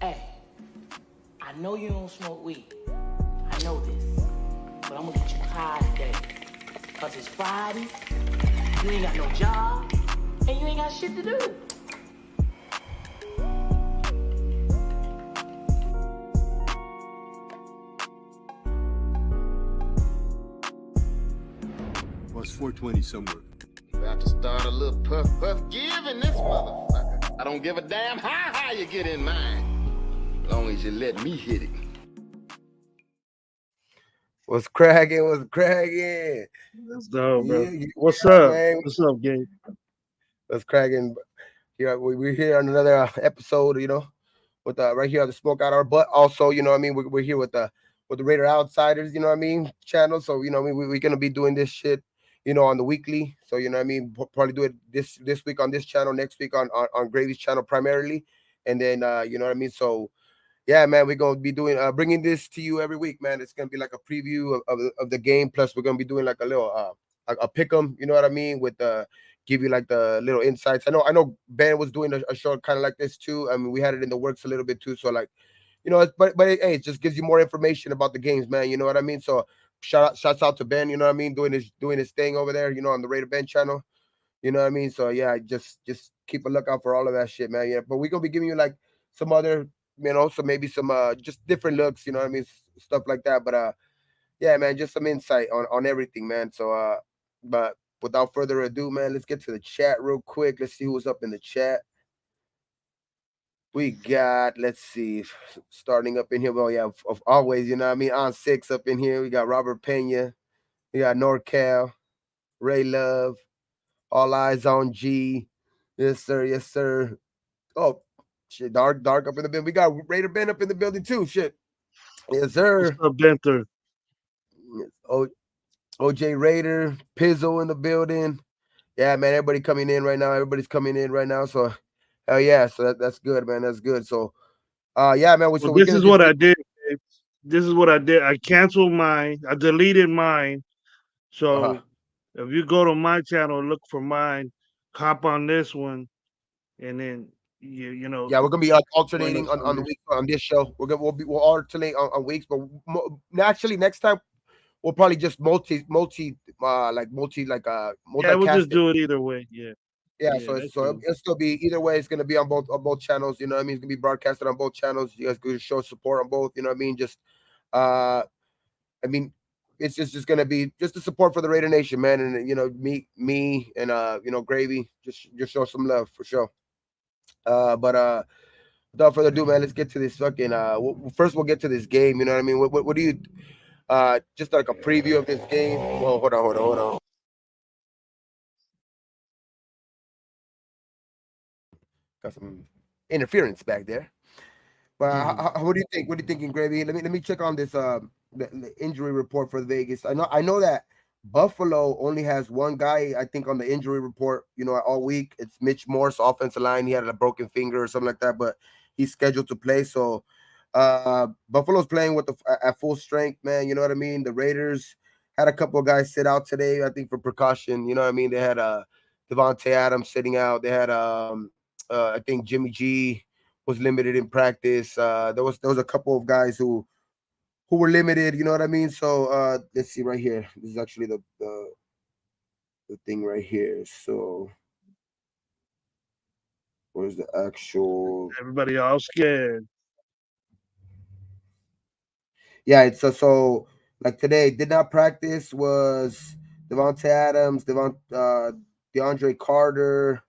Hey, I know you don't smoke weed. I know this. But I'm gonna get you high today. Cause it's Friday, you ain't got no job, and you ain't got shit to do. Well, it's 420 somewhere. About to start a little puff give in this motherfucker. I don't give a damn how high you get in mine. As long as you let me hit it. What's cracking? What's cracking? Let's go, bro. Yeah, What's up? man. What's up, Gabe? What's cracking? Here we're here on another episode, with right here on the Smoke Out Our Butt. Also, you know what I mean, we're here with the Raider Outsiders, you know what I mean, channel. So, you know what I mean, we're gonna be doing this shit, on the weekly. So, you know what I mean, probably do it this week on this channel, next week on Gravy's channel primarily, and then you know what I mean. So yeah, man, we're gonna be doing bringing this to you every week, man. It's gonna be like a preview of the game. Plus, we're gonna be doing like a little a pick 'em, you know what I mean, with give you like the little insights. I know Ben was doing a show kind of like this too. I mean, we had it in the works a little bit too. So like, but hey, it just gives you more information about the games, man. You know what I mean? So shouts out to Ben, you know what I mean, doing his thing over there, on the Raider Ben channel. You know what I mean? So yeah, just keep a lookout for all of that shit, man. Yeah, but we're gonna be giving you like some other, so maybe some just different looks, you know what I mean, stuff like that. But yeah, man, just some insight on everything, man. So but without further ado, man, let's get to the chat real quick. Let's see who's up in the chat. We got, let's see, starting up in here. Well, yeah, of always, you know what I mean, on 6 up in here. We got Robert Pena, we got NorCal, Ray Love, All Eyes on G. Yes, sir. Yes, sir. Oh, shit. Dark up in the building. We got Raider Ben up in the building, too. Shit. Yes, sir. What's up, Benter? OJ Raider, Pizzo in the building. Yeah, man. Everybody coming in right now. Everybody's coming in right now. So, hell yeah. So that's good, man. That's good. So, yeah, man. So this is what I did. Babe. This is what I did. I canceled mine. I deleted mine. So if you go to my channel, look for mine, hop on this one, and then you know. Yeah, we're gonna be alternating on the week on this show. We'll alternate on weeks, but actually next time we'll probably just multi Yeah, we'll just do it either way. Yeah. Yeah, so it'll still be either way. It's gonna be on both channels. You know what I mean? It's gonna be broadcasted on both channels. You guys can show support on both. You know what I mean? Just I mean, it's just gonna be just the support for the Raider Nation, man. And me and Gravy just show some love for sure. But without further ado, man, let's get to this fucking. First, we'll get to this game. You know what I mean? What do you? Just like a preview of this game. Well, hold on. Got some interference back there. But what do you think? What are you thinking, Gravy? Let me check on this the injury report for Vegas. I know that Buffalo only has one guy, I think, on the injury report, all week. It's Mitch Morse, offensive line. He had a broken finger or something like that, but he's scheduled to play. So Buffalo's playing with at full strength, man. You know what I mean? The Raiders had a couple of guys sit out today, I think, for precaution. You know what I mean? They had Devontae Adams sitting out. They had I think Jimmy G was limited in practice. There was a couple of guys who were limited, you know what I mean? So let's see right here. This is actually the thing right here. So where's the actual? Everybody all scared. Yeah, it's so like today did not practice was Devontae Adams, DeAndre Carter,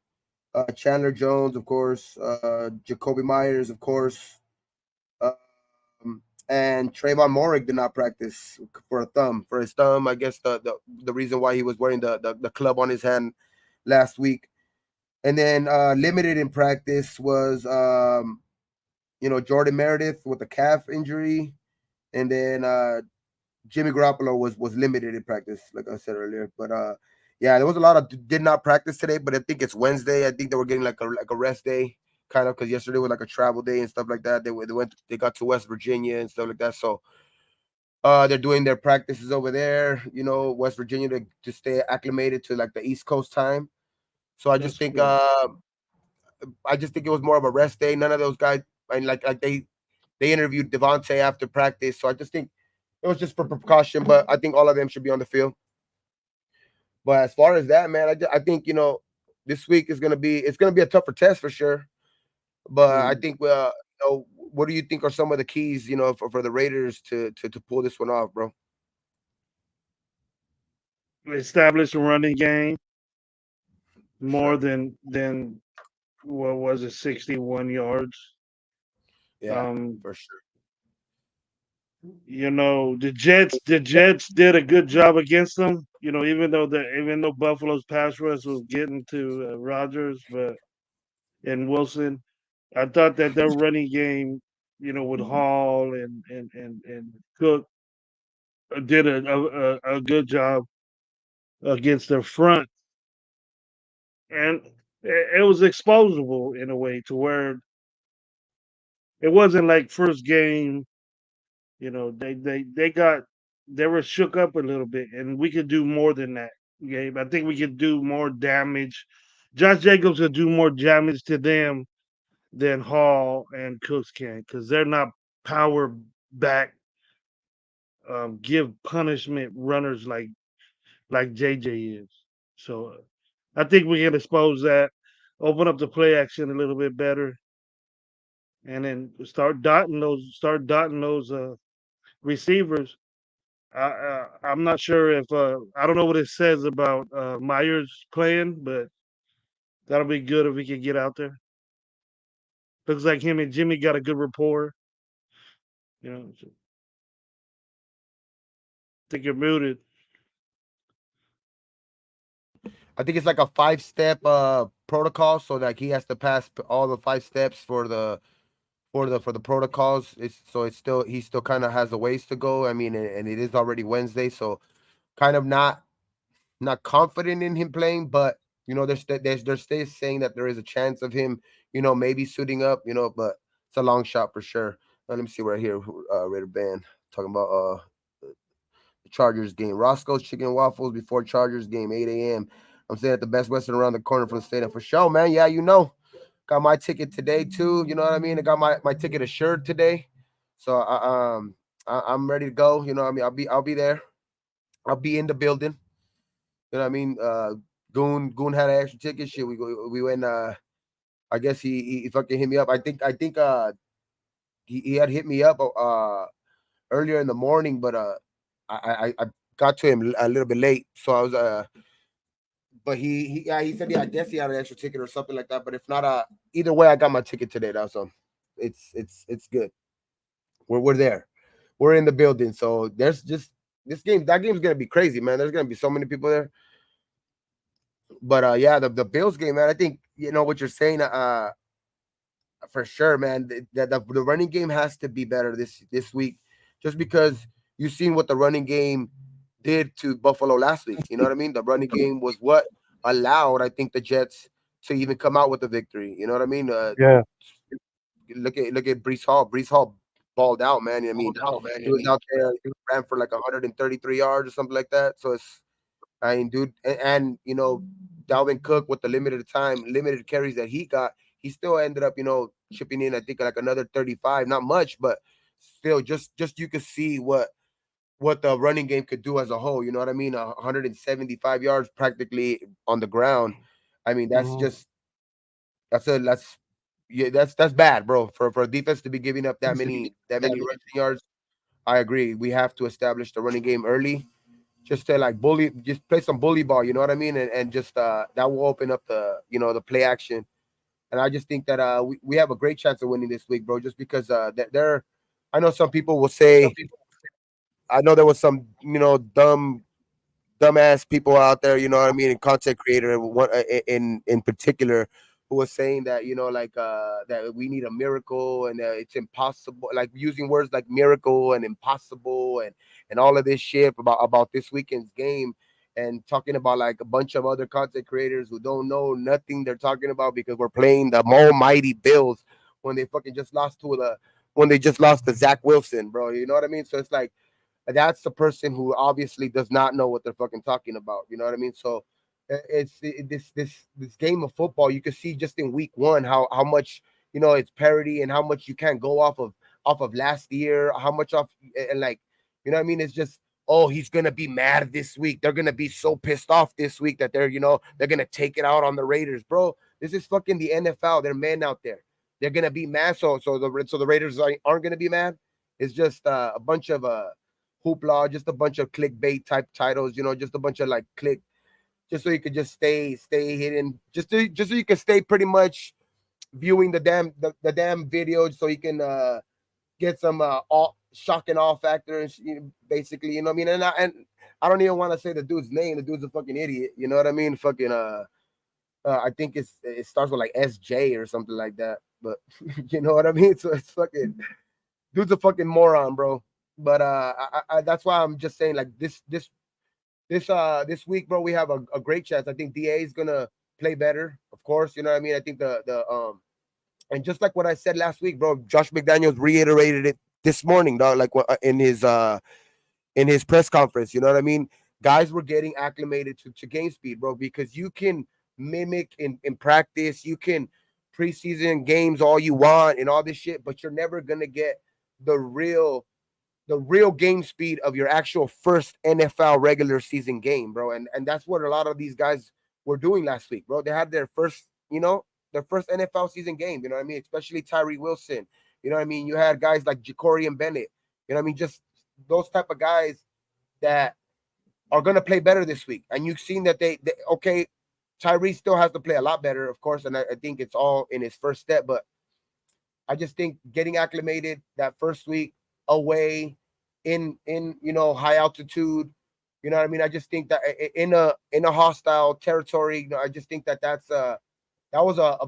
Chandler Jones, of course, Jacoby Myers, of course, and Trayvon Morik did not practice for his thumb. I guess the reason why he was wearing the club on his hand last week. And then limited in practice was Jordan Meredith with a calf injury, and then Jimmy Garoppolo was limited in practice, like I said earlier. But yeah, there was a lot of did not practice today, but I think it's Wednesday. I think they were getting like a rest day, kind of, because yesterday was like a travel day and stuff like that. They got to West Virginia and stuff like that. So they're doing their practices over there, West Virginia, to stay acclimated to like the East Coast time. So I just think it was more of a rest day. None of those guys. and like they interviewed Devontae after practice. So I just think it was just for precaution, but I think all of them should be on the field. But as far as that, man, I think this week is gonna be a tougher test for sure. But I Mm. think what do you think are some of the keys for the Raiders to pull this one off, bro? Establish a running game For more sure. than what was it, 61 yards. Yeah, Um, for sure. the Jets did a good job against them. Even though Buffalo's pass rush was getting to Rodgers, but and Wilson, I thought that their running game, with Hall and Cook, did a good job against their front, and it was exposable in a way to where it wasn't like first game. They were shook up a little bit, and we could do more than that. Gabe, I think we could do more damage. Josh Jacobs could do more damage to them than Hall and Cooks can, because they're not power back, give punishment runners like JJ is. So I think we can expose that, open up the play action a little bit better, and then start dotting those receivers. I'm not sure if I don't know what it says about Myers playing, but that'll be good if we can get out there. Looks like him and Jimmy got a good rapport. So I think you're muted. I think it's like a 5-step protocol, so like he has to pass all the 5 steps for the protocols. It's still he still kind of has a ways to go. I mean, and it is already Wednesday, so kind of not confident in him playing, but they're still saying that there is a chance of him, maybe suiting up, but it's a long shot for sure. Let me see right here, Raider Band talking about the Chargers game. Roscoe's Chicken and Waffles before Chargers game, 8 a.m. I'm saying at the Best Western around the corner from the stadium for sure, man. Yeah, got my ticket today too. You know what I mean? I got my ticket assured today, so I'm ready to go. You know what I mean? I'll be there. I'll be in the building. You know what I mean? Goon had an extra ticket. Shit, we went. I guess he fucking hit me up. I think he had hit me up earlier in the morning, but I got to him a little bit late, so I was but he said I guess he had an extra ticket or something like that. But if not, either way, I got my ticket today. That's it's good. We're there. We're in the building, so there's just that game's gonna be crazy, man. There's gonna be so many people there. But yeah, the Bills game, man. I think what you're saying. For sure, man. The running game has to be better this week, just because you've seen what the running game did to Buffalo last week. You know what I mean? The running game was what allowed, I think, the Jets to even come out with the victory. You know what I mean? Yeah. Look at Brees Hall. Brees Hall balled out, man. I mean, he was out there, ran for like 133 yards or something like that. So I mean, dude, and Dalvin Cook with the limited carries that he got, he still ended up, chipping in, I think, like another 35, not much, but still, just you could see what the running game could do as a whole. You know what I mean? 175 yards practically on the ground. I mean, Mhm. that's yeah, that's bad, bro. For a defense to be giving up that many rushing yards, I agree. We have to establish the running game early, just to like just play some bully ball. You know what I mean? And just that will open up the play action. And I just think that we have a great chance of winning this week, bro. Just because I know some people will say, I know there was some dumbass people out there, you know what I mean, and content creator in particular, who was saying that like that we need a miracle and it's impossible, like using words like miracle and impossible and all of this shit about this weekend's game, and talking about like a bunch of other content creators who don't know nothing they're talking about, because we're playing the almighty Bills when they fucking just lost to Zach Wilson, bro. You know what I mean? So it's like that's the person who obviously does not know what they're fucking talking about. You know what I mean? So this game of football, you can see just in week one how much it's parity and how much you can't go off of last year, how much off and like, what I mean? It's just, oh, he's gonna be mad this week. They're gonna be so pissed off this week that they're gonna take it out on the Raiders, bro. This is fucking the NFL. They're men out there. They're gonna be mad. So the Raiders aren't gonna be mad. It's just a bunch of hoopla, just a bunch of clickbait type titles, just a bunch of like click, just so you could just stay hidden, just so you can stay pretty much viewing the damn video, so you can get some shock and awe factors, basically, what I mean. And I don't even want to say the dude's name. The dude's a fucking idiot. You know what I mean? Fucking I think it starts with like SJ or something like that. But you know what I mean? So it's fucking dude's a fucking moron, bro. But that's why I'm just saying, like, this week, bro, we have a great chance. I think DA is gonna play better, of course. You know what I mean? I think the and just like what I said last week, bro, Josh McDaniels reiterated it this morning, dog. Like in his press conference, you know what I mean? Guys were getting acclimated to game speed, bro, because you can mimic in practice, you can preseason games all you want and all this shit, but you're never gonna get the real game speed of your actual first NFL regular season game, bro. And that's what a lot of these guys were doing last week, bro. They had their first NFL season game, you know what I mean? Especially Tyree Wilson. You know what I mean? You had guys like Ja'Cory and Bennett. You know what I mean? Just those type of guys that are going to play better this week. And you've seen that they okay, Tyree still has to play a lot better, of course, and I think it's all in his first step, but I just think getting acclimated that first week away in high altitude, you know what I mean? I just think that in a hostile territory, I just think that was a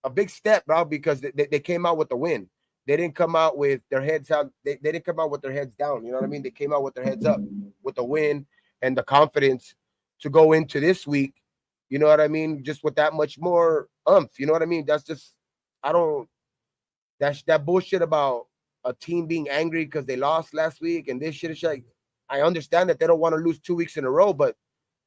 big step, bro, because they came out with the win. They didn't come out with their heads out. They didn't come out with their heads down. You know what I mean? They came out with their heads up with the win and the confidence to go into this week. You know what I mean? Just with that much more umph. You know what I mean? That's just, I don't, that's that bullshit about a team being angry because they lost last week and this shit is like, I understand that they don't want to lose 2 weeks in a row, but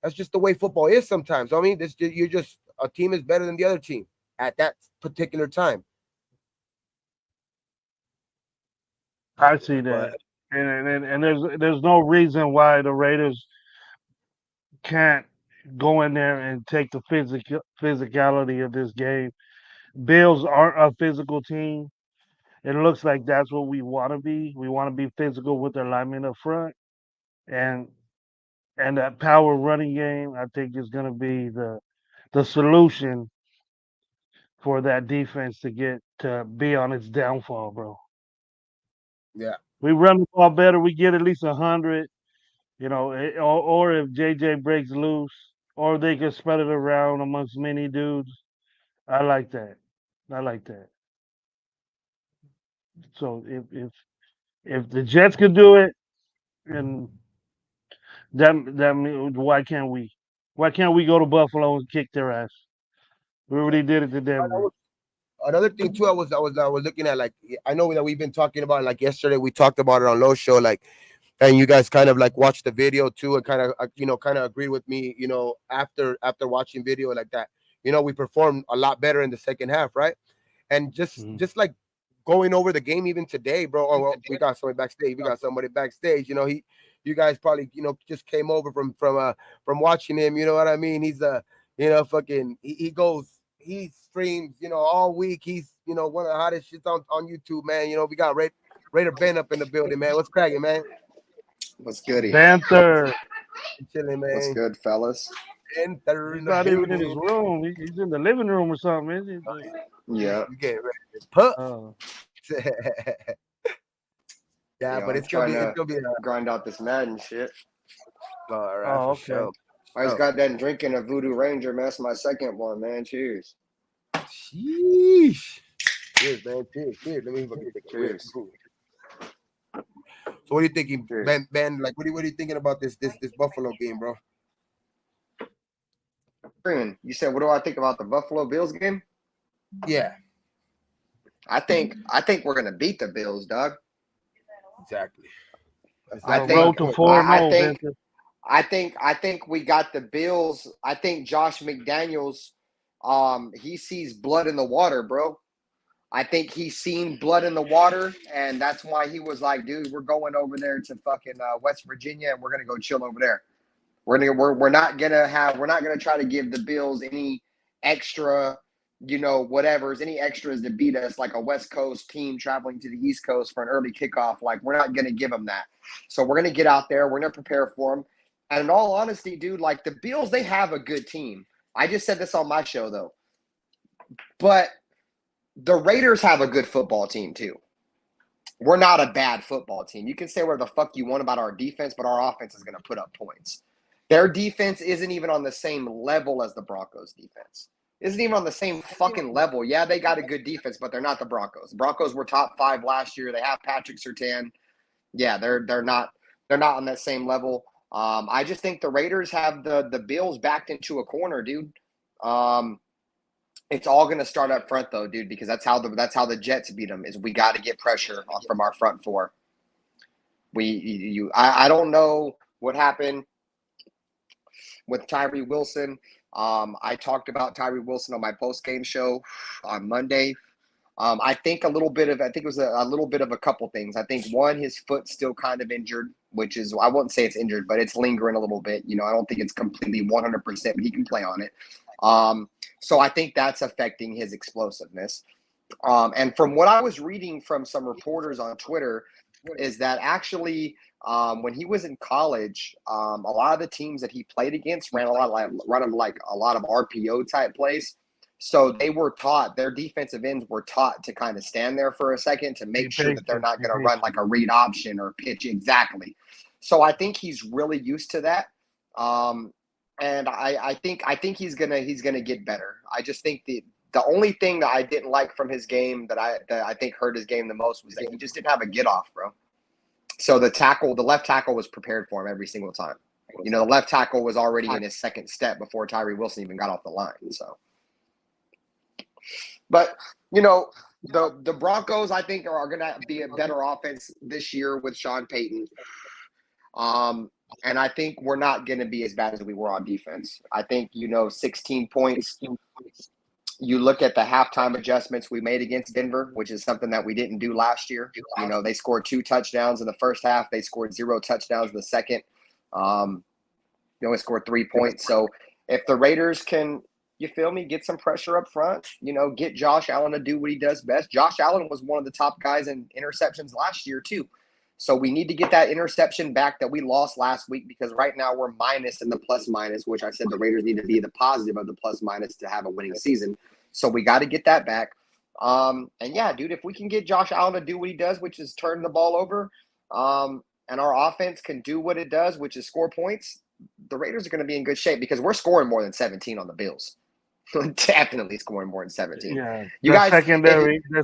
that's just the way football is sometimes. I mean, you're just, a team is better than the other team at that particular time. I see that, and there's no reason why the Raiders can't go in there and take the physicality of this game. Bills aren't a physical team. It looks like that's what we want to be. We want to be physical with their linemen up front, and that power running game, I think, is going to be the solution for that defense to get to be on its downfall, bro. Yeah. We run the ball better. We get at least 100, or if JJ breaks loose, or they can spread it around amongst many dudes. I like that. I like that. So if the Jets could do it, and that means why can't we? Why can't we go to Buffalo and kick their ass? We already did it to Denver. Another thing too, I was looking at, like, I know that we've been talking about, like, yesterday we talked about it on Low Show, like, and you guys kind of like watched the video too and kind of agreed with me, after watching video like that, we performed a lot better in the second half, right? And just like going over the game even today, bro. Oh, well, we got somebody backstage. You guys probably just came over from watching him. You know what I mean? He's fucking he goes. He streams, all week. He's, one of the hottest shits on YouTube, man. We got Raider Ben up in the building, man. What's cracking, man? What's goody? Panther. Chilling, man. What's good, fellas? Panther He's not even in his room. He's in the living room or something, isn't he? Yeah. You get ready to puff. Oh. Yeah, but it's gonna be grind out this Madden shit. All right, Oh, for sure. I just got done drinking a Voodoo Ranger, man. That's my second one, man. Cheers. Sheesh. Cheers, man. Cheers. Let me fucking take a Cheers. So what are you thinking, Cheers. Ben? Like, what are you thinking about this Buffalo game, bro? You said, what do I think about the Buffalo Bills game? Yeah. I think we're gonna beat the Bills, dog. Exactly. I think we got the Bills. I think Josh McDaniels he sees blood in the water, bro. I think he's seen blood in the water, and that's why he was like, dude, we're going over there to fucking West Virginia, and we're gonna go chill over there. We're not gonna try to give the Bills any extra, any extras to beat us, like a West Coast team traveling to the East Coast for an early kickoff. Like, we're not gonna give them that. So we're gonna get out there. We're gonna prepare for them. And in all honesty, dude, like the Bills, they have a good team. I just said this on my show though, but the Raiders have a good football team too. We're not a bad football team. You can say whatever the fuck you want about our defense, but our offense is going to put up points. Their defense isn't even on the same level as the Broncos defense. Isn't even on the same fucking level. Yeah, they got a good defense, but they're not the Broncos. The Broncos were top 5 last year. They have Patrick Surtain. Yeah, they're not on that same level. I just think the Raiders have the Bills backed into a corner, dude. It's all going to start up front though, dude, because that's how the Jets beat them. Is we got to get pressure from our front four. I don't know what happened with Tyree Wilson. I talked about Tyree Wilson on my post-game show on Monday. I think it was a little bit of a couple things. I think one, his foot's still kind of injured, which is, I wouldn't say it's injured, but it's lingering a little bit. I don't think it's completely 100%, but he can play on it. So I think that's affecting his explosiveness. And from what I was reading from some reporters on Twitter is that actually when he was in college, a lot of the teams that he played against ran a lot of RPO type plays. So they were taught, their defensive ends were taught to kind of stand there for a second to make sure that they're not going to run like a read option or pitch exactly. So I think he's really used to that. And I think he's gonna get better. I just think the only thing that I didn't like from his game that I think hurt his game the most was that he just didn't have a get off, bro. So the left tackle was prepared for him every single time. The left tackle was already in his second step before Tyree Wilson even got off the line. So, but the Broncos I think are gonna be a better offense this year with Sean Payton. And I think we're not going to be as bad as we were on defense. I think, 16 points. You look at the halftime adjustments we made against Denver, which is something that we didn't do last year. They scored 2 touchdowns in the first half. They scored 0 touchdowns in the second. They only scored 3 points. So if the Raiders can, get some pressure up front, get Josh Allen to do what he does best. Josh Allen was one of the top guys in interceptions last year too. So we need to get that interception back that we lost last week, because right now we're minus in the plus minus, which I said the Raiders need to be the positive of the plus minus to have a winning season. So we got to get that back. And yeah, dude, if we can get Josh Allen to do what he does, which is turn the ball over, and our offense can do what it does, which is score points, the Raiders are going to be in good shape because we're scoring more than 17 on the Bills. Definitely scoring more than 17. Yeah, the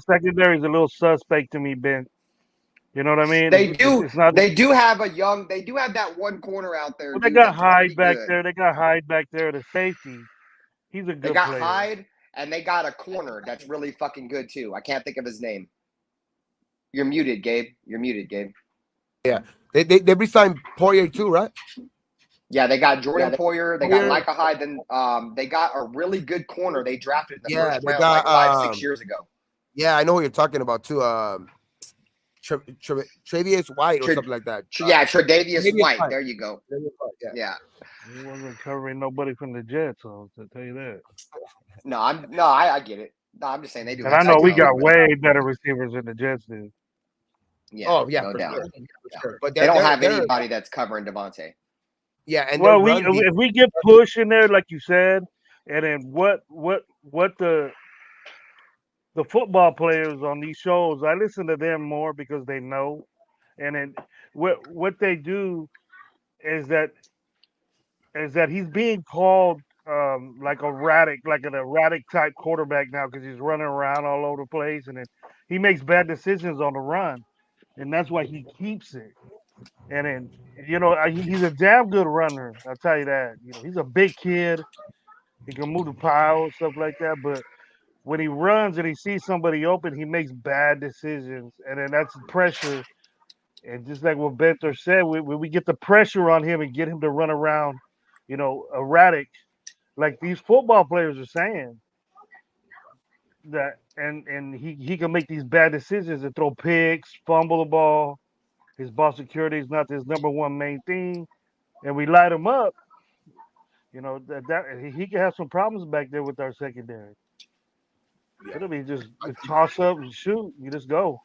secondary is a little suspect to me, Ben. You know what I mean? They do have that one corner out there. Well, they got Hyde back there. They got Hyde back there, the safety. He's a good player. They got Hyde, and they got a corner that's really fucking good too. I can't think of his name. You're muted, Gabe. Yeah. They re-signed Poirier too, right? Yeah, they got Jordan Poyer. They got Micah Hyde. Then they got a really good corner they drafted in the first round like 5-6 years ago. Yeah, I know what you're talking about too. Tre'Davious White or something like that. Tre'Davious White. There you go. Yeah. He wasn't covering nobody from the Jets, so to tell you that. I get it. No, I'm just saying they do. And I know we got way better receivers than the Jets do. Yeah. Oh yeah, no for doubt. sure. But they don't have anybody that's covering Devontae. Yeah, and if we get push in there, like you said, and then what the football players on these shows, I listen to them more because they know, and then what they do is that he's being called like an erratic type quarterback now because he's running around all over the place, and then he makes bad decisions on the run, and that's why he keeps it. And then he's a damn good runner. I'll tell you that. He's a big kid. He can move the pile, stuff like that, but when he runs and he sees somebody open, he makes bad decisions, and then that's pressure. And just like what Benter said, when we get the pressure on him and get him to run around, erratic, like these football players are saying, that and he can make these bad decisions and throw picks, fumble the ball. His ball security is not his number one main thing, and we light him up. That he can have some problems back there with our secondary. Yeah, It'll be just toss up and shoot. You just go.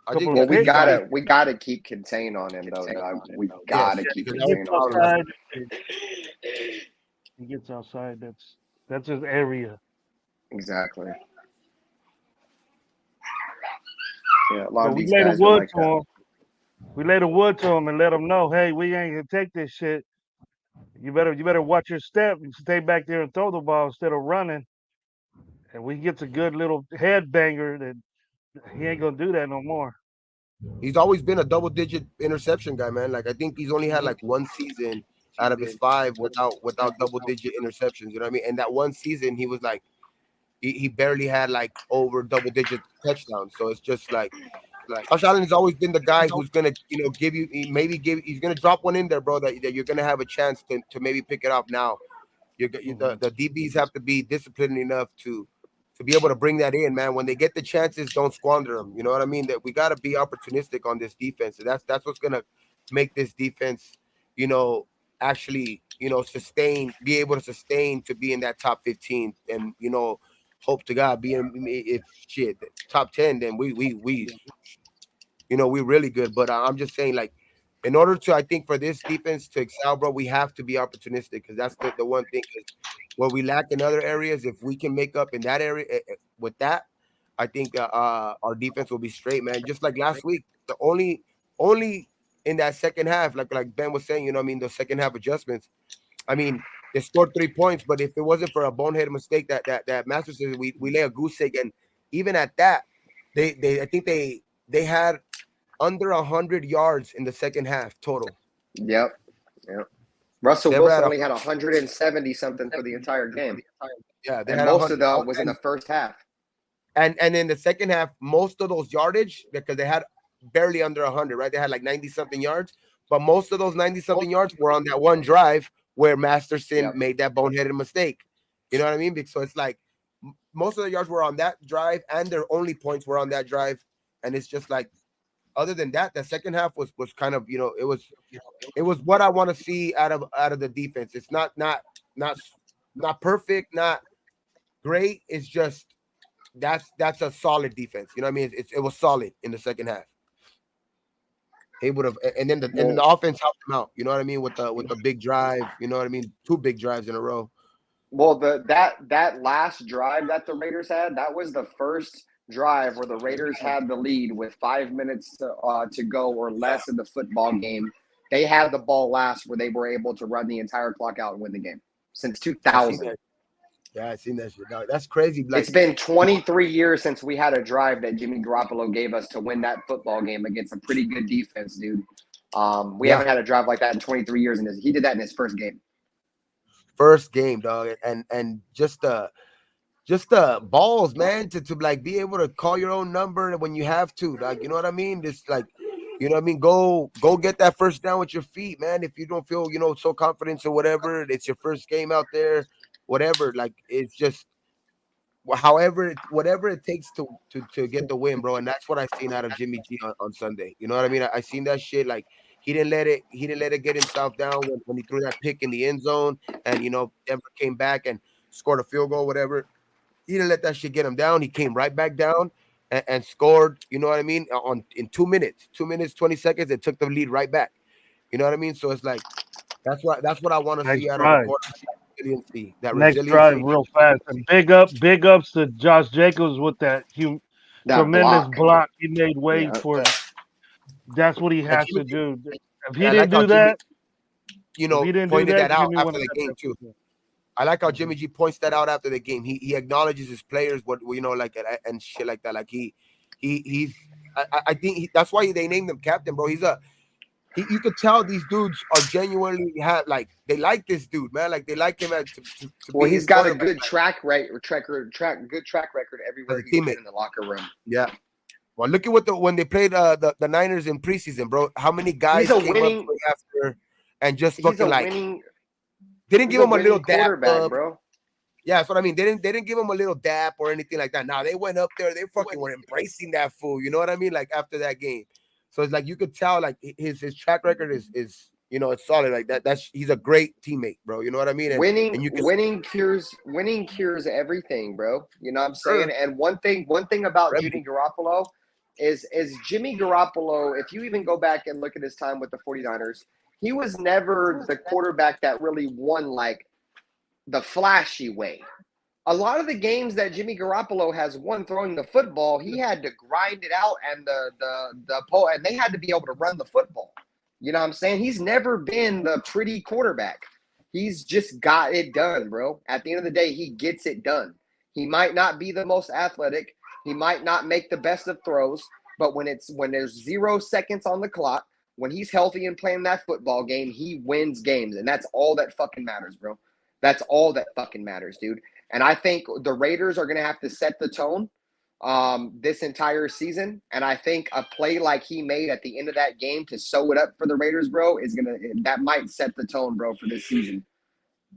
I think Couple Well, of that we picks. gotta keep contain on him though, Doug. We yes, gotta keep because He that was gets the contain on problem him. last outside. He gets outside. That's his area. Exactly. Yeah, a lot But of we these lay the guys are wood like to that. him. We lay the wood to him and let him know, hey, we ain't gonna take this shit. You better watch your step and stay back there and throw the ball instead of running. And we gets a good little head banger that he ain't gonna do that no more. he's always been a double-digit interception guy, man. Like I think he's only had like one season out of his 5 without double-digit interceptions. You know what I mean? And that one season, he was like he barely had like over double-digit touchdowns. So it's just like Josh Allen has always been the guy who's gonna give you he's gonna drop one in there, bro. That you're gonna have a chance to maybe pick it off now. The DBs have to be disciplined enough to be able to bring that in, man. When they get the chances, don't squander them. You know what I mean? That we got to be opportunistic on this defense. So that's what's gonna make this defense, actually, be able to sustain to be in that top 15, and hope to God be in if shit top 10, then we're really good. But I'm just saying, like, in order to, I think, for this defense to excel, bro, we have to be opportunistic because that's the one thing. Because what we lack in other areas, if we can make up in that area with that, I think our defense will be straight, man. Just like last week, the only in that second half, like Ben was saying, the second half adjustments. I mean, they scored 3 points, but if it wasn't for a bonehead mistake that Masterson, we lay a goose egg, and even at that, they I think they had under 100 yards in the second half total. Yep. Yep. Russell They were Wilson at only had 170 something for the entire game, they and had most of 100. that was in the first half. And in the second half, most of those yardage, because they had barely under 100, right? They had like 90 something yards, but most of those 90 something yards were on that one drive where Masterson Yep. made that boneheaded mistake. You know what I mean? So it's like most of the yards were on that drive, and their only points were on that drive. And it's just like, other than that, the second half was kind of, it was what I want to see out of the defense. It's not perfect, not great. It's just that's a solid defense. You know what I mean? It was solid in the second half. He would have, and then the offense helped him out. You know what I mean? With the big drive. You know what I mean? 2 big drives in a row. Well, that last drive that the Raiders had, that was the first drive where the Raiders had the lead with 5 minutes to go or less in the football game. They had the ball last where they were able to run the entire clock out and win the game since 2000. Yeah, I seen that shit. That's crazy. Like, It's been 23 years since we had a drive that Jimmy Garoppolo gave us to win that football game against a pretty good defense, dude. We haven't had a drive like that in 23 years, and he did that in his first game. First game, dog, and just the balls, man, to like be able to call your own number when you have to, like, you know what I mean? Just like, you know what I mean? Go get that first down with your feet, man. If you don't feel, so confident or whatever, it's your first game out there, whatever. Like, it's just whatever it takes to get the win, bro. And that's what I seen out of Jimmy G on Sunday. You know what I mean? I seen that shit. Like, he didn't let it get himself down when he threw that pick in the end zone, and Denver came back and scored a field goal, whatever. He didn't let that shit get him down. He came right back down and scored. You know what I mean? In 2 minutes, 20 seconds, and took the lead right back. You know what I mean? So it's like that's what I want to see out of a quarterback. Next drive, real fast, and big ups to Josh Jacobs with that tremendous block he made Wade for. That's what he has to do. If he didn't do that, pointed that out after the game too. I like how Jimmy G points that out after the game. He acknowledges his players, what like, and shit like that. Like I think that's why they named him captain, bro. You could tell these dudes are genuinely they like this dude, man. Like, they like him to well, be. He's got a good track record everywhere he's been in the locker room. Yeah. Well, look at when they played the Niners in preseason, bro. How many guys came up to him after and just fucking like didn't give him a little dap, quarterback, bro. Yeah, that's what I mean. They didn't give him a little dap or anything like that. Nah, they went up there. They fucking were embracing that fool. You know what I mean? Like after that game. So it's like you could tell like his track record is it's solid like that. He's a great teammate, bro. You know what I mean? And you can Winning cures everything, bro. You know what I'm saying? And one thing about Jimmy Garoppolo is Jimmy Garoppolo, if you even go back and look at his time with the 49ers, he was never the quarterback that really won like the flashy way. A lot of the games that Jimmy Garoppolo has won throwing the football, he had to grind it out, and and they had to be able to run the football. You know what I'm saying? He's never been the pretty quarterback. He's just got it done, bro. At the end of the day, he gets it done. He might not be the most athletic. He might not make the best of throws, but when there's 0 seconds on the clock, when he's healthy and playing that football game, he wins games, and that's all that fucking matters, bro. That's all that fucking matters, dude. And I think the Raiders are going to have to set the tone this entire season. And I think a play like he made at the end of that game to sew it up for the Raiders, bro, that might set the tone, bro, for this season.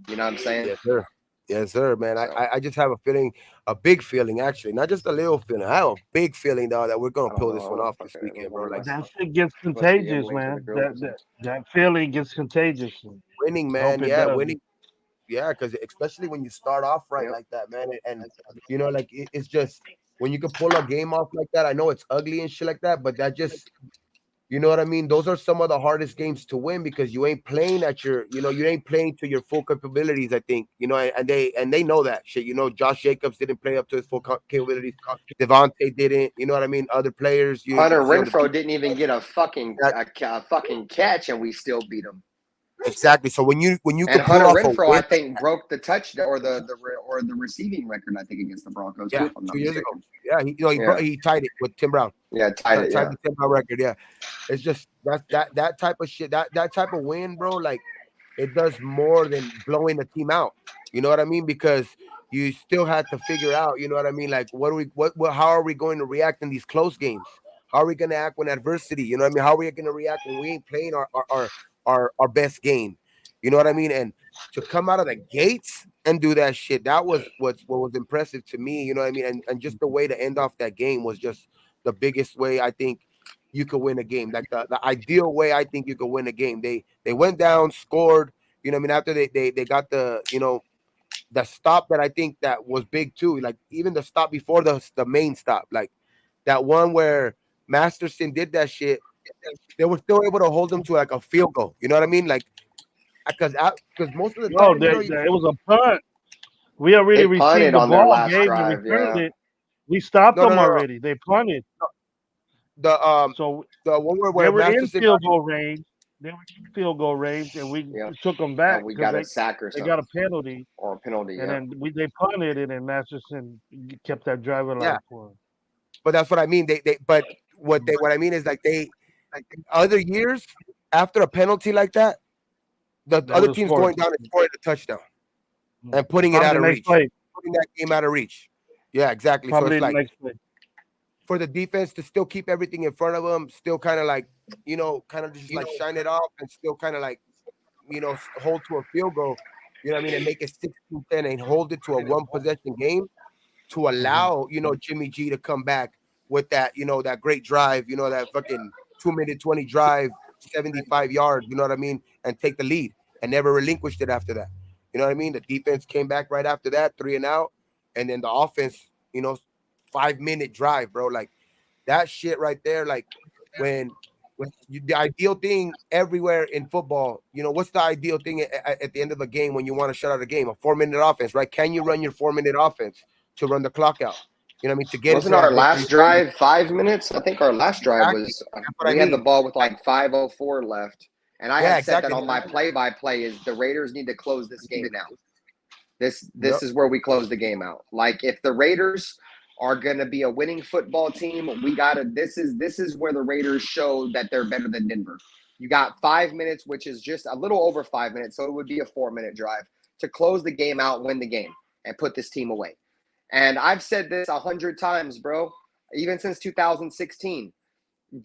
You know what I'm saying? Yes, sir. Yes, sir, man. I just have a big feeling, actually, not just a little feeling. I have a big feeling, though, that we're gonna pull this one off this weekend, bro. Like that shit gets contagious, man. That feeling gets contagious. Winning, man. Yeah, winning. Yeah, because especially when you start off right like that, man, and like it's just when you can pull a game off like that. I know it's ugly and shit like that, but that just, you know what I mean? Those are some of the hardest games to win because you ain't playing at you ain't playing to your full capabilities. I think, and they know that shit. Josh Jacobs didn't play up to his full capabilities. Devontae didn't. You know what I mean? Other players. Hunter Renfrow didn't even get a fucking catch, and we still beat him. Exactly. So when you and Hunter Renfrow, I think broke the touchdown or the receiving record. I think against the Broncos. Yeah, 2 years ago. Yeah, he tied it with Tim Brown. Yeah, tied the Tim Brown record. Yeah, it's just that type of shit. That type of win, bro. Like it does more than blowing the team out. You know what I mean? Because you still had to figure out. You know what I mean? Like how are we going to react in these close games? How are we going to act when adversity? You know what I mean? How are we going to react when we ain't playing our best game? You know what I mean? And to come out of the gates and do that shit, that was what was impressive to me. You know what I mean? And just the way to end off that game was just the biggest way I think you could win a game. Like the ideal way I think you could win a game. They went down, scored. You know what I mean? After they got the the stop that I think that was big too. Like even the stop before the main stop, like that one where Masterson did that shit. They were still able to hold them to like a field goal. You know what I mean? Like because most of the time, it was a punt. We already received the ball, Gabe, and returned it. We stopped them already. They punted. So the one where they were in field goal range. They were in field goal range, and we took them back. We got a sack or something. They got a penalty. And then they punted it, and Masterson kept that drive alive for them. But that's what I mean. But what I mean is like other years after a penalty like that, the other team's going down and scoring a touchdown and putting it out of reach, putting that game out of reach. Yeah, exactly. Probably so it's like for the defense to still keep everything in front of them, still kind of like kind of just like shine it off and still kind of like hold to a field goal. You know what I mean? And make it 16-10 and hold it to a one possession game to allow Jimmy G to come back with that that great drive, that fucking 2-minute 20 drive, 75 yards, you know what I mean, and take the lead and never relinquished it after that. You know what I mean? The defense came back right after that, 3 and out, and then the offense, 5-minute drive, bro. Like that shit right there. Like when the ideal thing everywhere in football, what's the ideal thing at the end of the game when you want to shut out a game? A 4-minute offense, right? Can you run your 4-minute offense to run the clock out? You know what I mean? To get wasn't our last drive 5 minutes? I think our last drive was we had the ball with like 5:04 left, and I had said that on my play-by-play is the Raiders need to close this game out. This is where we close the game out. Like if the Raiders are going to be a winning football team, we gotta. This is where the Raiders show that they're better than Denver. You got 5 minutes, which is just a little over 5 minutes, so it would be a 4-minute drive to close the game out, win the game, and put this team away. And I've said this 100 times, bro, even since 2016.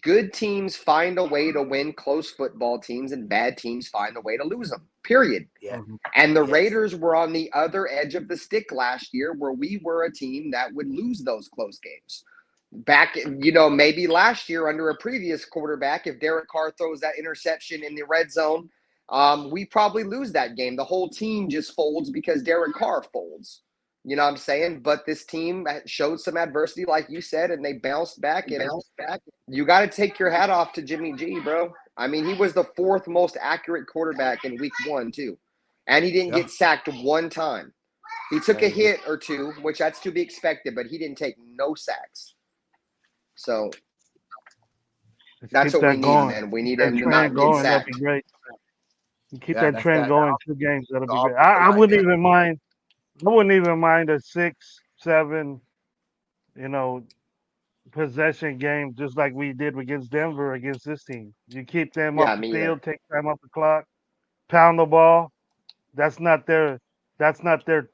good teams find a way to win close football teams, and bad teams find a way to lose them. Period. Yeah. And the Yes. Raiders were on the other edge of the stick last year, where we were a team that would lose those close games. Back, maybe last year under a previous quarterback, if Derek Carr throws that interception in the red zone, we probably lose that game. The whole team just folds because Derek Carr folds. You know what I'm saying? But this team showed some adversity, like you said, and they bounced back. You got to take your hat off to Jimmy G, bro. I mean, he was the 4th most accurate quarterback in week 1, too. And he didn't get sacked one time. He took a hit or two, which that's to be expected, but he didn't take no sacks. So that's what we need, man. We need him to not get sacked. That'd be great. You keep that trend going 2 games. That'll be great. I wouldn't even mind. I wouldn't even mind a 6-7, possession game, just like we did against Denver against this team. You keep them off the field, take time off the clock, pound the ball. That's not their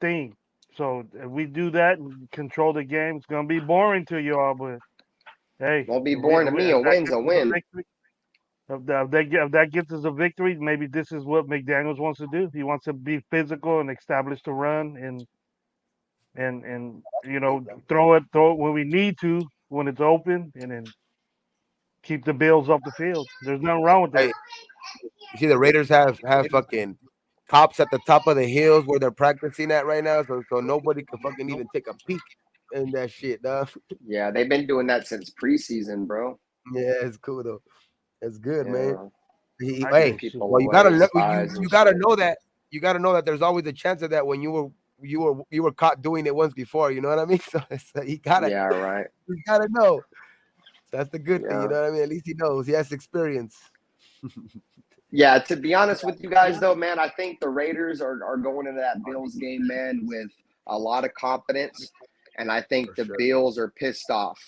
thing. So if we do that and control the game, it's gonna be boring to you all, but hey, won't be boring to me. A win's a win. If that gets us a victory, maybe this is what McDaniels wants to do. He wants to be physical and establish the run and throw it when we need to, when it's open, and then keep the Bills off the field. There's nothing wrong with that. Hey, you see, the Raiders have fucking cops at the top of the hills where they're practicing at right now, so nobody can fucking even take a peek in that shit, dog. Yeah, they've been doing that since preseason, bro. Yeah, it's cool though. It's good, man. You gotta know that. You gotta know that there's always a chance of that when you were caught doing it once before. You know what I mean? So you gotta. Yeah, right. You gotta know. That's the good thing. You know what I mean? At least he knows. He has experience. Yeah, to be honest with you guys, though, man, I think the Raiders are going into that Bills game, man, with a lot of confidence, and I think the Bills are pissed off.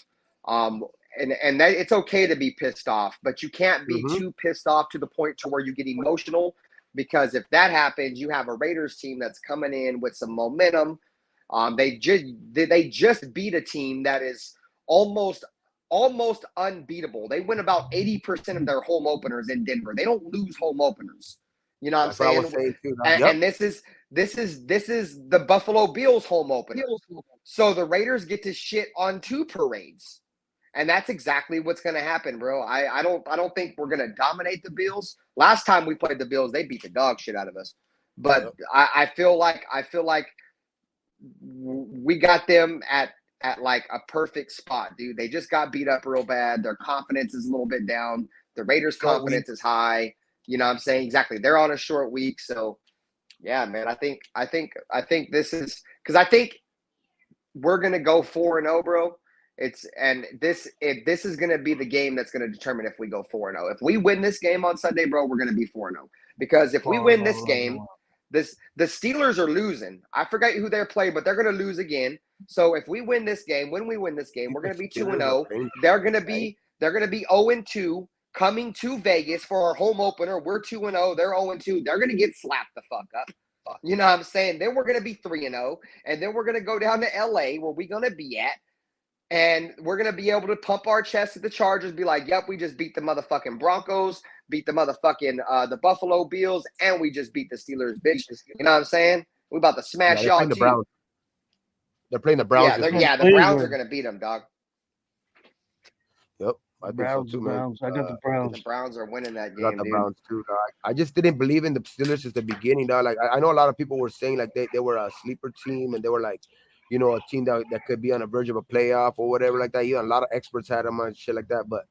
And that it's okay to be pissed off, but you can't be too pissed off to the point to where you get emotional, because if that happens, you have a Raiders team that's coming in with some momentum. They just beat a team that is almost unbeatable. They win about 80% of their home openers in Denver. They don't lose home openers. You know what I'm saying? And this is the Buffalo Bills home opener. So the Raiders get to shit on 2 parades. And that's exactly what's going to happen, bro. I don't think we're going to dominate the Bills. Last time we played the Bills, they beat the dog shit out of us. But I feel like we got them at like a perfect spot, dude. They just got beat up real bad. Their confidence is a little bit down. The Raiders' confidence is high. You know what I'm saying? Exactly. They're on a short week. So, yeah, man, I think this is – because I think we're going to go 4-0, bro. This is going to be the game that's going to determine if we go 4-0. If we win this game on Sunday, bro, we're going to be 4-0. Because if we win this game, the Steelers are losing. I forget who they're playing, but they're going to lose again. So if we win this game, when we win this game, we're going to be 2-0. They're going to be 0-2 coming to Vegas for our home opener. We're 2-0. They're 0-2. They're going to get slapped the fuck up. You know what I'm saying? Then we're going to be 3-0, and then we're going to go down to LA where we're going to be at. And we're going to be able to pump our chest at the Chargers, be like, yep, we just beat the motherfucking Broncos, beat the motherfucking the Buffalo Bills, and we just beat the Steelers, bitch. You know what I'm saying? We about to smash y'all, too. They're playing the Browns. The Browns are going to beat them, dog. Yep. I think so too, man. I got the Browns. The Browns are winning that game, I got the Browns too, dog. I just didn't believe in the Steelers since the beginning, dog. Like, I know a lot of people were saying, like, they were a sleeper team, and they were, like, you know, a team that could be on the verge of a playoff or whatever like that. You know, a lot of experts had them on shit like that, but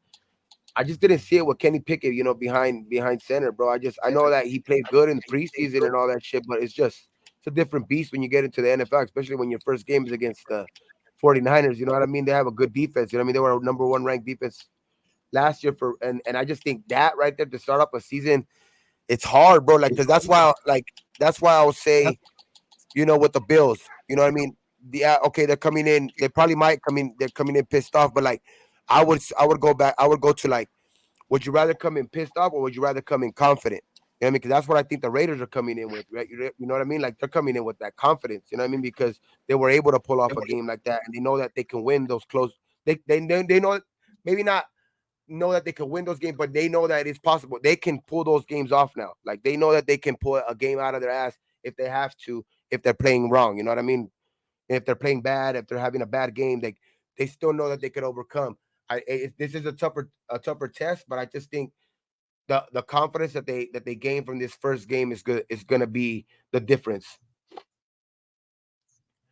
I just didn't see it with Kenny Pickett, you know, behind center, bro. I know that he played good in preseason and all that shit, but it's a different beast when you get into the NFL, especially when your first game is against the 49ers. You know what I mean? They have a good defense. You know what I mean? They were a number 1 ranked defense last year and I just think that right there to start up a season, it's hard, bro. Like, because that's why I would say, you know, with the Bills, you know what I mean? They're coming in. They probably might come in. They're coming in pissed off, but like, I would go back. I would go to like, would you rather come in pissed off or would you rather come in confident? You know what I mean? Because that's what I think the Raiders are coming in with, right? You know what I mean? Like, they're coming in with that confidence. You know what I mean? Because they were able to pull off a game like that, and they know that they can win those close. They know maybe not know that they could win those games, but they know that it's possible. They can pull those games off now. Like they know that they can pull a game out of their ass if they have to, if they're playing wrong. You know what I mean? If they're playing bad, if they're having a bad game, they still know that they could overcome. This is a tougher test, but I just think the confidence that they gain from this first game is going to be the difference.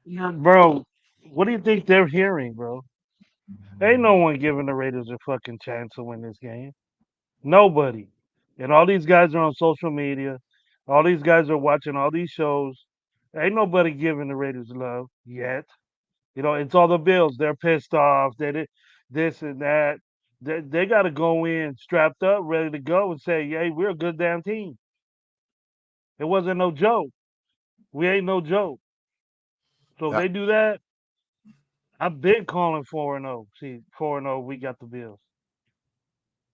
Yeah, bro. What do you think they're hearing, bro? Ain't no one giving the Raiders a fucking chance to win this game. Nobody. And all these guys are on social media. All these guys are watching all these shows. Ain't nobody giving the Raiders love yet. It's all the Bills. They're pissed off. They did this and that. They got to go in strapped up, ready to go, and say, "Hey, we're a good damn team." It wasn't no joke. We ain't no joke. So if Yeah. they do that, I've been calling 4-0. See, 4-0, we got the Bills.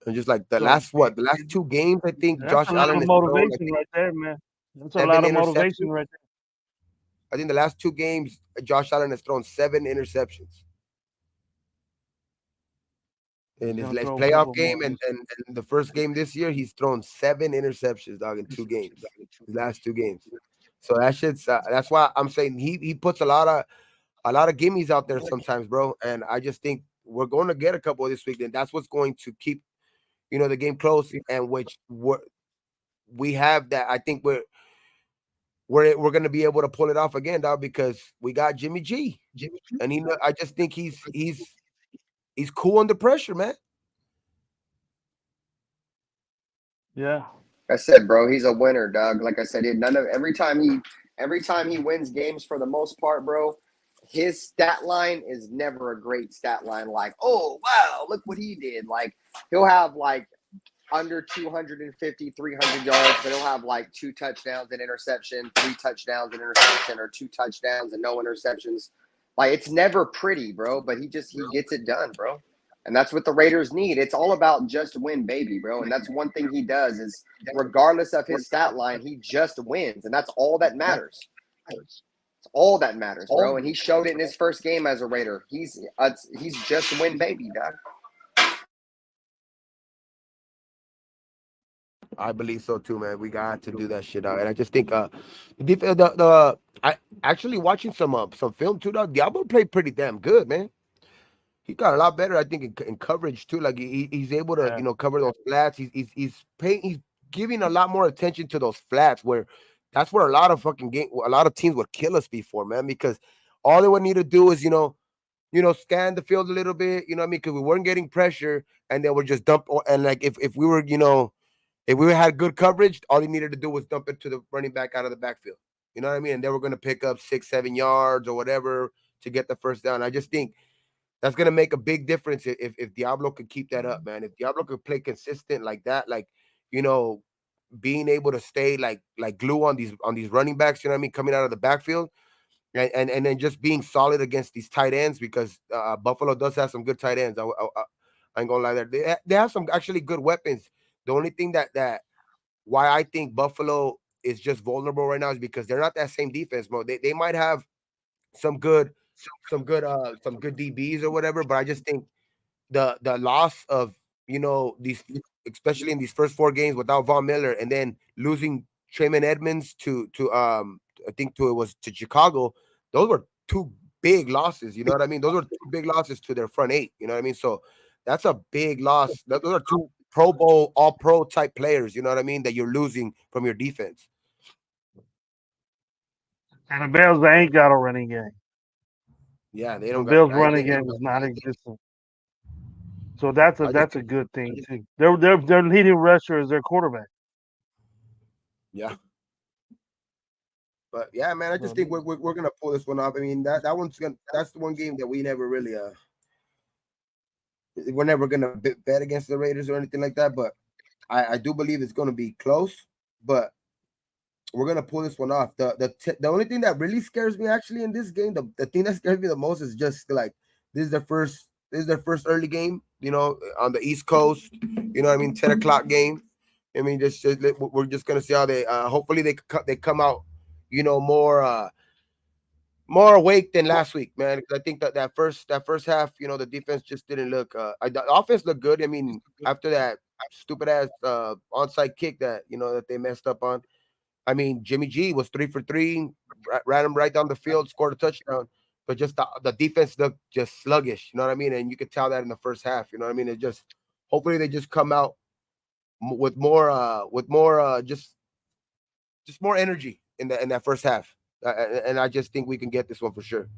And just like So the last two games, I think that's a Josh lot Allen of has thrown, I motivation think, right there, man. That's a lot 7 of motivation interceptions. right there. I think the last two games, Josh Allen has thrown 7 interceptions in He's his gonna throw a playoff couple game, more and the first game this year, he's thrown 7 interceptions, dog, in 2 games. His last 2 games. So that shit's that's why I'm saying he puts a lot of gimmies out there sometimes, bro. And I just think we're going to get a couple this week, and that's what's going to keep the game close, and which we have that. I think we're going to be able to pull it off again, dog, because we got Jimmy G, and I just think he's cool under pressure, man. Yeah. I said, bro, he's a winner, Doug. Like I said, every time he wins games for the most part, bro, his stat line is never a great stat line. Like, oh wow, look what he did. Like he'll have like under 250, 300 yards, but he'll have like 2 touchdowns and interception, 3 touchdowns and interception, or 2 touchdowns and no interceptions. Like it's never pretty, bro. But he gets it done, bro. And that's what the Raiders need. It's all about just win, baby, bro. And that's one thing he does is regardless of his stat line, he just wins. And that's all that matters. It's all that matters, bro. And he showed it in his first game as a Raider. He's just win, baby, dog. I believe so too, man. We got to do that shit out, and I just think the I actually watching some film too. Dog, Diablo played pretty damn good, man. He got a lot better, I think, in coverage too. Like he's able to, Yeah. cover those flats. He's giving a lot more attention to those flats, where that's where a lot of teams would kill us before, man. Because all they would need to do is, scan the field a little bit, you know what I mean? Because we weren't getting pressure, and then we're just dump. And like if we were, if we had good coverage, all they needed to do was dump it to the running back out of the backfield. You know what I mean? And they were going to pick up 6-7 yards or whatever to get the first down. I just think that's gonna make a big difference if Diablo could keep that up, man. If Diablo could play consistent like that, like you know, being able to stay like glue on these running backs, you know what I mean, coming out of the backfield, and then just being solid against these tight ends, because Buffalo does have some good tight ends. I ain't gonna lie there. They have some actually good weapons. The only thing that why I think Buffalo is just vulnerable right now is because they're not that same defense, bro. They might have some good some good DBs or whatever, but I just think the loss of these, especially in these first 4 games without Von Miller, and then losing Trayman Edmonds to I think it was to Chicago. Those were 2 big losses. You know what I mean? Those were 2 big losses to their front 8. You know what I mean? So that's a big loss. Those are 2 Pro Bowl, All Pro type players. You know what I mean? That you're losing from your defense. And the Bills, they ain't got a running game. Yeah, they The don't got. Bills' running game is non-existent. So that's a good thing too. Their leading rusher is their quarterback. Yeah. But yeah, man, I just think we're gonna pull this one off. I mean, that's the one game that we never really we're never gonna bet against the Raiders or anything like that. But I do believe it's gonna be close. But we're gonna pull this one off. The only thing that really scares me actually in this game, the thing that scares me the most is just like this is their first early game, on the East Coast. You know what I mean? 10 o'clock game. I mean, we're just gonna see how they. Hopefully they come out, more more awake than last week, man. 'Cause I think that that first half, the defense just didn't look. The offense looked good. I mean, after that stupid ass onside kick that they messed up on. I mean, Jimmy G was 3 for 3, ran him right down the field, scored a touchdown. But just the defense looked just sluggish. You know what I mean? And you could tell that in the first half. You know what I mean? It just hopefully they just come out with more just more energy in that first half. And I just think we can get this one for sure.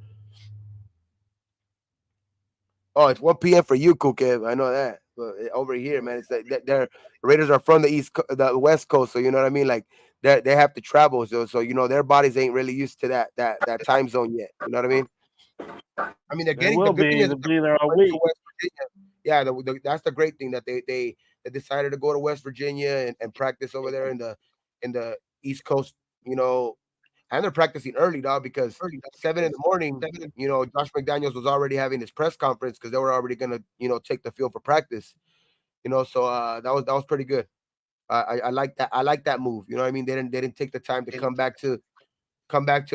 Oh, it's 1 p.m. for you, Cool Kev. I know that. But over here, man, it's that they're Raiders are from the West Coast, so you know what I mean. Like they have to travel, so their bodies ain't really used to that time zone yet. You know what I mean? I mean, they're They getting the will good thing be. is They'll they're be there all going to week. West Virginia. Yeah, that's the great thing that they decided to go to West Virginia and practice over there in the East Coast. You know, and they're practicing early, dog, because 7 in the morning. Josh McDaniels was already having his press conference because they were already gonna take the field for practice. So that was pretty good. I like that. I like that move. You know what I mean? They didn't take the time to come back to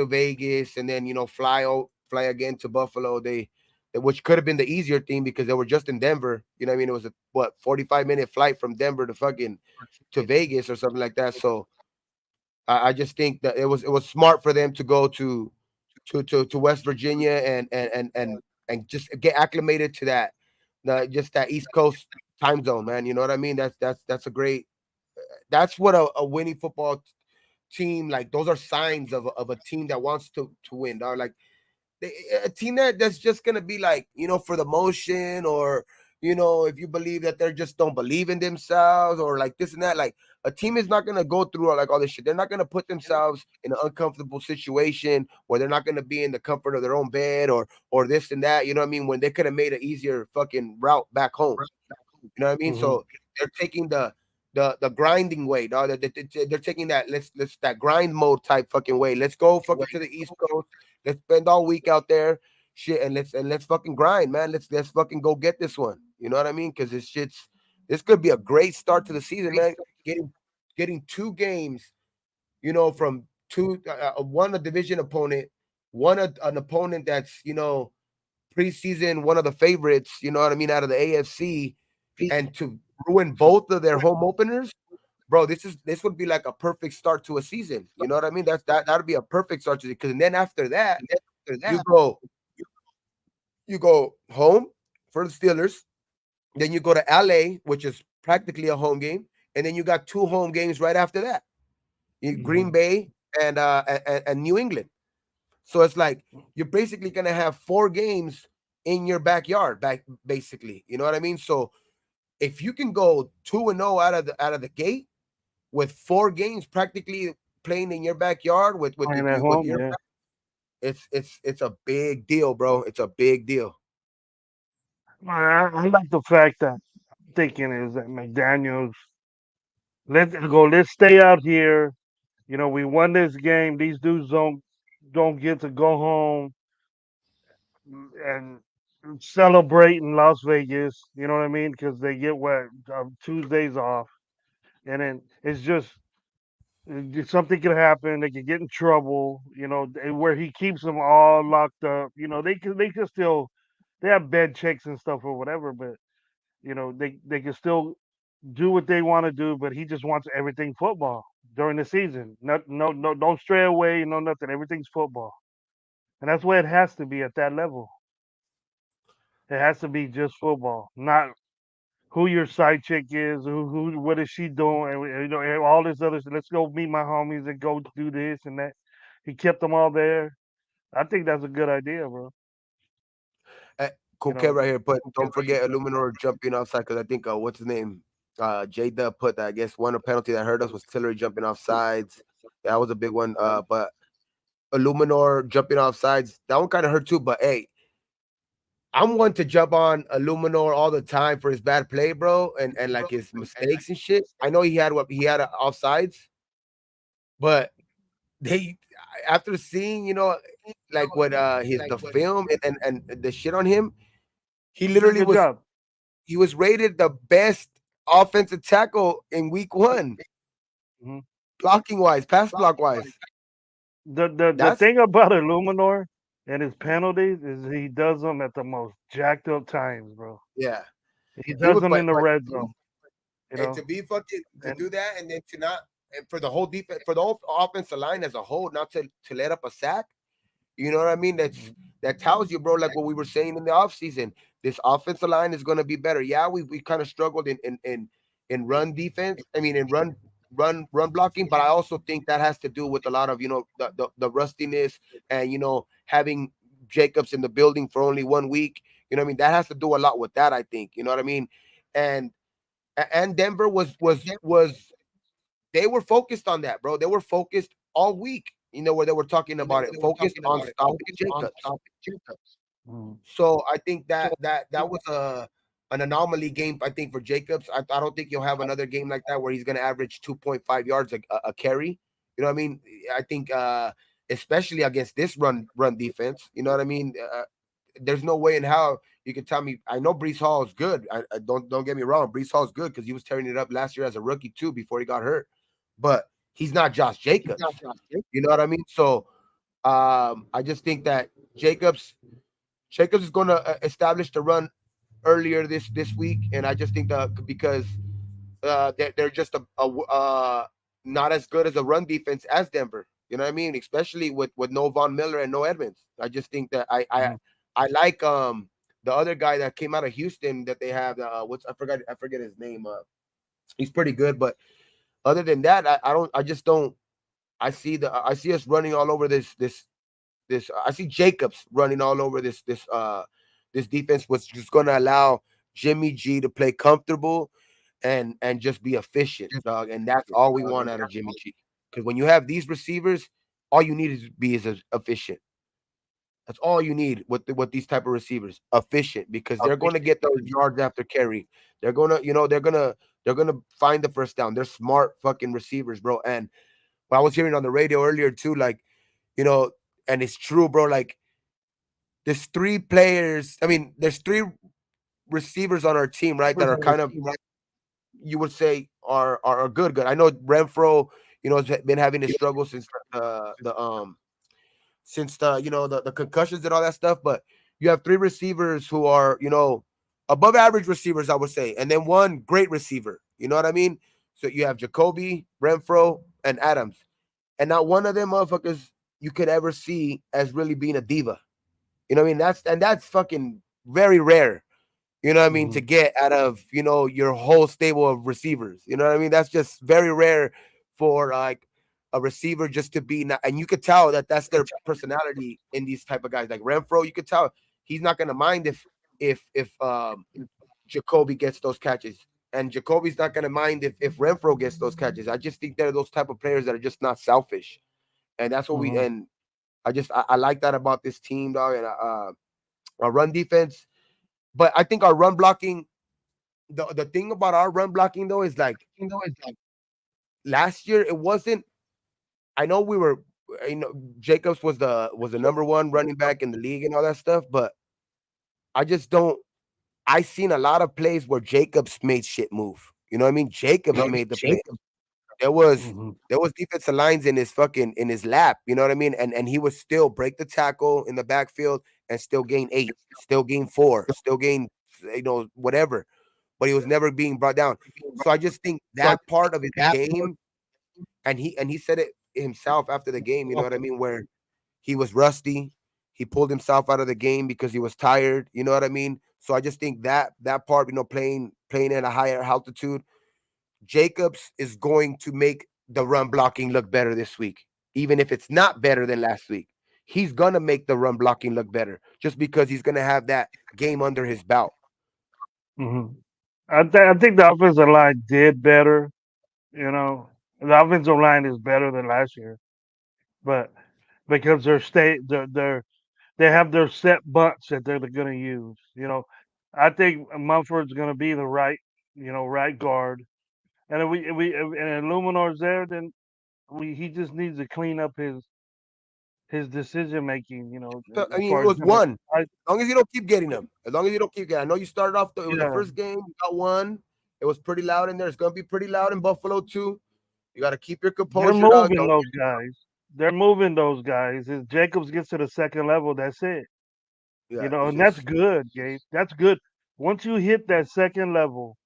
Vegas and then fly again to Buffalo. Which could have been the easier thing because they were just in Denver. You know what I mean? It was a 45-minute flight from Denver to Vegas or something like that. So I just think that it was smart for them to go to West Virginia and just get acclimated to that East Coast time zone, man. You know what I mean? That's a great. That's what a winning football team, like those are signs of a team that wants to win, dog. Like a team that's just gonna be like for the motion, or if you believe that they just don't believe in themselves, or like this and that. Like a team is not gonna go through all this shit. They're not gonna put themselves in an uncomfortable situation where they're not gonna be in the comfort of their own bed, or this and that. You know what I mean? When they could have made an easier fucking route back home. You know what I mean? Hmm. So they're taking the grinding way, dog. They're taking let's that grind mode type fucking way. Let's go fucking to the East Coast. Let's spend all week out there, shit, and let's fucking grind, man. Let's fucking go get this one. You know what I mean? Because this could be a great start to the season, man. Getting 2 games, from one a division opponent, an opponent that's preseason one of the favorites. You know what I mean, out of the AFC, and to ruin both of their home openers, bro. This would be like a perfect start to a season. You know what I mean? That'd be a perfect start to it. Because then after that, you go you go home for the Steelers, then you go to LA, which is practically a home game, and then you got 2 home games right after that. Hmm. Green Bay and New England. So it's like you're basically gonna have 4 games in your backyard, basically. You know what I mean? So if you can go 2-0 out of the gate with 4 games practically playing in your backyard Playing at with home, your, yeah. it's a big deal, bro. It's a big deal. I like the fact that thinking is that McDaniel's let's stay out here. We won this game. These dudes don't get to go home and celebrate in Las Vegas. You know what I mean? Because they get what Tuesdays off, and then it's just something could happen. They could get in trouble. Where he keeps them all locked up. They can still they have bed checks and stuff or whatever, but they can still do what they want to do. But he just wants everything football during the season. No, don't stray away. No, nothing. Everything's football, and that's where it has to be at that level. It has to be just football, not who your side chick is, what is she doing, and all this other. Let's go meet my homies and go do this and that. He kept them all there. I think that's a good idea, bro. Uh, You cool kid know, right here. But don't forget Illuminor jumping offside because I think what's his name? J Dub put that. I guess one penalty that hurt us was Tillery jumping off sides. That was a big one. But Illuminor jumping off sides, that one kind of hurt too. But hey, I'm one to jump on Illuminor all the time for his bad play, bro, and like his mistakes and shit. I know he had offsides, but they after seeing like what his the film and the shit on him, he he did a literally good was job. he was rated the best offensive tackle in week 1, Mhm. blocking wise, pass block wise. The That's thing about Illuminor. and his penalties is he does them at the most jacked up times, bro. Yeah, He he does would, them in the red zone, you and to know. be fucking to And do that, and then to not, and for the whole defense, for the whole offensive line as a whole, not to let up a sack. You know what I mean? That tells you, bro, like what we were saying in the offseason. This offensive line is gonna be better. Yeah, we kind of struggled in run defense. I mean in run blocking, but I also think that has to do with a lot of, the rustiness, and having Jacobs in the building for only 1 week. You know what I mean? That has to do a lot with that, I think. You know what I mean? And and Denver was they wwere focused on that, bro. They were focused all week, where they were talking about it, focused on stopping Jacobs. Mhm. So I think that was an anomaly game, I think, for Jacobs. I don't think you'll have another game like that where he's going to average 2.5 yards a carry. You know what I mean? I think especially against this run defense, you know what I mean? There's no way in how you can tell me. I know Brees Hall is good. I don't get me wrong. Brees Hall is good because he was tearing it up last year as a rookie too before he got hurt. But he's not Josh Jacobs. You know what I mean? So I just think that Jacobs is going to establish the run earlier this week, and I just think that because they're just not as good as a run defense as Denver. You know what I mean? Especially with no Von Miller and no Edmonds. I just think that Mhm. I like the other guy that came out of Houston that they have. What's I forget his name. He's pretty good, but other than that, I just don't. I see us running all over this. I see Jacobs running all over this defense, which is going to allow Jimmy G to play comfortable and just be efficient, dog. And that's all we want out of Jimmy G. Because when you have these receivers, all you need is be efficient. That's all you need with these type of receivers, efficient, because they're going to get those yards after carry. They're gonna, they're gonna find the first down. They're smart fucking receivers, bro. And what I was hearing on the radio earlier too, like, you know, and it's true, bro. Like, there's three players. I mean, there's three receivers on our team, right? That are kind of, you would say, are good. I know Renfro, has been having his struggles since the concussions and all that stuff. But you have three receivers who are, above average receivers, I would say, and then one great receiver. You know what I mean? So you have Jacoby, Renfro, and Adams, and not one of them motherfuckers you could ever see as really being a diva. You know what I mean? That's fucking very rare. You know what I mean? To Mhm. get out of, your whole stable of receivers. You know what I mean? That's just very rare for like a receiver just to be not, and you could tell that that's their personality in these type of guys. Like Renfro, you could tell he's not gonna mind if Jacoby gets those catches. And Jacoby's not gonna mind if Renfro gets those catches. I just think they're those type of players that are just not selfish. And that's what we Mhm. and I like that about this team, dog. And our run defense, but I think our run blocking. The thing about our run blocking though is like last year it wasn't. I know we were, Jacobs was the number one running back in the league and all that stuff, but I just don't. I seen a lot of plays where Jacobs made shit move. You know what I mean? Jacobs made the play. There was Mhm. there was defensive lines in his lap. You know what I mean? And he would still break the tackle in the backfield and still gain 8, still gain 4, still gain, whatever. But he was never being brought down. So I just think that part of his game, and he said it himself after the game. You know what I mean? Where he was rusty. He pulled himself out of the game because he was tired. You know what I mean? So I just think that part, playing at a higher altitude, Jacobs is going to make the run blocking look better this week, even if it's not better than last week. He's gonna make the run blocking look better just because he's gonna have that game under his belt. Mhm. I think the offensive line did better. You know, the offensive line is better than last year, but because they have their set bunch that they're going to use. I think Mumford's going to be the right guard, and if Illuminor's there, then he just needs to clean up his decision making. So, I As mean, it far as was one. I, As long as you don't keep getting them. As long as you don't keep getting. I know you started off. It was the yeah, first game. You got one. It was pretty loud in there. It's gonna be pretty loud in Buffalo too. You got to keep your they're composure, dog. moving Don't those guys. they're moving those guys. If Jacobs gets to the second level, that's it. Yeah, it's And that's just good, Gabe. That's good. Once you hit that second level,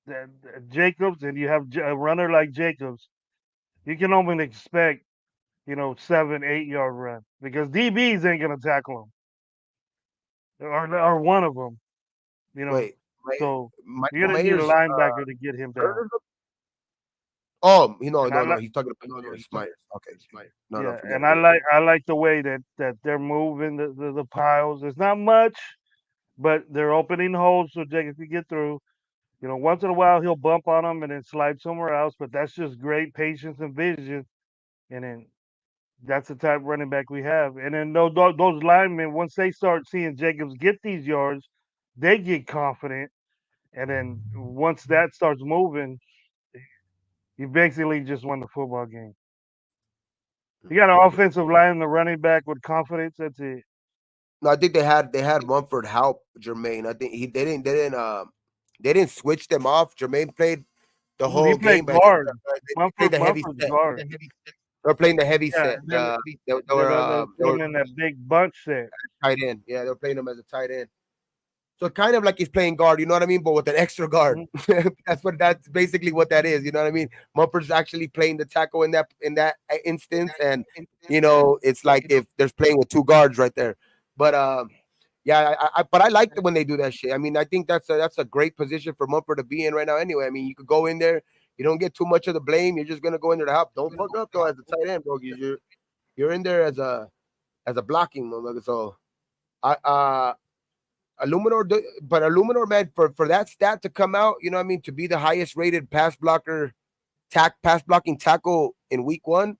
that Jacobs, and you have a runner like Jacobs, you can only expect 7, 8 yard run because DBs ain't gonna tackle him or one of them. wait, So you're Michael gonna need a Mayer's linebacker to get him down. Oh, And I like he's talking about Myers. Okay, no, yeah, forget and it. I like the way that they're moving the piles. It's not much, but they're opening holes so Jacob can get through. Once in a while he'll bump on them and then slide somewhere else, but that's just great patience and vision. And then that's the type of running back we have. And then those linemen, once they start seeing Jacobs get these yards, they get confident. And then once that starts moving, you basically just won the football game. You got an Yeah, for sure. offensive line, the running back with confidence. That's it. No, I think they had Mumford help Jermaine. I think they didn't switch them off. Jermaine played the He whole played game, but I think guard. they played the heavy Mumford's set. guard. They're playing the heavy Yeah, set. and then they They put were him in that big bunch set. tight end. Yeah, they were playing him as a tight end. So kind of like he's playing guard, you know what I mean? But with an extra guard. Mhm. That's basically what that is. You know what I mean? Mumford's actually playing the tackle in that instance, and it's like if there's playing with two guards right there. But yeah, but I like it when they do that shit. I mean, I think that's a great position for Mumford to be in right now. Anyway, I mean, you could go in there, you don't get too much of the blame. You're just gonna go in there to help. Don't fuck up though as a tight end, bro. You're in there as a blocking motherfucker. So I but Illuminor, man, for that stat to come out, you know what I mean, to be the highest rated pass blocking tackle in week one,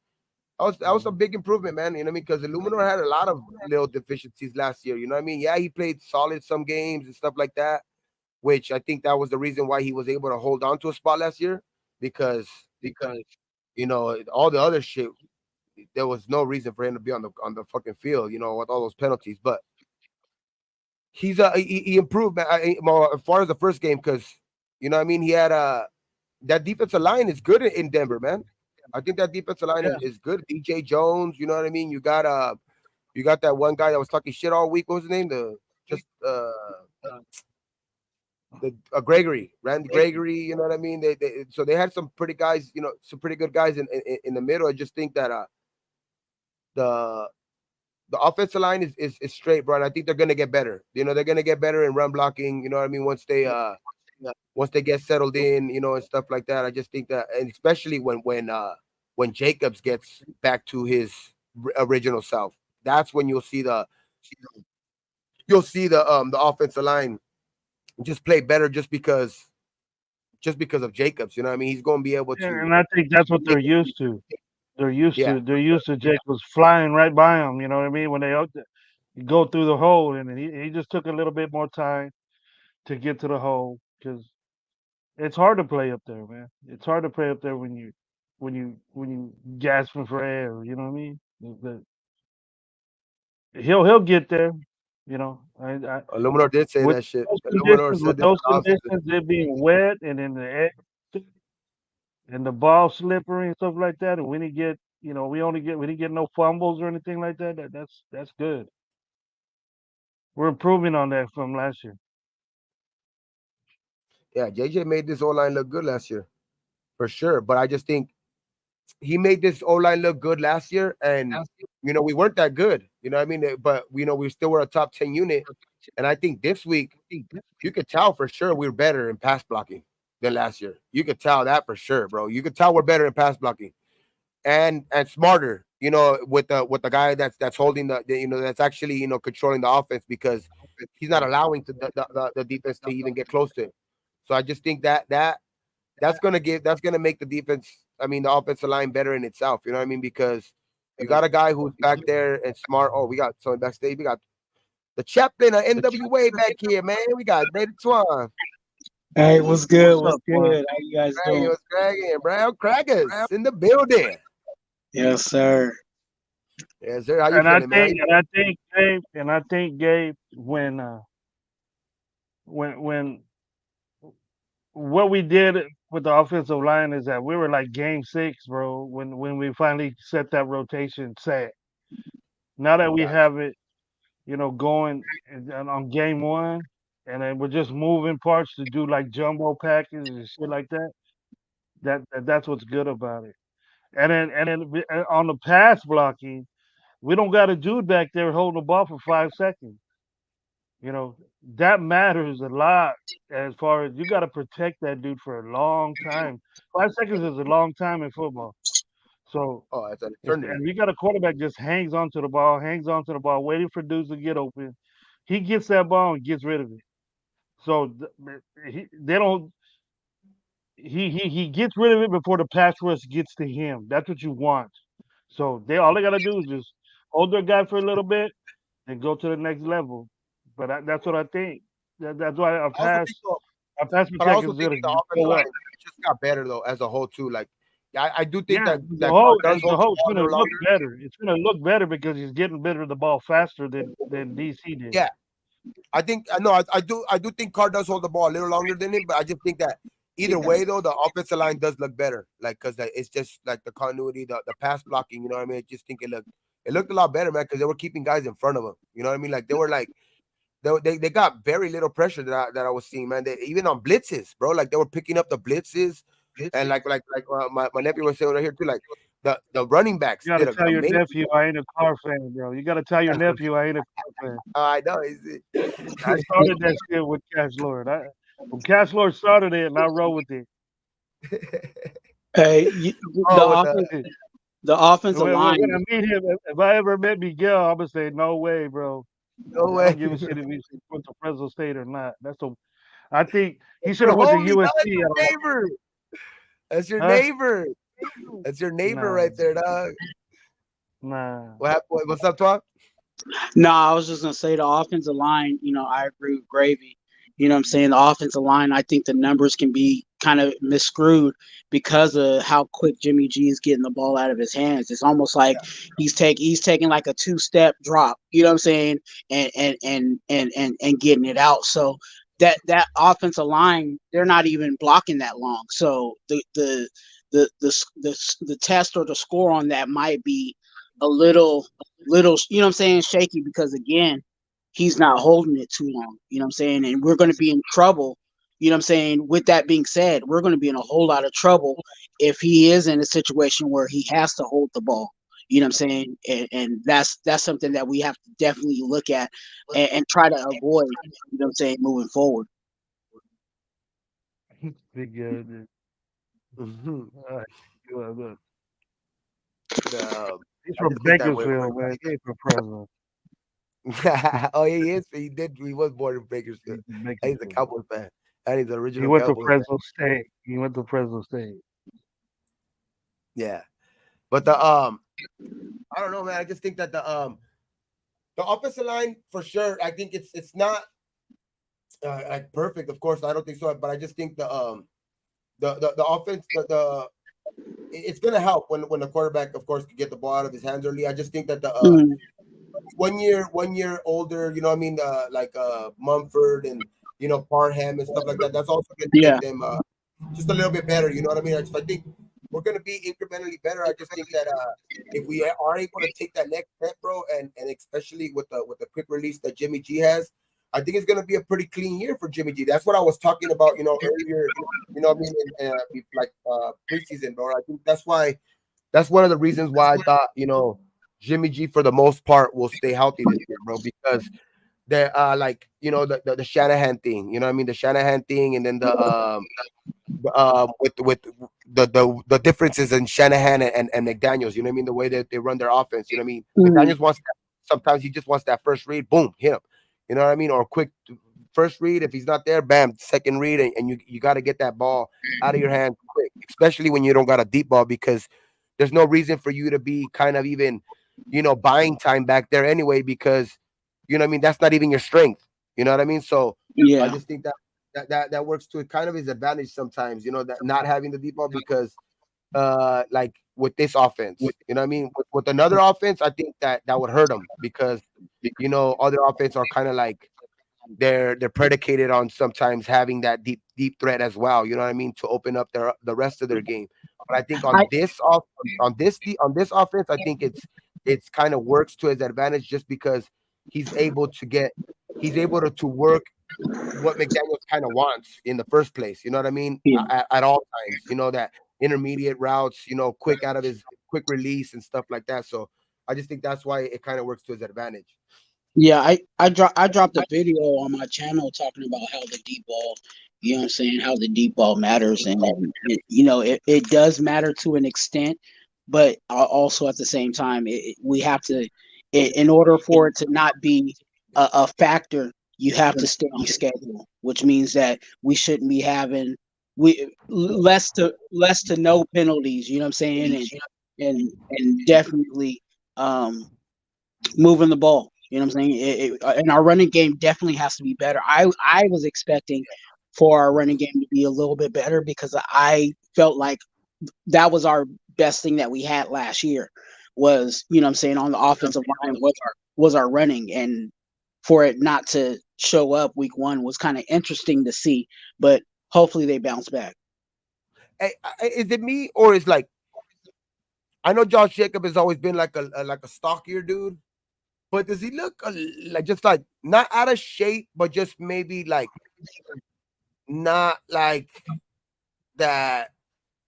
that was a big improvement, man. You know what I mean? Because Illuminor had a lot of little deficiencies last year. You know what I mean? Yeah, he played solid some games and stuff like that, which I think that was the reason why he was able to hold on to a spot last year because all the other shit, there was no reason for him to be on the fucking field, with all those penalties. But he improved, man. Well, as far as the first game, because what I mean, he had that defensive line is good in Denver, man. I think that defensive line is good. DJ Jones, you know what I mean. You got that one guy that was talking shit all week. What was his name? The Gregory, Randy Gregory. You know what I mean. So they had some pretty guys, some pretty good guys in the middle. I just think that the the offensive line is straight, bro. And I think they're gonna get better. They're gonna get better in run blocking. You know what I mean? Once they get settled in, and stuff like that. I just think that, and especially when Jacobs gets back to his original self, that's when you'll see the offensive line just play better just because of Jacobs. You know what I mean? He's gonna be able Yeah, to and I think that's what they're make it. used to. They're used Yeah, to they're used to Jacobs flying right by him. You know what I mean? When they go through the hole, and he just took a little bit more time to get to the hole because it's hard to play up there, man. It's hard to play up there when you gasping for air. You know what I mean? He'll get there. I Illuminor did say with that shit. those Illuminor conditions, said this in the offseason. it being wet and in the air and the ball slippery and stuff like that, and we didn't get no fumbles or anything like that. That's good. We're improving on that from last year. Yeah, JJ made this O line look good last year for sure. But I just think he made this O line look good last year, and we weren't that good. You know what I mean? But we still were a top 10 unit, and I think this week you could tell for sure we're better in pass blocking than last year. You could tell that for sure, bro. You could tell we're better in pass blocking and smarter. With the guy that's holding that's actually controlling the offense because he's not allowing the defense to even get close to him. So I just think that's gonna make the defense, I mean the offensive line better in itself. You know what I mean? Because you got a guy who's back there and smart. Oh, we got someone backstage. We got the chaplain of NWA back here, man. We got Brady Twan. Hey, what's good? What's What's up, Juan? good? How you guys Dragon doing? was Dragon. Brown Crackers in the building. Yes, sir. Yeah, sir. How you And I feeling, man? think Gabe, when what we did with the offensive line is that we were like game 6, bro, when we finally set that rotation set. Now that we Gotcha. have it, going and on game 1, and then we're just moving parts to do like jumbo packages and shit like that. That's what's good about it. And then on the pass blocking, we don't got a dude back there holding the ball for 5 seconds. You know, that matters a lot as far as you got to protect that dude for a long time. 5 seconds is a long time in football. So Oh, it's an if eternity. and we got a quarterback just hangs onto the ball, waiting for dudes to get open. He gets that ball and gets rid of it. So they don't. He gets rid of it before the pass rush gets to him. That's what you want. So they gotta do is just hold their guy for a little bit and go to the next level. But that's what I think. That's why I also think so, our pass but I also protection is think gonna the offensive go line up. just got better though as a whole too. Like, yeah, I do think Yeah, that Carr does as a hold the whole, it's ball a gonna little look longer. better. It's gonna look better because he's getting better of the ball faster than DC did. Yeah, I think I know I do think Carr does hold the ball a little longer than him, but I just think that either way though the offensive line does look better. Like because it's just like the continuity, the pass blocking. You know what I mean? I just think it looked a lot better, man, because they were keeping guys in front of them. You know what I mean? Like they were like they got very little pressure that I was seeing, man. They, even on blitzes, bro. Like they were picking up the blitzes, and my nephew was saying right here too. Like the running backs You gotta did an tell your amazing. nephew I ain't a car fan, bro. You gotta tell your nephew I ain't a car fan. I know. I started that shit with Cash Lord. When Cash Lord started it, and I roll with it. Hey, the oh, with the offense, the offensive When line. I meet him, if I ever met Miguel, I'm gonna say, "No way, bro. no I way. don't give a shit if he went to Fresno State or not." I think he should Your have went to homie, dog. That's USC. your neighbor. That's your Huh? neighbor. That's your neighbor Nah, right there, dog. nah. What happened? What's up, Twan? No, I was just gonna say the offensive line, I agree with Gravy. You know what I'm saying? The offensive line, I think the numbers can be kind of misscrewed because of how quick Jimmy G is getting the ball out of his hands. It's almost like he's taking like a two-step drop, you know what I'm saying? And getting it out. So that offensive line, they're not even blocking that long. So the test or the score on that might be a little, you know what I'm saying, shaky because again, he's not holding it too long, you know what I'm saying? And we're going to be in trouble, you know what I'm saying? With that being said, we're going to be in a whole lot of trouble if he is in a situation where he has to hold the ball. You know what I'm saying? And that's something that we have to definitely look at and try to avoid, you know what I'm saying, moving forward. Big Mm-hmm. look, The he's I from just think that way. Bakersfield, man. He ain't from Fresno. Oh, he is. He did. He was born in Bakersfield. He's from And he's a Bakersfield. Cowboy fan. And he's an He original went to Cowboy fan. Fresno State. He went to Fresno State. Yeah. But I don't know, man. I just think that the offensive line for sure. I think it's not like perfect. Of course, I don't think so. But I just think the offense it's gonna help when the quarterback, of course, can get the ball out of his hands early. I just think that the Mm, 1 year older, you know what I mean, like Mumford and Parham and stuff like that. That's also going to yeah. get them just a little bit better. You know what I mean? I think we're going to be incrementally better. I just think that if we are able to take that next step, bro, and especially with the quick release that Jimmy G has, I think it's going to be a pretty clean year for Jimmy G. That's what I was talking about, earlier. You know what I mean? Like preseason, bro. I think that's one of the reasons why I thought, Jimmy G for the most part will stay healthy this year, bro, because they're like, the Shanahan thing, you know what I mean? The Shanahan thing, and then with the differences in Shanahan and McDaniels, you know what I mean? The way that they run their offense, you know what I mean? Mm, McDaniels wants that, sometimes he just wants that first read, boom, hit him. You know what I mean? Or quick first read. If he's not there, bam, second read, and you got to get that ball out of your hand quick, especially when you don't got a deep ball, because there's no reason for you to be kind of even, buying time back there anyway, because you know what I mean, that's not even your strength. You know what I mean? So I yeah. just think that works to kind of his advantage sometimes, that not having the deep ball, because like with this offense, you know what I mean? With another offense, I think that would hurt him, because other offense are kind of like they're predicated on sometimes having that deep threat as well. You know what I mean, to open up the rest of their game. But I think I on this offense, I think it's kind of works to his advantage just because he's able to get he's able to work what McDaniels kind of wants in the first place. You know what I mean? yeah. At all times, that intermediate routes, quick out of his quick release and stuff like that. So I just think that's why it kind of works to his advantage. Yeah, I dropped a video on my channel talking about how the deep ball, you know what I'm saying, how the deep ball matters, and it does matter to an extent, but also at the same time, we have to, in order for it to not be a factor, you have to stay on schedule, which means that we shouldn't be having less to no penalties, you know what I'm saying, and definitely moving the ball. You know what I'm saying? And our running game definitely has to be better. I was expecting for our running game to be a little bit better because I felt like that was our best thing that we had last year was, you know what I'm saying, on the offensive line was our running, and for it not to show up week 1 was kind of interesting to see, but hopefully they bounce back. Hey, is it me or is like I know Josh Jacob has always been like a stockier dude, but does he look like just like not out of shape, but just maybe like not like that,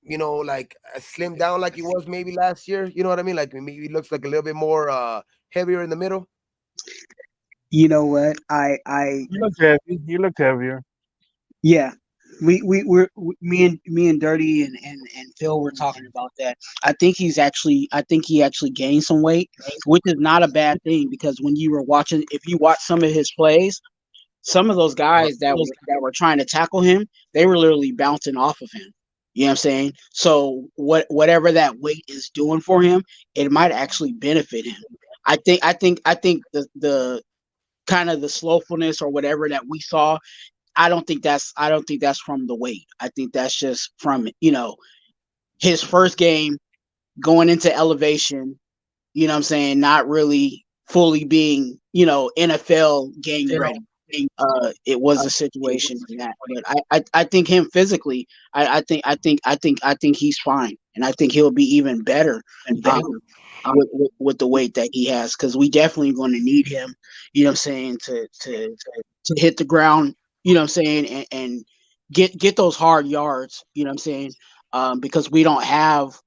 like slim down like he was maybe last year? You know what I mean? Like maybe he looks like a little bit more heavier in the middle. You know what? I He looked heavy. He looked heavier. Yeah, me and Dirty and Phil were talking about that. I think he actually gained some weight, which is not a bad thing because when you were watching, if you watch some of his plays, some of those guys that were trying to tackle him, they were literally bouncing off of him. You know what I'm saying? So whatever that weight is doing for him, it might actually benefit him. I think the kind of the slowfulness or whatever that we saw, I don't think that's from the weight. I think that's just from, his first game going into elevation, you know what I'm saying, not really fully being, NFL game ready. It was a situation in that. But I think him physically, I think he's fine. And I think he'll be even better with the weight that he has, because we definitely going to need him, you know what I'm saying, to hit the ground, you know what I'm saying, and get those hard yards, you know what I'm saying, because we don't have.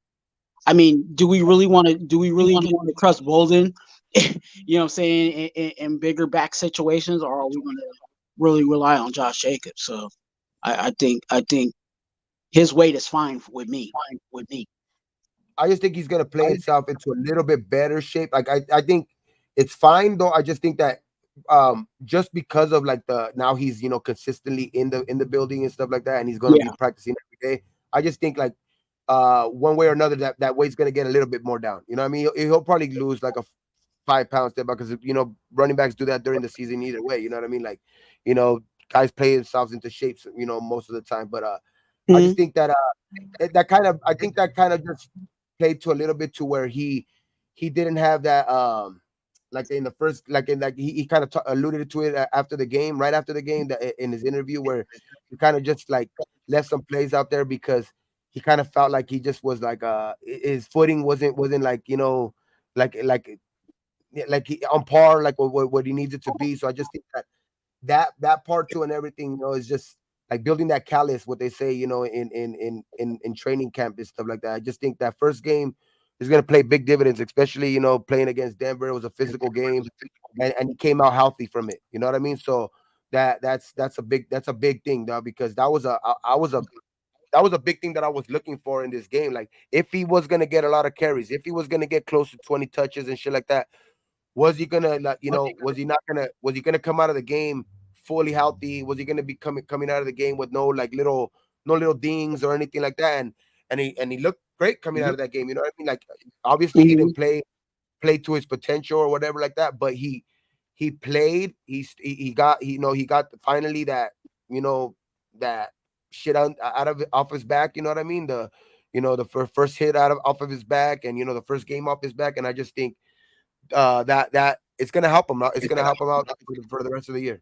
I mean, do we really want to trust Bolden, you know what I'm saying, in bigger back situations, or are we going to really rely on Josh Jacobs? So I think his weight is fine with me. I just think he's gonna play himself into a little bit better shape. Like I think it's fine though. I just think that just because of like the now he's consistently in the building and stuff like that, and he's gonna Yeah. be practicing every day. I just think like one way or another that weight's gonna get a little bit more down. You know what I mean? He'll probably lose like a 5 pound step because running backs do that during the season either way. You know what I mean? Like, you know, guys play themselves into shapes, most of the time. But I just think that I think that kind of just played to a little bit to where he didn't have that like in the first like he kind of alluded to it after the game, right after the game, that in his interview where he kind of just like left some plays out there because he kind of felt like he just was like his footing wasn't like like he, on par like what he needs it to be. So I just think that part too and everything, is just like building that callus, what they say, in training camp and stuff like that. I just think that first game is going to play big dividends, especially playing against Denver. It was a physical game, and he came out healthy from it. You know what I mean? So that's a big thing, though, because that was a big thing that I was looking for in this game. Like if he was going to get a lot of carries, if he was going to get close to 20 touches and shit like that, was he gonna like was he gonna come out of the game fully healthy? Was he gonna be coming out of the game with no little dings or anything like that? And he looked great coming out of that game. You know what I mean? Like obviously he didn't play to his potential or whatever like that, but he played. He got he got finally that shit out of off his back. You know what I mean? The first hit off of his back, and the first game off his back. And I just think that it's gonna help him out. It's gonna help him out for the rest of the year.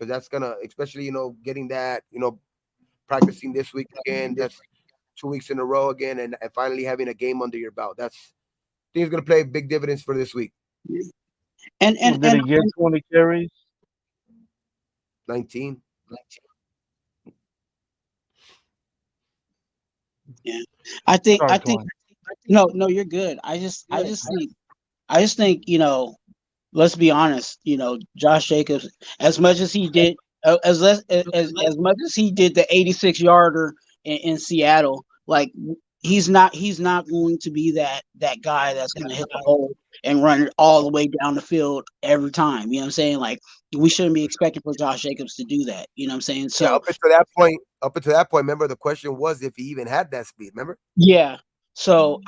because that's gonna, especially getting that, practicing this week again. That's 2 weeks in a row again, and finally having a game under your belt. I think it's gonna play big dividends for this week. And Well, did he get 20 carries? 19. yeah, I think Sorry, 20. no, you're good. I just think let's be honest. Josh Jacobs, as much as he did, as much as he did the 86-yarder in Seattle, like he's not going to be that guy that's going to hit the hole and run it all the way down the field every time. You know what I'm saying? Like we shouldn't be expecting for Josh Jacobs to do that. You know what I'm saying? So Up until that point, remember the question was if he even had that speed. Remember? yeah. So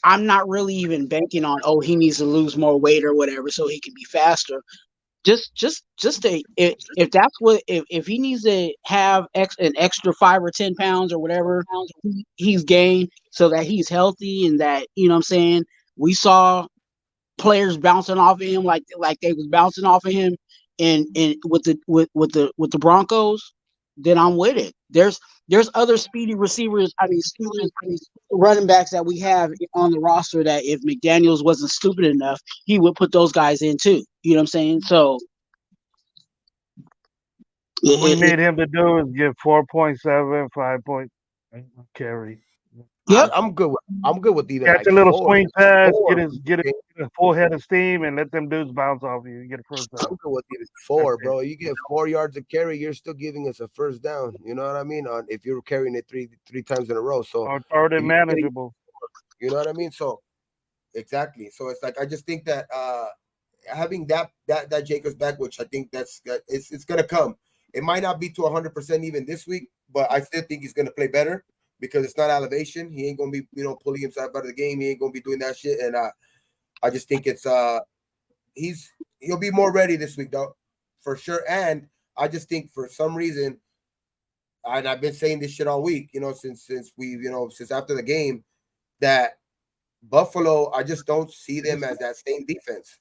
I'm not really even banking on he needs to lose more weight or whatever so he can be faster. If that's what if he needs to have an extra 5 or 10 pounds or whatever he's gained so that he's healthy and that what I'm saying, we saw players bouncing off of him like they was bouncing off of him in with the Broncos, then I'm with it. There's other speedy receivers, speedy running backs that we have on the roster that if McDaniels wasn't stupid enough, he would put those guys in too. You know what I'm saying? So What we need him to do is get 4.7, 5 point carry. Yep. I'm good with even Catch like a little 4. swing pass, Four. get a full head of steam, and let them dudes bounce off you. You get a first down. I'm good with even 4, bro. You get 4 yards of carry, you're still giving us a first down. You know what I mean? If you're carrying it three times in a row, so Or third and manageable. You know what I mean? So exactly. So it's like I just think that having that Jacobs back, which I think it's gonna come. It might not be to 100% even this week, but I still think he's gonna play better because it's not elevation. He ain't gonna be pulling himself out of the game. He ain't gonna be doing that shit. And I just think it's he'll be more ready this week though, for sure. And I just think for some reason, and I've been saying this shit all week, since after the game, that Buffalo, I just don't see them as that same defense,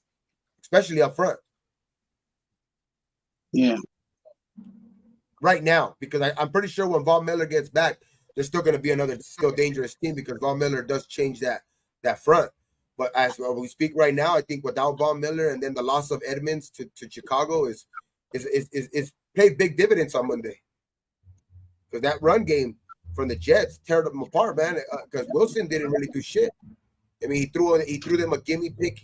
especially up front. Yeah. Right now, because I'm pretty sure when Von Miller gets back, there's still going to be another still dangerous team because Von Miller does change that front. But as we speak right now, I think without Von Miller and then the loss of Edmonds to Chicago is paid big dividends on Monday. Because that run game from the Jets tear them apart, man. Because Wilson didn't really do shit. I mean, he threw them a gimme pick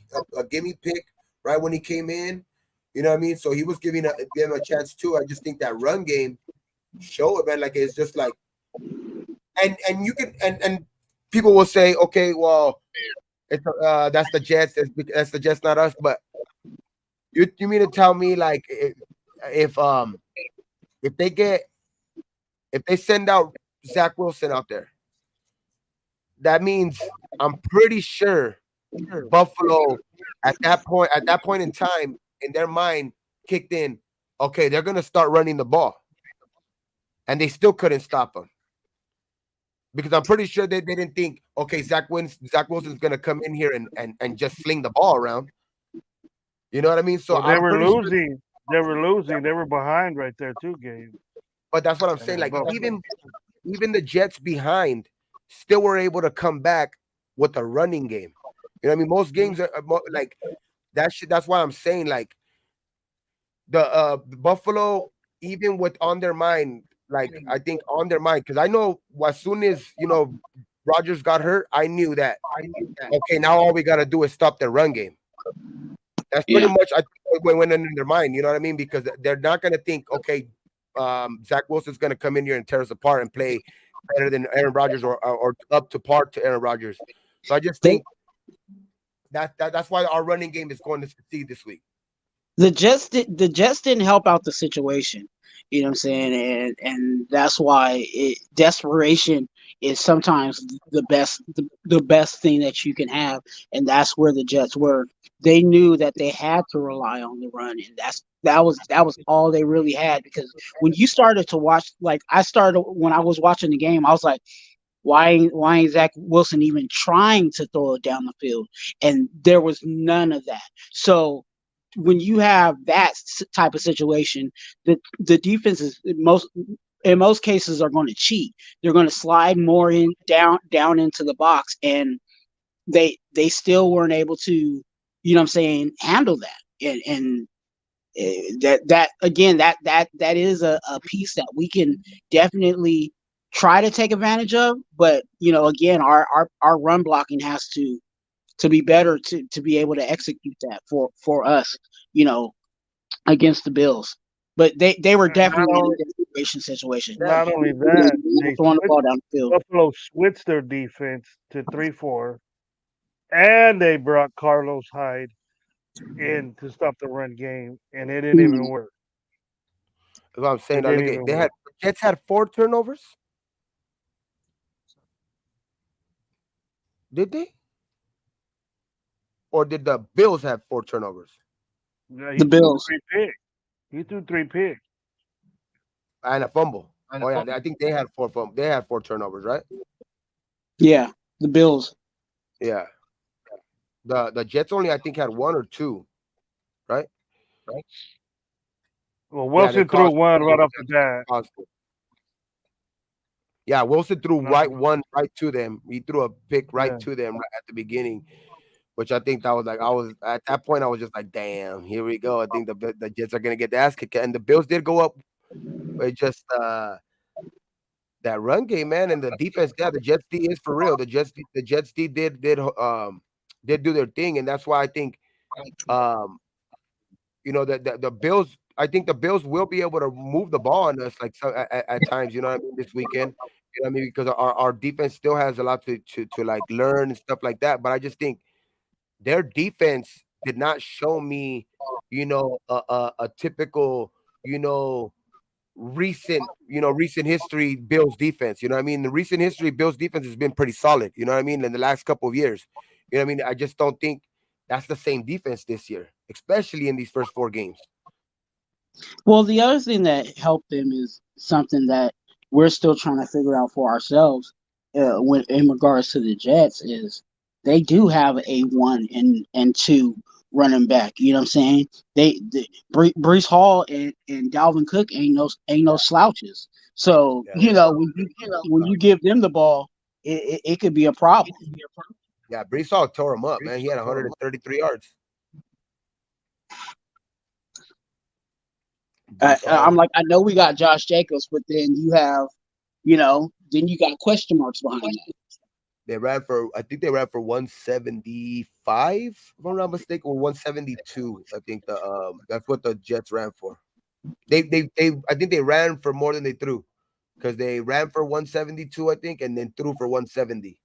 right when he came in. You know what I mean? So he was giving them a chance too. I just think that run game show it, man. Like it's just like, and you can and people will say, okay, well, it's that's the Jets. That's the Jets, not us. But you mean to tell me like if they send out Zach Wilson out there, that means I'm pretty sure Buffalo at that point in time in their mind kicked in. Okay, they're gonna start running the ball, and they still couldn't stop them because I'm pretty sure they didn't think, okay, Zach Wilson's gonna come in here and just sling the ball around. You know what I mean? So well, they were losing. They were losing. They were behind right there too, Gabe. But that's what I'm saying. Like even the Jets behind still were able to come back with a running game. You know what I mean? Most games are like that shit. That's why I'm saying like the Buffalo, even with on their mind, like I think on their mind, because I know as soon as Rodgers got hurt, I knew that okay, now all we gotta do is stop their run game. That's pretty much I think what went in their mind, you know what I mean? Because they're not gonna think, okay, Zach Wilson's gonna come in here and tear us apart and play better than Aaron Rodgers or up to par to Aaron Rodgers. So I just think that's why our running game is going to succeed this week. The Jets didn't help out the situation. You know what I'm saying? And that's why desperation is sometimes the best thing that you can have. And that's where the Jets were. They knew that they had to rely on the run, and that was all they really had. Because when you started to watch, like I started when I was watching the game, I was like, why ain't Zach Wilson even trying to throw it down the field? And there was none of that. So when you have that type of situation, the defense is in most cases are going to cheat. They're going to slide more in down into the box, and they still weren't able to, you know what I'm saying, handle that. And that again, that is a piece that we can definitely try to take advantage of. But you know, again, our run blocking has to be better to be able to execute that for us, you know, against the Bills. But they were And definitely in a situation. not only that, they Throwing the switched ball down the field. Buffalo switched their defense to 3-4, and they brought Carlos Hyde in to stop the run game, and it didn't even Mhm. work. That's what I'm saying. It Now didn't look at even they work. had Jets had 4 turnovers. Did they? Or did the Bills have 4 turnovers Yeah, The he threw Bills. 3 picks. He threw 3 picks. and a fumble? Oh yeah, I think they had they had 4 turnovers, right? Yeah, the Bills. Yeah. The Jets only I think had 1 or 2, right? Well, Yeah, they Wilson threw cost one right off the bat. cost it. Yeah, Wilson threw Not the, right to them. He threw a pick right yeah. to them right at the beginning, which I think that was like I was at that point I was just like, damn, here we go. I think the Jets are gonna get the ass kicked, and the Bills did go up. It just that run game, man, and the defense. Yeah, the Jets D is for real. The Jets D did do their thing, and that's why I think um the Bills. I think the Bills will be able to move the ball on us like so, at times. You know what I mean? This weekend, you know what I mean? Because our defense still has a lot to like learn and stuff like that. But I just think their defense did not show me, a typical, you know, recent history Bills defense. You know what I mean? The recent history Bills defense has been pretty solid. You know what I mean? In the last couple of years, you know what I mean? I just don't think that's the same defense this year, especially in these first 4 games. Well, the other thing that helped them is something that we're still trying to figure out for ourselves. When in regards to the Jets, is they do have a 1 and 2 running back. You know what I'm saying? Brees Hall and Dalvin Cook ain't no slouches. So Yeah, you know when you give them the ball, it could be a problem. yeah. Brees Hall tore him up, man. He had 133 yards. Brees I'm Hall. like, I know we got Josh Jacobs, but then you have, then you got question marks behind that. I think they ran for 175, if I'm not mistaken, or 172. I think that's what the Jets ran for. I think they ran for more than they threw because they ran for 172, I think, and then threw for 170.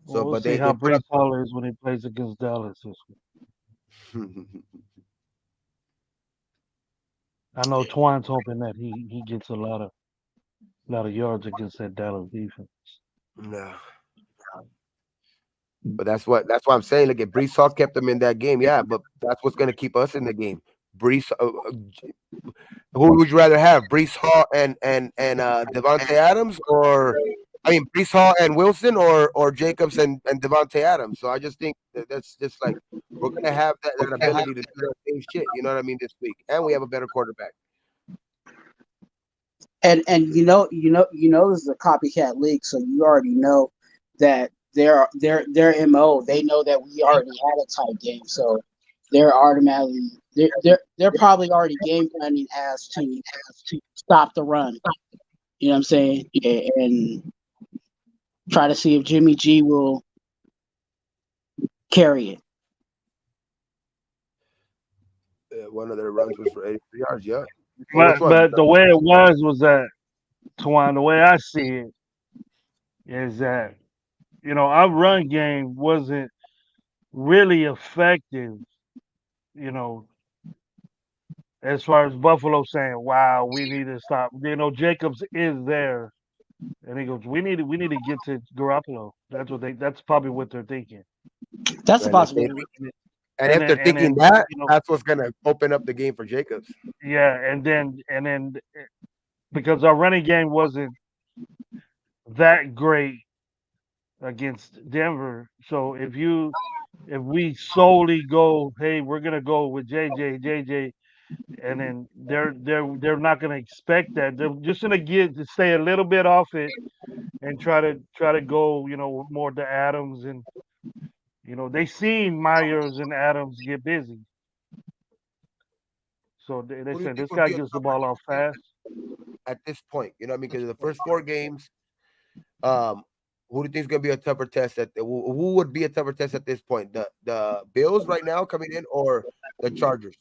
Well, So, we'll but see they how put Brees up. Hall is when he plays against Dallas this week. I know Twine's hoping that he gets a lot of yards against that Dallas defense. No. But that's why I'm saying. Look, at Brees Hall kept them in that game, yeah. But that's what's going to keep us in the game. Brees, who would you rather have, Brees Hall and Devontae Adams, or I mean Brees Hall and Wilson, or Jacobs and Devontae Adams? So I just think that's just like we're going to have that ability to do that same shit. You know what I mean? This week, and we have a better quarterback. And this is a copycat league, so you already know that their mo. They know that we already had a tight game, so they're automatically they're probably already game planning as to stop the run. You know what I'm saying? And try to see if Jimmy G will carry it. One of their runs was for 83 yards. Yeah. Oh, which But one? but the way it was that Twine, the way I see it is that our run game wasn't really effective. You know, as far as Buffalo saying, "Wow, we need to stop." Jacobs is there, and he goes, "We need to get to Garoppolo." That's probably what they're thinking. That's a And if they possibility. and And if then they're and thinking then that, that's what's going to open up the game for Jacobs. yeah, and then because our running game wasn't that great against Denver, so if you if we solely go, hey, we're gonna go with JJ, and then they're not gonna expect that. They're just gonna get to stay a little bit off it and try to go, more to Adams, and they seen Myers and Adams get busy, so they Who do you said think this would guy be a gets the tougher ball off team fast. at this point? You know what I mean? Because of the first 4 games, um, who do you think is going to be a tougher test? Who would be a tougher test at this point? The Bills right now coming in, or the Chargers?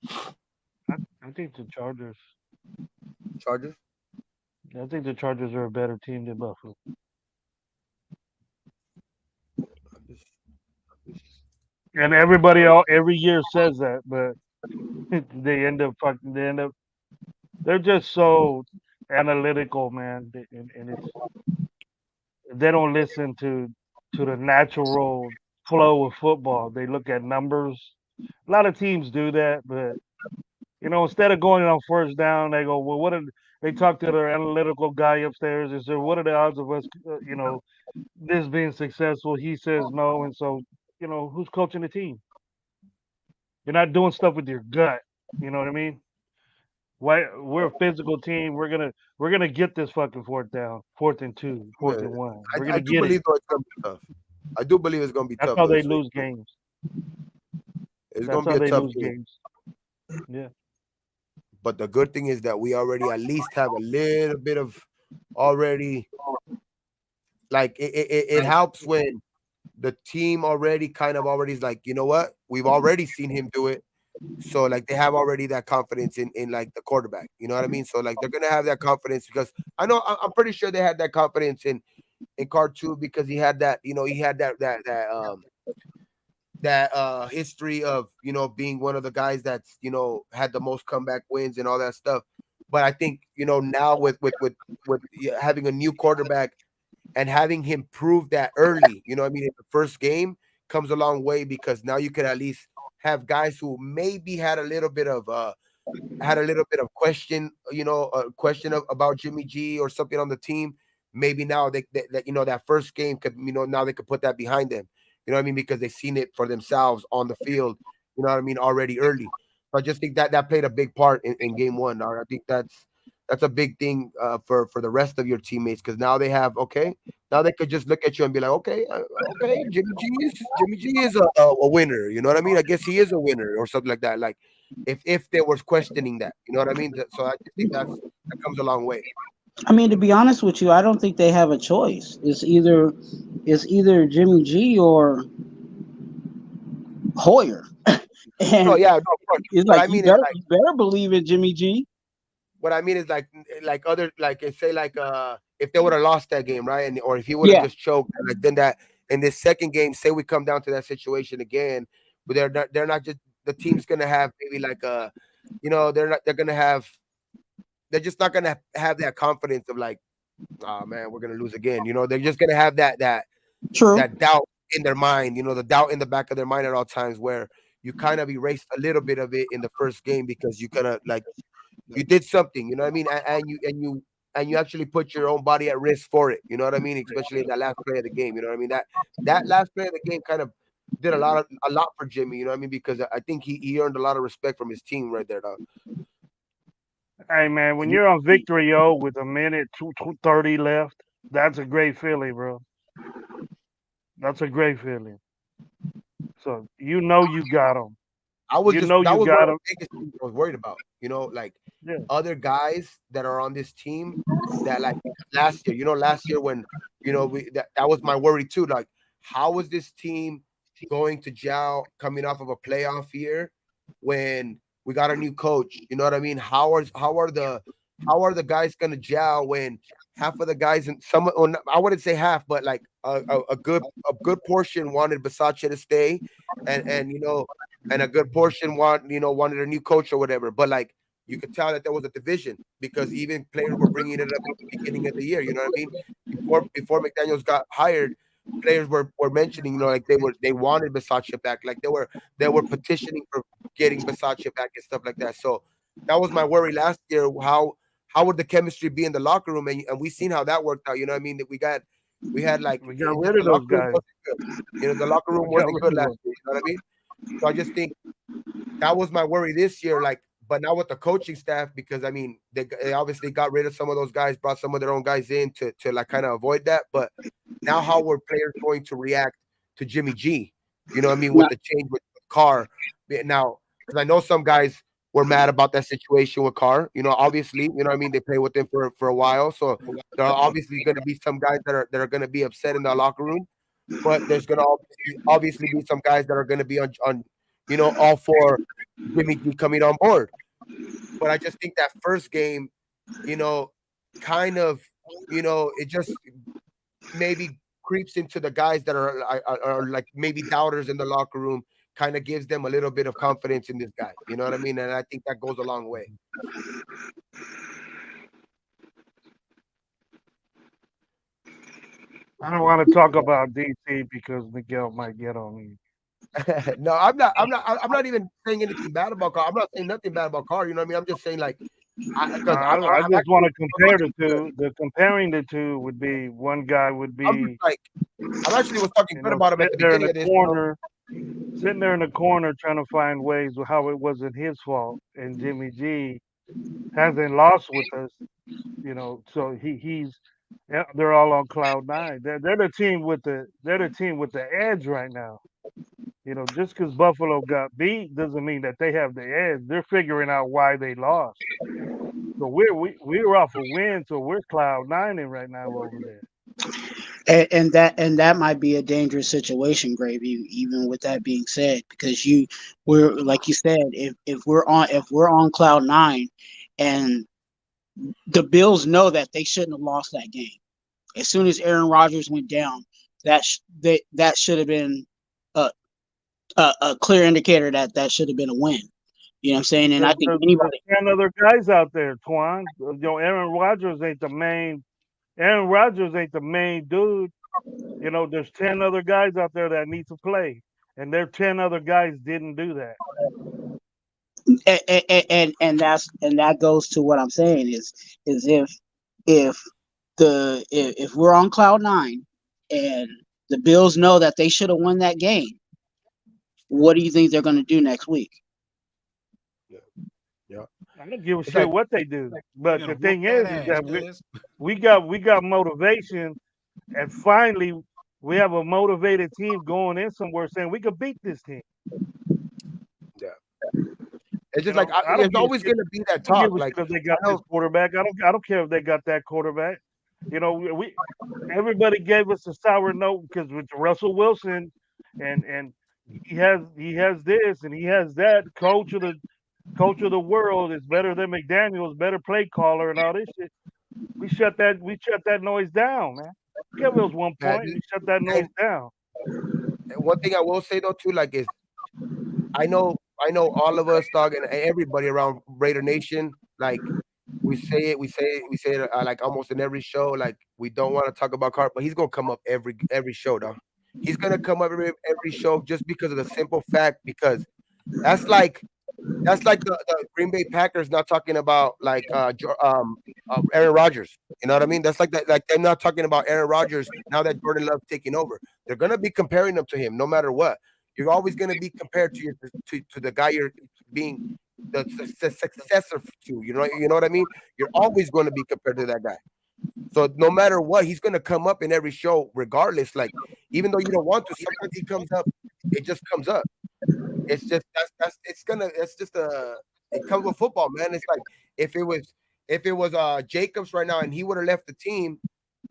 I think the Chargers. Chargers. I think the Chargers are a better team than Buffalo, and every year says that, but they end up fucking. They end up. They're just so analytical, man, and they don't listen to the natural flow of football. They look at numbers. A lot of teams do that, but instead of going on first down, they go, well, they talk to their analytical guy upstairs and say, what are the odds of us, this being successful? He says no, and so who's coaching the team? You're not doing stuff with your gut. You know what I mean? Why we're a physical team. We're gonna get this fucking fourth down, 4th and 2, fourth Yeah, and one. We're I gonna do get it. believe though it's going to be tough. I do believe it's going to be That's tough how though they this week. lose games. It's That's going to how be a they tough lose game. games. Yeah. But the good thing is that we already at least have a little bit of already, like it helps when the team already kind of already is like, you know what, we've already seen him do it. So like they have already that confidence in like the quarterback. You know what I mean? So like they're gonna have that confidence because I'm pretty sure they had that confidence in Card 2 because he had that, he had that history of being one of the guys that's had the most comeback wins and all that stuff. But I think now with having a new quarterback and having him prove that early, I mean, in the first game comes a long way because now you can at least have guys who maybe had a little bit of question, a question about Jimmy G or something on the team. Maybe now that first game could, now they could put that behind them. You know what I mean? Because they've seen it for themselves on the field. You know what I mean? Already early. So I just think that played a big part in game one. I think that's a big thing for the rest of your teammates because now they have okay. Now they could just look at you and be like, okay, Jimmy G is a winner. You know what I mean? I guess he is a winner or something like that. Like if there was questioning that, you know what I mean? So I just think that comes a long way. I mean, to be honest with you, I don't think they have a choice. It's either Jimmy G or Hoyer, No, and yeah, no, of course. it's What like I you mean is better like you better believe in Jimmy G. what I mean is like other like say like if they would have lost that game, right? And or if he would have Yeah, just choked, like then that in this second game, say we come down to that situation again, but they're not just the team's gonna have maybe like they're just not gonna have that confidence of like, oh man, we're gonna lose again. They're just gonna have true. that doubt in their mind, the doubt in the back of their mind at all times where you kind of erased a little bit of it in the first game because you kind of like you did something, you know what I mean? And you actually put your own body at risk for it, you know what I mean? Especially in that last play of the game, you know what I mean? That last play of the game kind of did a lot for Jimmy, you know what I mean? Because I think he earned a lot of respect from his team right there, dog. Hey man, when And you, you're on victory, yo, with a minute 30 left, that's a great feeling, bro. That's a great feeling. So you got them. I was You just know that you was one got of the them. biggest things I was worried about. Like Yeah. other guys that are on this team that like last year when that was my worry too. Like, how was this team going to gel coming off of a playoff year when we got a new coach? You know what I mean? How are the guys gonna gel when half of the guys and some or I wouldn't say half, but like a good portion wanted Basace to stay and a good portion wanted a new coach or whatever. But like you could tell that there was a division because even players were bringing it up at the beginning of the year. You know what I mean? Before McDaniel's got hired, players were mentioning like they wanted Versace back, like they were petitioning for getting Versace back and stuff like that. So that was my worry last year. How would the chemistry be in the locker room? And we seen how that worked out. You know what I mean? That we got We had like We got just rid the of those locker room guys. wasn't good. You know, the locker room We got wasn't rid good of last them. year. You know what I mean? So I just think that was my worry this year. Like, but now with the coaching staff, because I mean, they obviously got rid of some of those guys, brought some of their own guys in to like kind of avoid that. But now, how were players going to react to Jimmy G? You know what I mean? With No, the change with Carr now, because I know some guys were mad about that situation with Carr. You know, obviously, you know what I mean. They played with him for a while, so there are obviously going to be some guys that are going to be upset in the locker room. But there's going to obviously be some guys that are going to be on all for Jimmy G coming on board. But I just think that first game, you know, kind of, it just maybe creeps into the guys that are like maybe doubters in the locker room, kind of gives them a little bit of confidence in this guy. You know what I mean? And I think that goes a long way. I don't want to talk about DC because Miguel might get on me. No, I'm not even saying anything bad about Carr. I'm not saying nothing bad about Carr. You know what I mean? I'm just saying like, because I I'm just want to compare the actually good. two. The comparing the two would be one guy would I'm just be, like, I actually was talking good about him at the sitting there in beginning the of this. corner, sitting there in the corner trying to find ways of how it wasn't his fault. And Jimmy G hasn't lost with us, so they're all on cloud nine. They're the team with the edge right now. Just because Buffalo got beat doesn't mean that they have the edge. They're figuring out why they lost. So we're off a win, so we're cloud nining right now over there. and that might be a dangerous situation, Gravy. Even with that being said, because we're like you said, if we're on cloud nine, and the Bills know that they shouldn't have lost that game. As soon as Aaron Rodgers went down, that should have been a clear indicator that should have been a win. You know what I'm saying? And I think There's anybody. 10 other guys out there, Twan. Aaron Rodgers ain't the main. Aaron Rodgers ain't the main dude. There's 10 other guys out there that need to play, and their 10 other guys didn't do that. And that goes to what I'm saying is if if we're on cloud nine and the Bills know that they should have won that game, what do you think they're going to do next week? Yeah. I don't give a It's shit like, what they do. But the thing that is ass, that cuz. we got motivation, and finally we have a motivated team going in somewhere saying we could beat this team. yeah. It's just like I don't there's give a always shit. going to be that I don't give talk. a Like, shit if they I got this know, quarterback. I don't care if they got that quarterback. We everybody gave us a sour note because with Russell Wilson, and he has this and he has that. Coach of the world is better than McDaniels, better play caller and all this shit. We shut that noise down, man. Give us 1 point. We shut that noise and down. one thing I will say though too, like is I know all of us, dog, and everybody around Raider Nation, like we say it like almost in every show. Like we don't want to talk about Carr, but he's gonna come up every show, dog. He's gonna come up every show just because of the simple fact because that's like the Green Bay Packers not talking about like Aaron Rodgers. You know what I mean? That's like that. Like they're not talking about Aaron Rodgers now that Jordan Love's taking over. They're gonna be comparing them to him no matter what. You're always gonna be compared to the guy you're being the successor to. You know what I mean? You're always going to be compared to that guy. So no matter what, he's gonna come up in every show, regardless. Like even though you don't want to, sometimes he comes up. It just comes up. It's just it's just it comes with football, man. It's like if it was Jacobs right now and he would have left the team,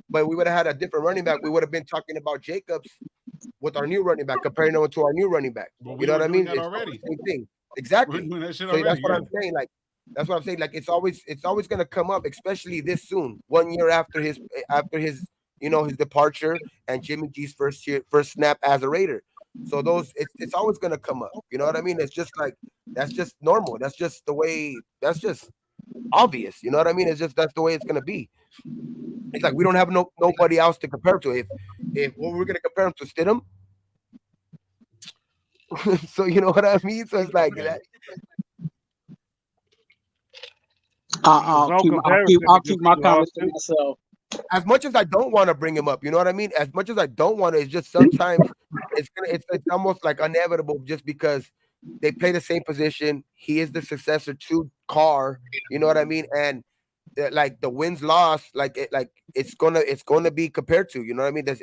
but we would have had a different running back, we would have been talking about Jacobs with our new running back, comparing him to our new running back. But You we know were what I doing mean? that It's already. the same thing. We were Exactly. doing that shit So that's already. what Yeah. I'm saying. Like that's what I'm saying. Like it's always gonna come up, especially this soon, 1 year after his his departure and Jimmy G's first snap as a Raider. So it's always gonna come up. You know what I mean? It's just like that's just normal. That's just the way. That's just obvious. You know what I mean? It's just that's the way it's gonna be. It's like we don't have nobody else to compare to. If what we're gonna compare him to Stidham, so you know what I mean. So it's like that. I'll There's no keep comparison I'll because keep my he lost comments to too. myself. as much as I don't want to bring him up, you know what I mean? As much as I don't want to, it's just sometimes it's almost like inevitable just because they play the same position. He is the successor to Carr, you know what I mean? And like the wins loss, it's gonna be compared to, you know what I mean? That's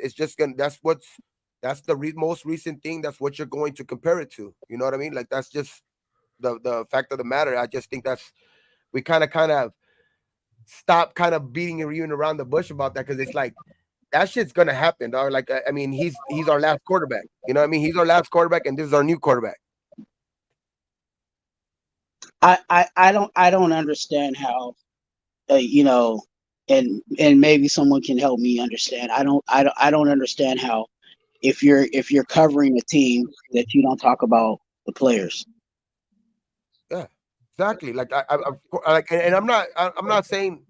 the most recent thing. That's what you're going to compare it to, you know what I mean? Like that's just the fact of the matter. I just think we kind of stop kind of beating and even around the bush about that because it's like that shit's gonna happen, dog. Like I mean, he's our last quarterback. You know what I mean? He's our last quarterback, and this is our new quarterback. I don't understand how, you know, and maybe someone can help me understand. I don't understand how if you're covering a team that you don't talk about the players. Yeah, exactly. Like and I'm not saying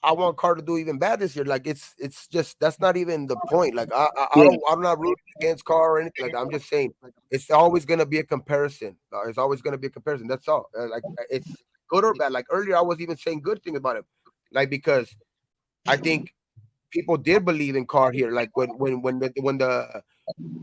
I want Carr to do even bad this year. Like it's just that's not even the point. Like I'm not rooting against Carr or anything like that. I'm just saying it's always gonna be a comparison. It's always gonna be a comparison. That's all. Like it's good or bad. Like earlier, I was even saying good things about him, like because I think people did believe in Carr here. Like when the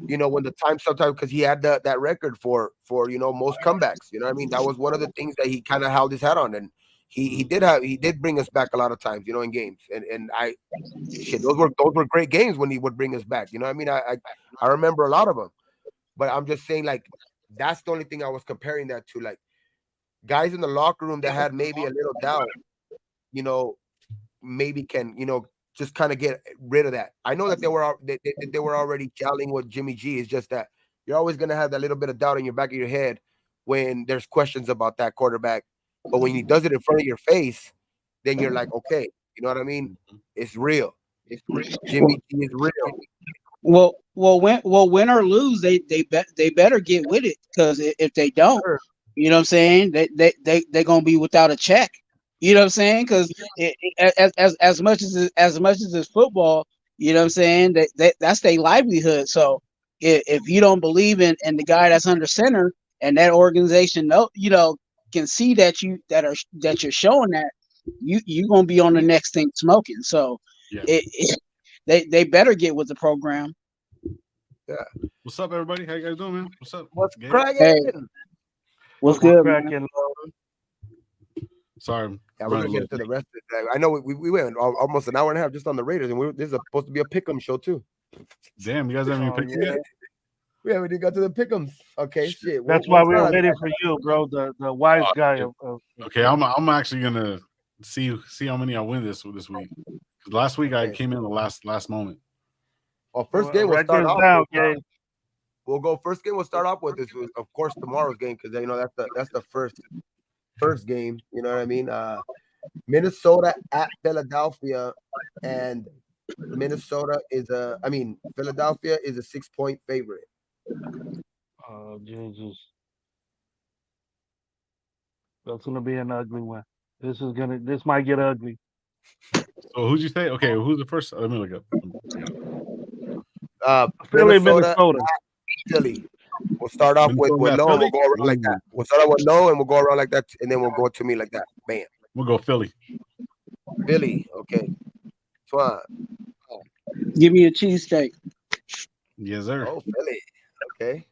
when the time sometimes because he had that record for most comebacks. You know what I mean? That was one of the things that he kind of held his hat on, and he did bring us back a lot of times, in games. And those were great games when he would bring us back. You know what I mean? I remember a lot of them, but I'm just saying like that's the only thing I was comparing that to. Like guys in the locker room that had maybe a little doubt, maybe can just kind of get rid of that. I know that they were already gelling with Jimmy G. It's just that you're always going to have that little bit of doubt in your back of your head when there's questions about that quarterback. But when he does it in front of your face, then you're like, okay, you know what I mean? It's real. Jimmy G is real. Win or lose, they better get with it, because if they don't, you know what I'm saying, they're gonna be without a check. You know what I'm saying? Because as much as it's football, you know what I'm saying, that's their livelihood. So if you don't believe in the guy that's under center, and that organization can see that you're showing that, you gonna be on the next thing smoking. So they better get with the program. Yeah. What's up, everybody? How you guys doing, man? What's up? What's cracking? Hey, what's good, man? Sorry. Yeah, we're gonna get into the rest of it. I know we went almost an hour and a half just on the Raiders, and this is supposed to be a pick'em show too. Damn, you guys haven't even picked yet? We haven't even got to the pick'ems. Okay, shit. That's why we were waiting for you, bro. The wise guy. Okay, I'm actually gonna see how many I win this week. Because last week I came in the last moment. Well, first game we'll start off. We'll go first game. We'll start off with this, of course, tomorrow's game, because that's the first game. You know what I mean? Minnesota at Philadelphia, and Philadelphia is a 6-point favorite. Oh Jesus, that's gonna be an ugly one. This might get ugly. So who'd you say? Okay, who's the first? Let me look up. Minnesota. Philly. We'll start off with low, and we'll go around like that. We'll start off with low, and we'll go around like that, and then we'll go to me like that. Bam. We'll go Philly. Philly, okay. Swan. Give me a cheesesteak. Yes, sir. Oh, Philly. Okay.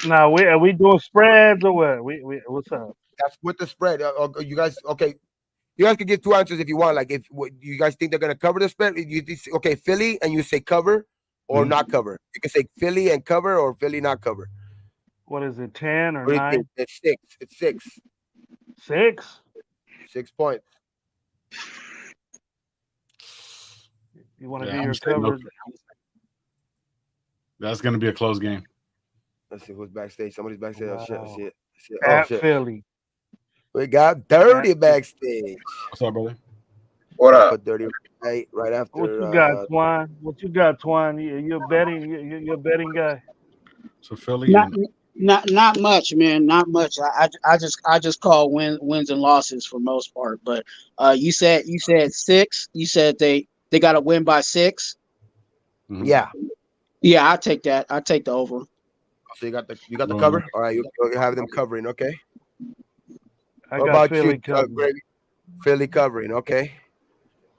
Now, are we doing spreads or what? What's up? That's with the spread. You guys, okay. You guys can give two answers if you want. Like, if you guys think they're gonna cover the spread, okay, Philly, and you say cover or not cover. You can say Philly and cover, or Philly not cover. What is it? 10 or 9? It's 6. It's 6. 6. 6 points. You want to do your cover? That's gonna be a close game. Let's see who's backstage. Somebody's backstage. Wow. Oh, shit. At Philly. We got Dirty backstage. What's up, brother? What up? Put Dirty right after. What you got, Twan? What you got, Twan? You're betting. You're a betting guy. So Philly. Not much, man. Not much. I just call wins and losses for most part. But you said 6. You said they got to win by 6. Mm-hmm. Yeah. I take that. I take the over. So you got the cover. All right, you have them covering. Okay. What about Philly covering? Philly covering. Okay.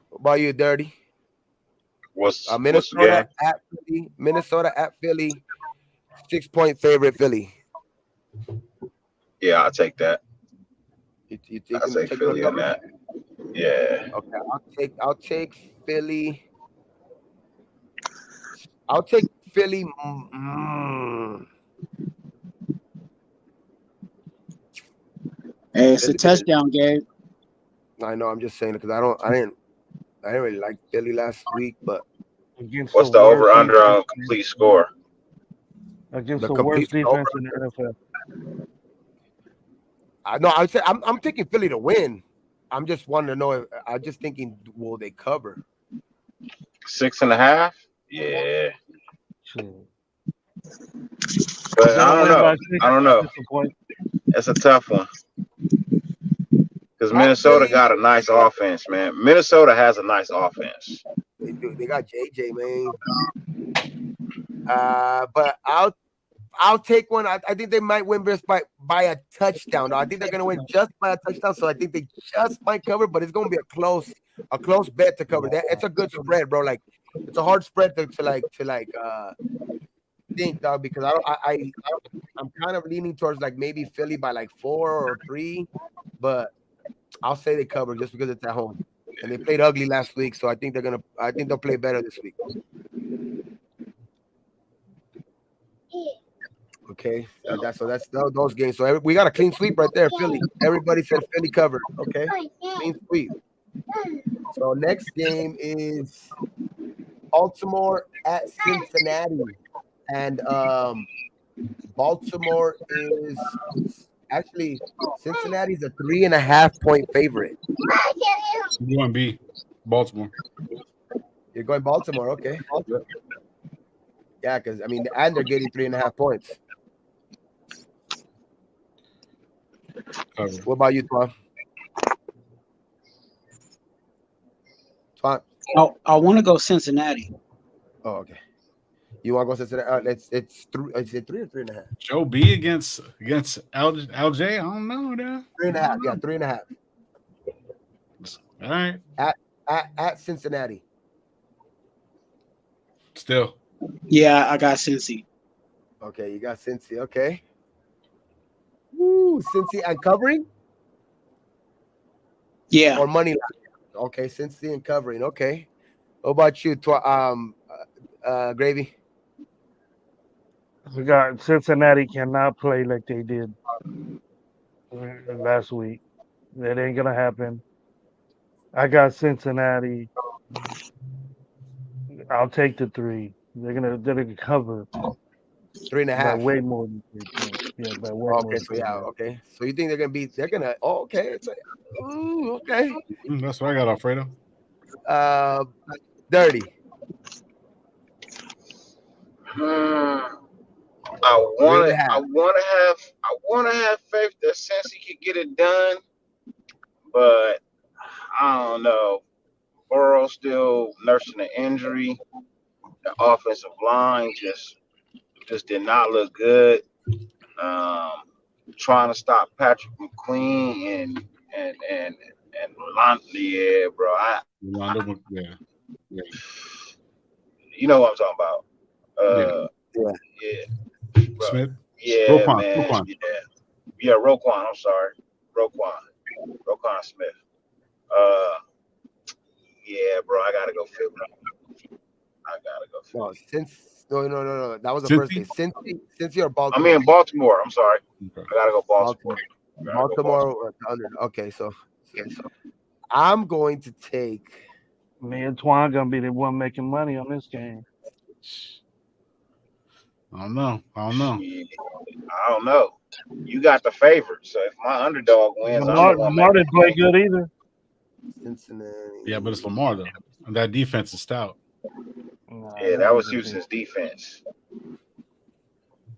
What about you, Dirty? What's the Minnesota game? at Philly. Minnesota at Philly. 6-point favorite Philly. Yeah, I'll take that. You I'll take taking Philly a on cover? that. Yeah. Okay, I'll take Philly. I'll take Philly. Hey, it's a touchdown, Gabe. I know. I'm just saying it because I didn't really like Philly last week, but What's the over under on complete score? Against the the worst complete defense in the NFL. I would say I'm taking Philly to win. I'm just wanting to know if I'm just thinking, will they cover? 6.5? Yeah. True. But I don't know. I don't know. It's a tough one. Because Minnesota got a nice offense, man. Minnesota has a nice offense. They do. They got JJ, man. But I'll take one. I think they might win just by a touchdown. I think they're gonna win just by a touchdown. So I think they just might cover, but it's gonna be a close bet to cover. That it's a good spread, bro. Like it's a hard spread to think, dog, because I'm kind of leaning towards like maybe Philly by like 4 or 3, but I'll say they cover just because it's at home. And they played ugly last week, so I think they'll play better this week. Okay, that's those games. So we got a clean sweep right there, Philly. Everybody said Philly covered. Okay, clean sweep. So next game is Baltimore at Cincinnati, and Baltimore is actually Cincinnati's a 3.5-point favorite. You want to be Baltimore? You're going Baltimore, okay? Yeah, because I mean, and they're getting 3.5 points. Cover. What about you, Twan? I want to go Cincinnati. Oh, okay. You want to go Cincinnati? It's 3. Is it 3 or 3.5? Joe B against LJ. I don't know, dude. 3.5. Yeah, 3.5. All right. At Cincinnati. Still. Yeah, I got Cincy. Okay, you got Cincy. Okay. Woo, Cincy and covering? Yeah. Or money line? Okay, Cincy and covering. Okay. What about you, Gravy? We got Cincinnati cannot play like they did last week. That ain't gonna happen. I got Cincinnati. I'll take the 3. They're gonna cover 3.5. by way more than 3 points. Yeah, by way more. Okay, so yeah, okay. So you think they're gonna okay. It's okay. That's what I got, Alfredo. Dirty. I want to have faith that Cincy could get it done, but I don't know. Burrow still nursing an injury. The offensive line just did not look good. Trying to stop Patrick McQueen and Rolando, yeah, bro. Yeah. You know what I'm talking about. Yeah. Bro. Smith. Yeah, Roquan. man. Yeah, Roquan. I'm sorry, Roquan Smith. Yeah, bro. I gotta go Philly. No. That was the first game. Cincy or Baltimore? I mean Baltimore. I'm sorry. Okay. I gotta go Baltimore. Baltimore. Okay, so I'm going to take. Me and Twan gonna be the one making money on this game. I don't know. I don't know. You got the favorite, so if my underdog wins, Lamar didn't play good either. Cincinnati. Yeah, but it's Lamar though. And that defense is stout. Yeah, that was Houston's defense.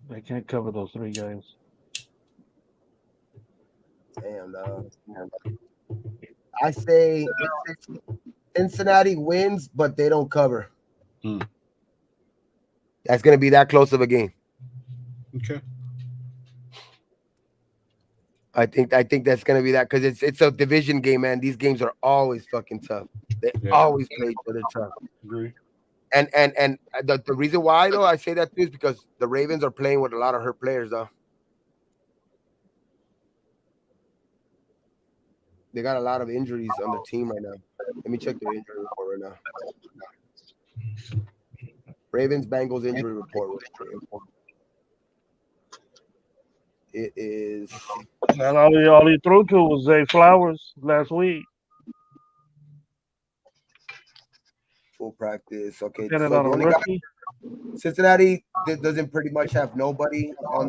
They can't cover those 3 guys. Damn, I say Cincinnati wins, but they don't cover. That's going to be that close of a game. Okay. I think that's going to be that because it's a division game, man. These games are always fucking tough. They always play each other tough. Agree. And the reason why though I say that too is because the Ravens are playing with a lot of hurt players though. They got a lot of injuries on their team right now. Let me check their injury report right now. Ravens Bengals injury report. It is. And all he threw to was Zay Flowers last week. Full practice. Okay, Depending so on the a only guy rookie. Cincinnati doesn't pretty much have nobody on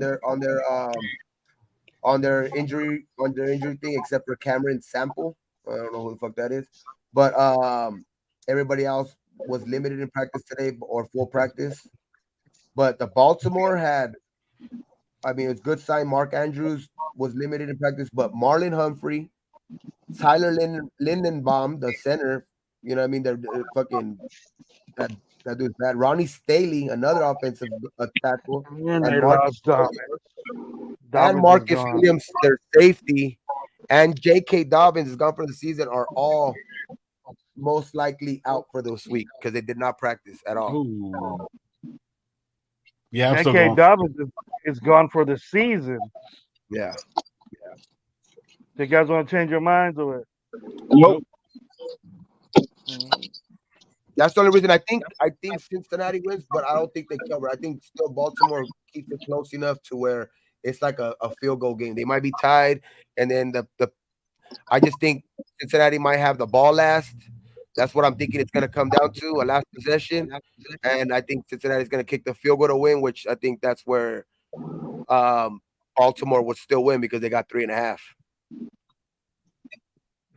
their injury thing except for Cameron Sample. I don't know who the fuck that is, but everybody else was limited in practice today or full practice. But the Baltimore had, I mean, it's good sign. Mark Andrews was limited in practice, but Marlon Humphrey, Tyler Lindenbaum, the center, you know what I mean? They're fucking that dude's bad. Ronnie Staley, another offensive tackle, And and they Marcus lost Dobbins. and Dobbins is Marcus gone. Williams, their safety, and J.K. Dobbins is gone for the season. Are all most likely out for this week because they did not practice at all. Ooh. Yeah, I'm still J.K. going. Dobbins is gone for the season. Yeah. You guys want to change your mind to it? Nope. That's the only reason I think Cincinnati wins, but I don't think they cover. I think still Baltimore keeps it close enough to where it's like a field goal game. They might be tied, and then I just think Cincinnati might have the ball last. That's what I'm thinking it's going to come down to, a last possession. And I think Cincinnati's going to kick the field goal to win, which I think that's where Baltimore would still win because they got 3.5.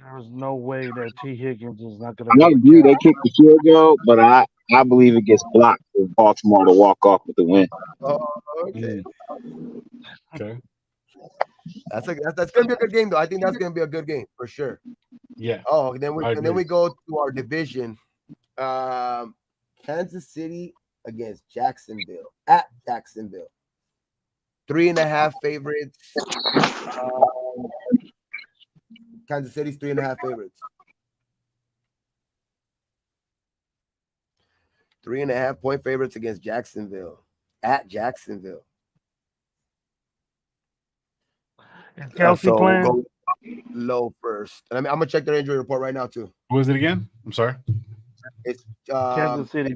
There's no way that T. Higgins is not going I to agree. They kicked the field goal, but I believe it gets blocked for Baltimore to walk off with the win. Oh, okay. Okay. That's going to be a good game, though. I think that's going to be a good game for sure. Yeah. Oh, then we go to our division. Kansas City against Jacksonville at Jacksonville. 3.5 favorites. Kansas City's 3.5 favorites. 3.5 point favorites against Jacksonville at Jacksonville. Is Kelsey so playing? We'll go low first. And I'm gonna check their injury report right now too. Who is it again? I'm sorry. It's Kansas City.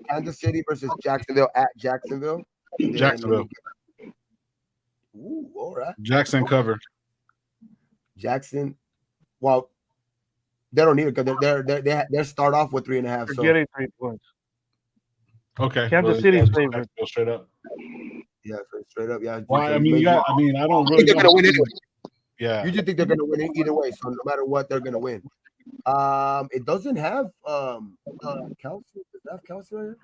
Kansas City versus Jacksonville at Jacksonville. Jacksonville. Ooh, all right. Jackson cover. Jackson. Well, they don't need it because they start off with 3.5. They're So getting 3 points. Okay. Kansas City's favorite. Go straight up. Yeah, straight up. Yeah. Well, I mean, I don't really think they're gonna win anyway. Yeah. You just think they're gonna win either way. So no matter what, they're gonna win. It doesn't have Kelsey. Does that have Kelsey right here?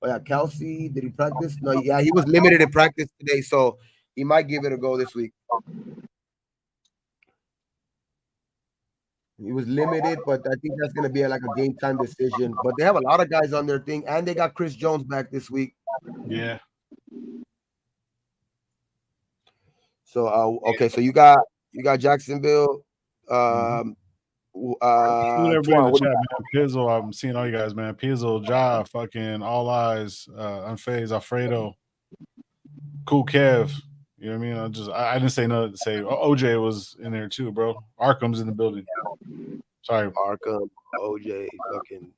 Oh yeah, Kelsey. Did he practice? No, yeah, he was limited in practice today, so he might give it a go this week. He was limited, but I think that's going to be like a game time decision. But they have a lot of guys on their thing, and they got Chris Jones back this week. Yeah. So okay, so you got Jacksonville. Everybody in the chat, man. Pizzle, I'm seeing all you guys, man. Pizzle, Ja, fucking All Eyes, Unfazed, Alfredo, Cool Kev. You know what I mean? I didn't say nothing to say. OJ was in there too, bro. Arkham's in the building. Sorry. Arkham, OJ, fucking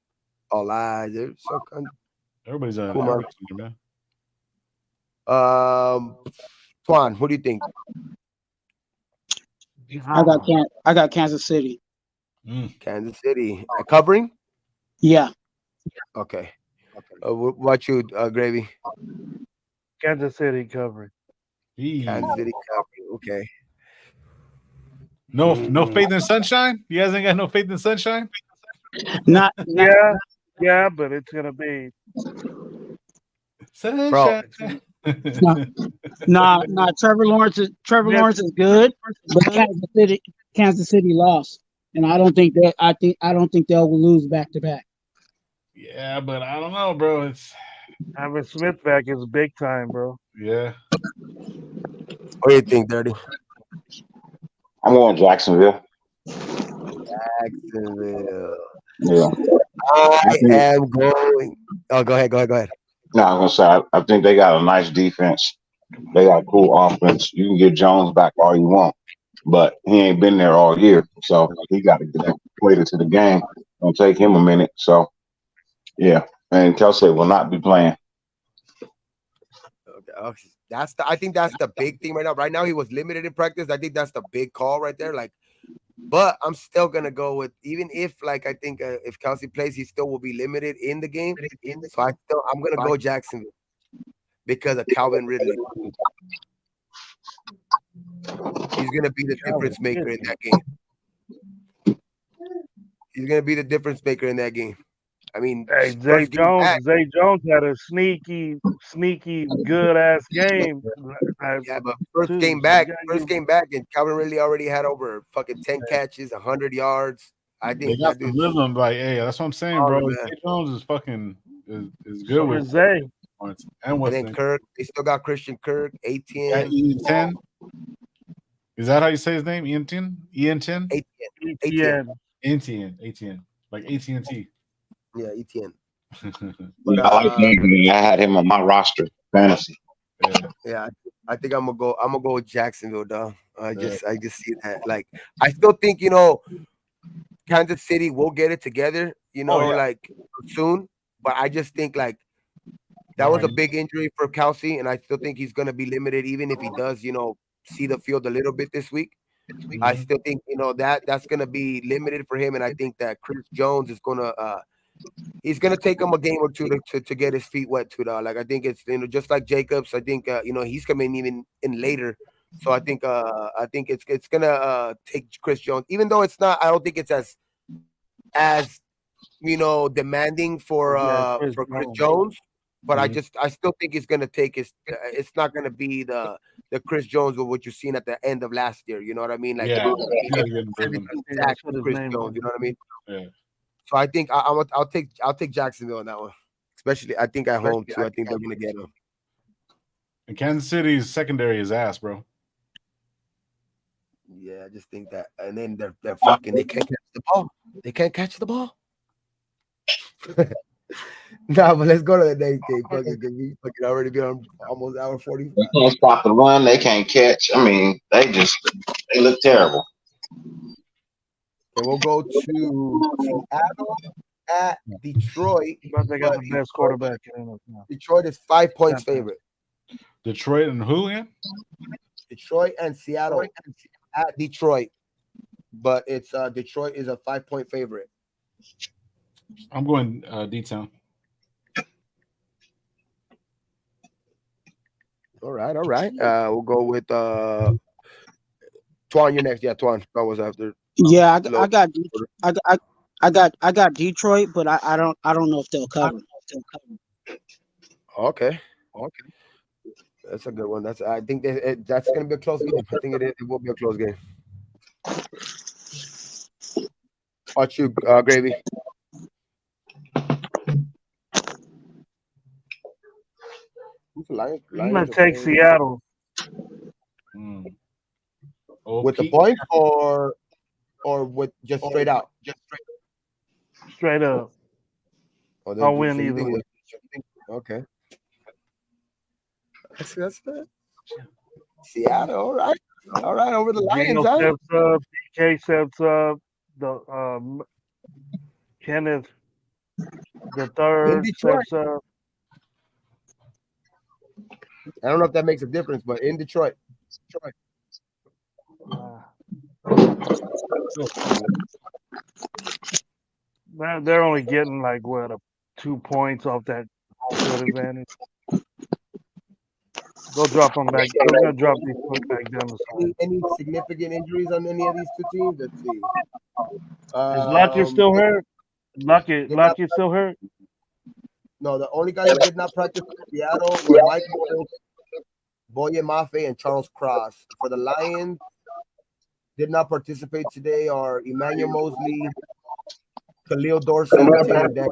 All Eyes. So everybody's on cool, man. Twan, what do you think? I got Kansas City. Kansas City covering? Yeah. Okay. What about you, Gravy? Kansas City covering. Kansas City covering. Okay. No faith in sunshine? You guys ain't got no faith in sunshine? Not yeah, but it's gonna be sunshine. Nah. Trevor Lawrence is good, but Kansas City lost, and I don't think they'll lose back to back. Yeah, but I don't know, bro. It's having Smith back is big time, bro. Yeah. What do you think, Dirty? I'm going Jacksonville. Jacksonville. Yeah. I am going. Oh, go ahead. No, I was gonna say I think they got a nice defense. They got a cool offense. You can get Jones back all you want, but he ain't been there all year, so he got to get acquainted to the game. It'll take him a minute. So yeah, and Kelsey will not be playing. I think that's the big thing right now. Right now, he was limited in practice. I think that's the big call right there. Like, but I'm still gonna go with, even if, like, I think if Kelsey plays, he still will be limited in the game. So I'm gonna go Jacksonville because of Calvin Ridley. He's gonna be the difference maker in that game. He's gonna be the difference maker in that game. I mean, Hey, Zay Jones had a sneaky, good ass game. Yeah, but first game back, and Calvin Ridley already had over fucking 10 catches, 100 yards. I think they got the rhythm. Like, hey, that's what I'm saying, bro. Zay Jones is fucking is good so with Zay. And then Kirk, they still got Christian Kirk, ATN. Ian 10. Is that how you say his name? Ian 10? Ian 10? ATN. Like AT&T. Yeah, ETN. I like him. I had him on my roster, fantasy. Yeah, I think I'm gonna go with Jacksonville, dog. I just see that. Like, I still think, Kansas City will get it together, like soon. But I just think, like, that was a big injury for Kelsey, and I still think he's gonna be limited, even if he does, see the field a little bit this week. I still think, that's gonna be limited for him, and I think that Chris Jones is gonna he's gonna take him a game or two to get his feet wet too, dog. Like, I think it's, just like Jacobs. I think he's coming even in later, so I think it's gonna take Chris Jones, even though it's not. I don't think it's as demanding for Chris Jones, but I still think it's gonna take his. It's not gonna be the Chris Jones of what you've seen at the end of last year. You know what I mean? Like, Chris Jones. You know what I mean? Yeah. So I think I'll take Jacksonville on that one, especially I think at home too. I think they're gonna get him. And Kansas City's secondary is ass, bro. Yeah, I just think that, and then they're fucking. They can't catch the ball. They can't catch the ball. Nah, but let's go to the next game. We fucking already been on almost hour 40. They can't stop the run. They can't catch. I mean, they look terrible. And we'll go to Seattle at Detroit. But they got the best quarterback in now. Detroit is 5 points favorite. Detroit and who again? Detroit and Seattle at Detroit. But it's Detroit is a 5-point favorite. I'm going D-Town. All right. We'll go with Twan. You're next. Yeah, Twan. That was after. Yeah, I got Detroit, but I don't know if they'll cover. Okay. That's a good one. I think that's gonna be a close game. I think it will be a close game. Watch you, Gravy. I'm gonna take Seattle. With the point or with just straight out? Straight up. I'll win either way. Okay. That's good. Seattle, all right. Over the Lions. Steps up, DK steps up, the Kenneth the third steps up. I don't know if that makes a difference, but in Detroit. They're only getting like 2 points off that home field advantage. Go drop them back. They're gonna drop these points back down the side. Any significant injuries on any of these two teams? Let's see. Is Lockett still hurt? Lockett still hurt? No, the only guys who did not practice for Seattle were Mike Mills, Boye Mafe, and Charles Cross. For the Lions, did not participate today are Emmanuel Mosley, Khalil Dorsey, and Taylor Decker.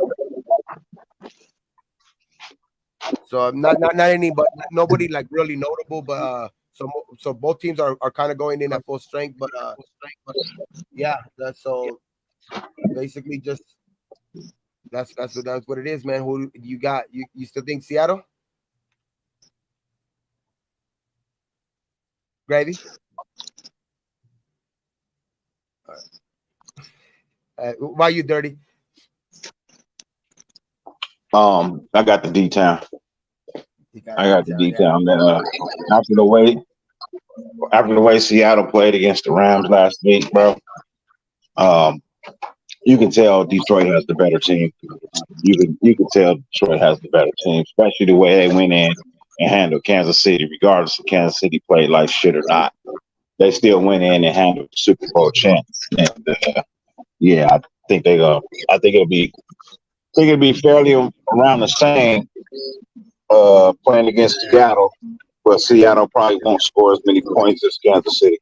So not any, but nobody like really notable. But so both teams are kind of going in at full strength. But yeah, that's so basically just that's what it is, man. Who you got? You still think Seattle? Gravy? Why you dirty? I got the D-Town. I got the D-Town. Yeah. After the way Seattle played against the Rams last week, bro, you can tell Detroit has the better team. You can tell Detroit has the better team, especially the way they went in and handled Kansas City, regardless of Kansas City played like shit or not. They still went in and handled the Super Bowl champs. And yeah, I think it'll be fairly around the same playing against Seattle, but Seattle probably won't score as many points as Kansas City.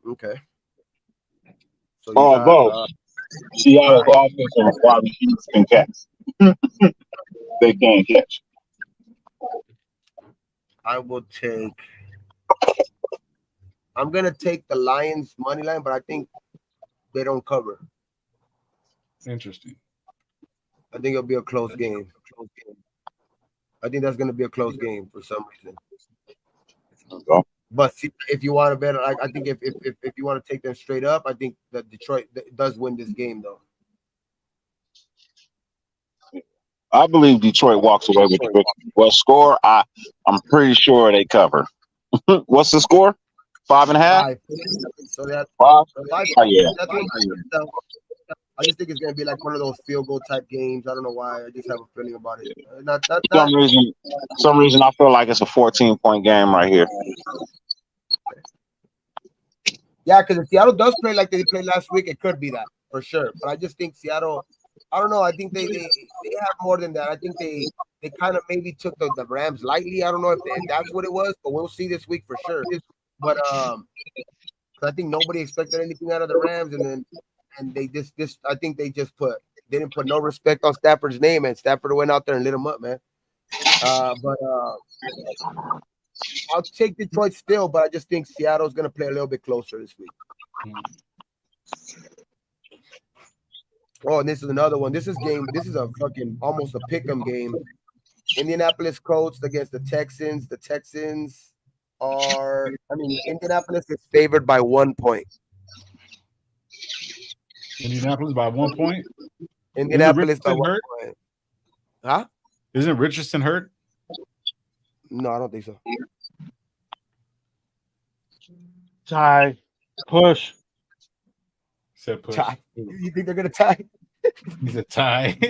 Okay. So although Seattle's offense and wide receivers can catch. They can catch. I'm gonna take the Lions money line, but I think they don't cover. Interesting. I think it'll be a close game. I think that's gonna be a close game for some reason. But if you want to bet, I think if you want to take them straight up, I think that Detroit does win this game though. I believe Detroit walks away with the victory. What score? I'm pretty sure they cover. What's the score? 5.5. 5. So that's 5. Yeah. I just think it's gonna be like one of those field goal type games. I don't know why. I just have a feeling about it. Some reason I feel like it's a 14-point game right here. Yeah, because if Seattle does play like they played last week, it could be that for sure. But I just think Seattle, I don't know. I think they have more than that. I think they kind of maybe took the Rams lightly. I don't know if that's what it was, but we'll see this week for sure. But I think nobody expected anything out of the Rams, and they just I think they didn't put no respect on Stafford's name, and Stafford went out there and lit him up, man. But I'll take Detroit still, but I just think Seattle's gonna play a little bit closer this week. Oh, and this is another one. This is a fucking almost a pick'em game. Indianapolis Colts against the Texans. The Texans Indianapolis is favored by 1 point. Indianapolis by 1 point. Indianapolis by 1 point. Huh? Isn't Richardson hurt? No, I don't think so. Tie. Push. Said push. Tie. You think they're gonna tie? He's a tie. So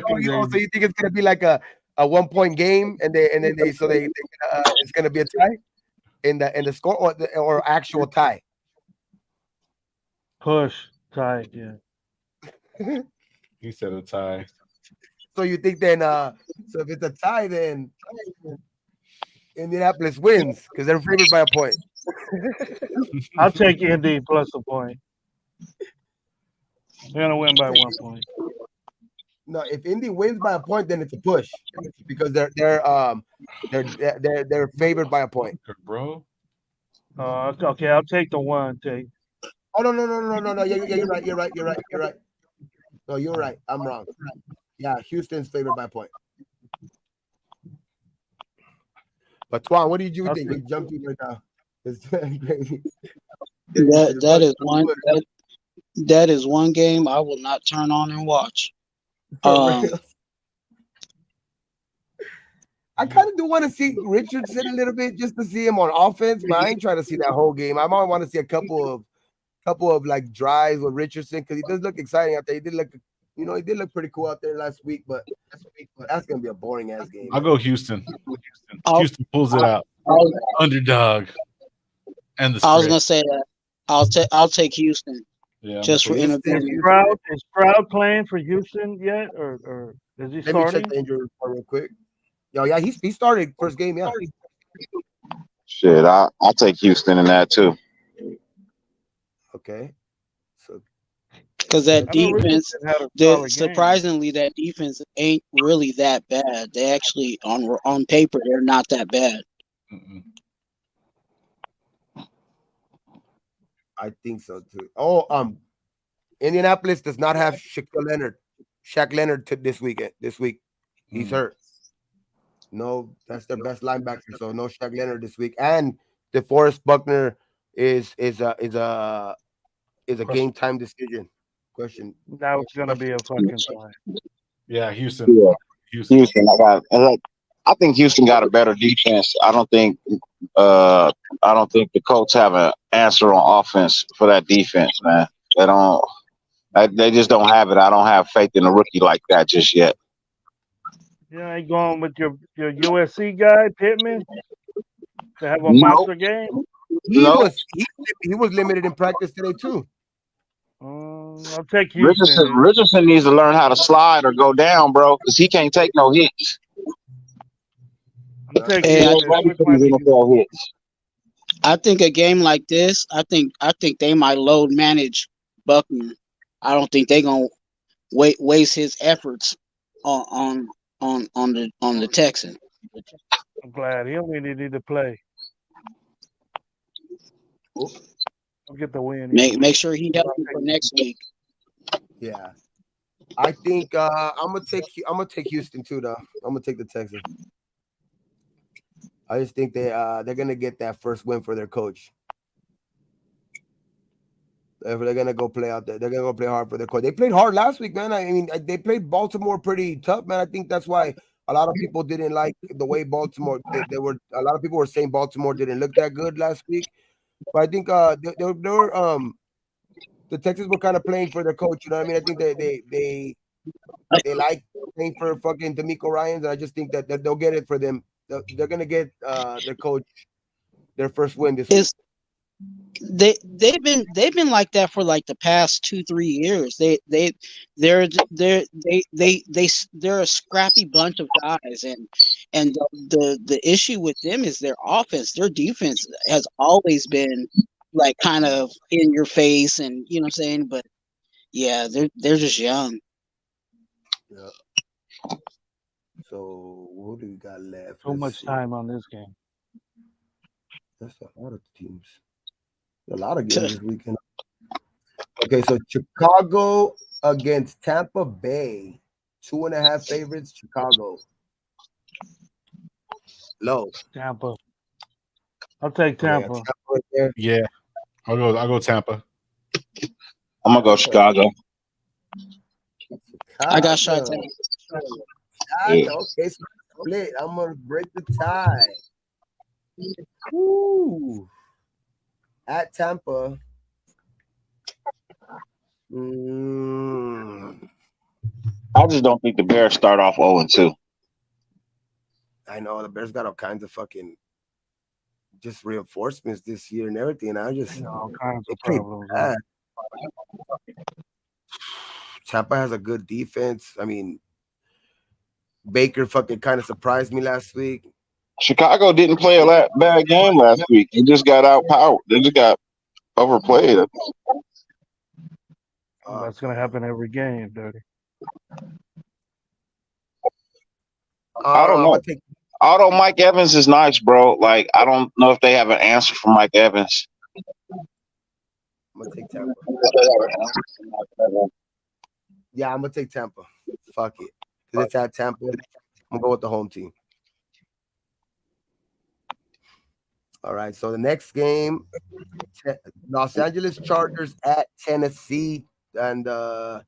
you think it's gonna be like a 1 point game, and then it's gonna be a tie in the score or actual tie? Push. Tie. Yeah. He said a tie. So you think then? So if it's a tie, then Indianapolis wins because they're favored by a point. I'll take Indy plus a point. They're gonna win by 1 point. No, if Indy wins by a point, then it's a push because they're favored by a point, bro. Okay, I'll take the 1. Take. Oh no! Yeah, you're right. No, you're right. I'm wrong. Yeah, Houston's favored by a point. But Twan, what did you think? You jumped in right now. That is one game I will not turn on and watch. I kind of do want to see Richardson a little bit just to see him on offense, but I ain't trying to see that whole game. I might want to see a couple of like drives with Richardson because he does look exciting out there. He did look pretty cool out there last week, but that's gonna be a boring ass game. I'll go Houston. Houston pulls it out. Underdog. And the spread. I was gonna say that. I'll take Houston. Yeah, just for innovation. Is Stroud playing for Houston yet, or is he starting? Let me check the injury report real quick. Yeah, he started first game. Yeah. Shit, I'll take Houston in that too. Okay. So, because that defense, surprisingly, that defense ain't really that bad. They actually, on paper, they're not that bad. I think so too. Oh, Indianapolis does not have Shaq Leonard this weekend. This week, he's hurt. No, that's their best linebacker. So no Shaq Leonard this week. And DeForest Buckner is a game time decision. Question. Now it's gonna be a fucking time. Yeah, Houston. Yeah. Houston. I think Houston got a better defense. I don't think the Colts have an answer on offense for that defense, man. They don't. They just don't have it. I don't have faith in a rookie like that just yet. You ain't going with your USC guy Pittman to have a monster game. He was limited in practice today too. I'll take Houston. Richardson needs to learn how to slide or go down, bro, because he can't take no hits. I think a game like this, I think they might load manage Buckner. I don't think they're gonna waste his efforts on the Texan. I'm glad he only needed to play. I'll get the win. Make sure he helps for next week. Yeah, I think I'm gonna take Houston too, though. I'm gonna take the Texans. I just think they're gonna get that first win for their coach. If they're gonna go play out there, they're gonna go play hard for their coach. They played hard last week, man. I mean, they played Baltimore pretty tough, man. I think that's why a lot of people didn't like the way Baltimore. They were a lot of people were saying Baltimore didn't look that good last week. But I think they were the Texans were kind of playing for their coach. You know what I mean? I think they like playing for fucking D'Amico Ryans, and I just think that they'll get it for them. They're gonna get their coach their first win this week. They've been like that for like the past 2-3 years. They're a scrappy bunch of guys, and the issue with them is their offense. Their defense has always been like kind of in your face, and you know what I'm saying. But yeah, they're just young. Yeah. So what do we got left? So much time on this game. That's a lot of teams. A lot of games this weekend. Okay, so Chicago against Tampa Bay. 2.5 favorites, Chicago. Low. Tampa. I'll take Tampa. Yeah. I'll go Tampa. I'm gonna go Chicago. I got shot. Okay, so split. I'm gonna break the tie. Ooh. At Tampa. I just don't think the Bears start off 0-2. I know the Bears got all kinds of fucking just reinforcements this year and everything. And I just all kinds of problems. Tampa has a good defense. I mean, Baker fucking kind of surprised me last week. Chicago didn't play a bad game last week. They just got outpowered. They just got overplayed. That's gonna happen every game, Dirty. I don't know. Although Mike Evans is nice, bro. Like, I don't know if they have an answer for Mike Evans. I'm gonna take Tampa. Yeah, I'm gonna take Tampa. Fuck it. Because it's at Tampa. I'm gonna go with the home team. All right, so the next game, Los Angeles Chargers at Tennessee, and the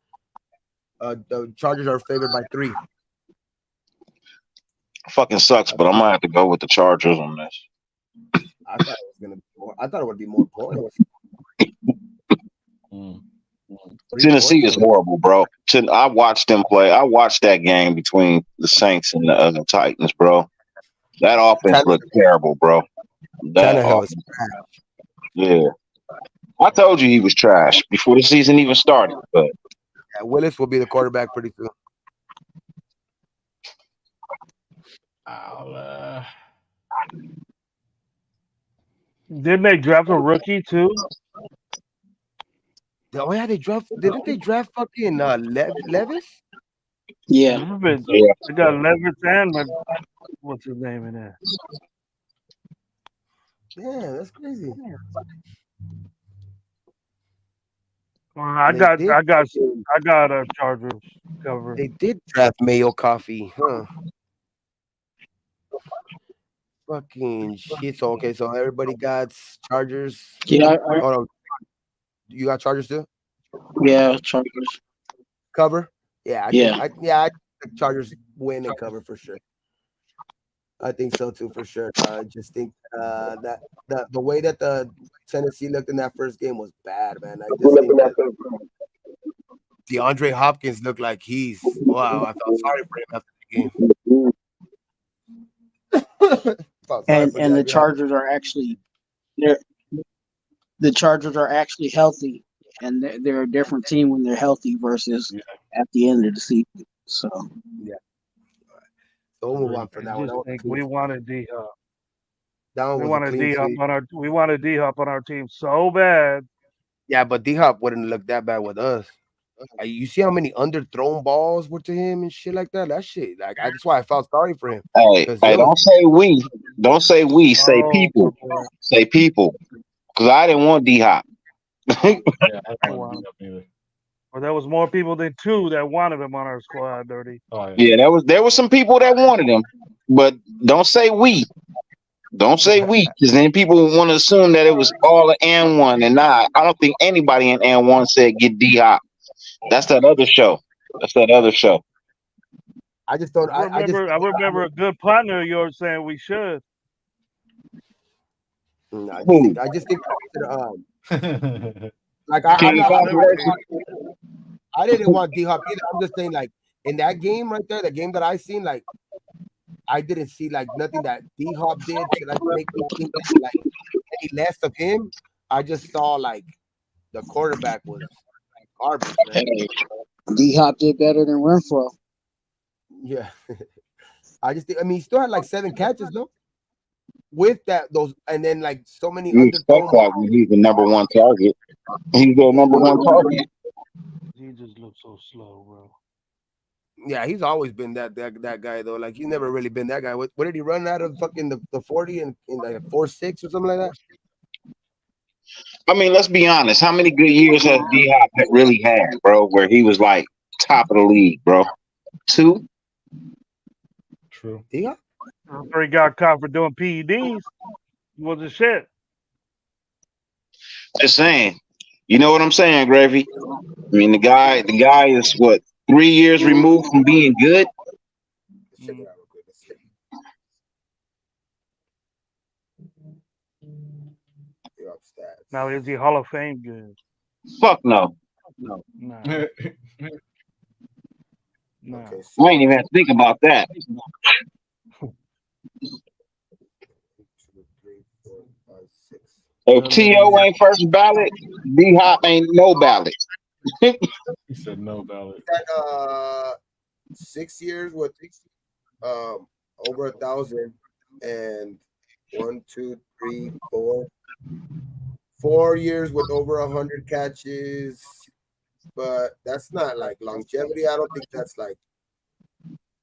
Chargers are favored by 3. Fucking sucks, but I'm gonna have to go with the Chargers on this. I thought it would be more points. Tennessee is horrible, bro. I watched them play. I watched that game between the Saints and the Titans, bro. That offense looked terrible, bro. Yeah. I told you he was trash before the season even started. But yeah, Willis will be the quarterback pretty soon. Didn't they draft a rookie too? Oh yeah, didn't they draft fucking Levis? Yeah. They got Levis and what's his name in there? Yeah, that's crazy. I They got did. Chargers covered. They did draft Mayo Coffee, huh? Fucking shit. So okay, so everybody got Chargers. Yeah, Hold on, you got Chargers too? yeah, Chargers. Cover? Yeah, I think Yeah, I think Chargers win and cover for sure. I think so too for sure. I just think that the way that the Tennessee looked in that first game was bad, man. I just think that DeAndre Hopkins looked like wow. I felt sorry for him after the game. Felt sorry for and the DeAndre Hopkins. Chargers are actually they're the Chargers are actually healthy, and they're a different team when they're healthy versus at the end of the season. So Yeah. So we'll move on from I that one. just think we wanted D Hop. That one We was a wanted clean D Hop sweep. on our team so bad. Yeah, but D Hop wouldn't look that bad with us. You see how many underthrown balls were to him and shit like that. That shit, that's why I felt sorry for him. Hey, don't say we. Don't say we. Say people. Say people. Because I didn't want D Hop. Yeah, I don't want D Hop either. Or there was more people than two that wanted him on our squad, Dirty. Oh, Yeah, there was some people that wanted him, but don't say we. Don't say we, because then people want to assume that it was all an and one, and I don't think anybody in and one said get D Hop. That's that other show. That's that other show. I just don't. I remember a good partner of yours saying we should. I just think like I didn't want D Hop either. I'm just saying, like, in that game right there, the game that I seen, like, I didn't see like nothing that D Hop did to like make me think like any less of him. I just saw like the quarterback was like garbage, man. D Hop did better than Renfro. Yeah. I just think, I mean, he still had like 7 catches though. With those, and then like so many You expect that when he's the number one target. He's their number one target. He just looks so slow, bro. Yeah, he's always been that guy though. Like he's never really been that guy. What did he run out of fucking the 40 in like a 4.6 or something like that? I mean, let's be honest. How many good years has D Hop really had, bro? Where he was like top of the league, bro? 2. True. D Hop. After he got caught for doing PEDs, he was a shit. Just saying. You know what I'm saying, Gravy? I mean, the guy is what, 3 years removed from being good. Now is he Hall of Fame good? Fuck no. No. No. Okay, I ain't even have to think about that. 2, 3, 4, 5, 6. If T.O. ain't first ballot, D Hop ain't no ballot. He said no ballot. That 6 years with over 1,000 and 1, 2, 3, 4. 4 years with over 100 catches, but that's not like longevity. I don't think that's like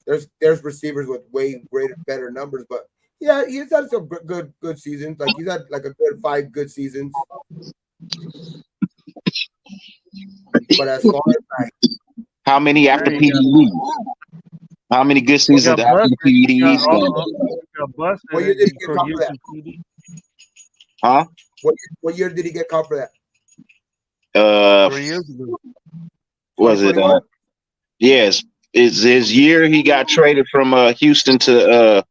there's receivers with way better numbers, but yeah, he's had some good seasons. Like he's had like a good 5 good seasons. But as far as like how many after PEDs? How many good seasons after the PEDs? What year did he get caught for that? Huh? What year did he get caught for that? 3 years ago. Was it? Yes, it's his year. He got traded from Houston to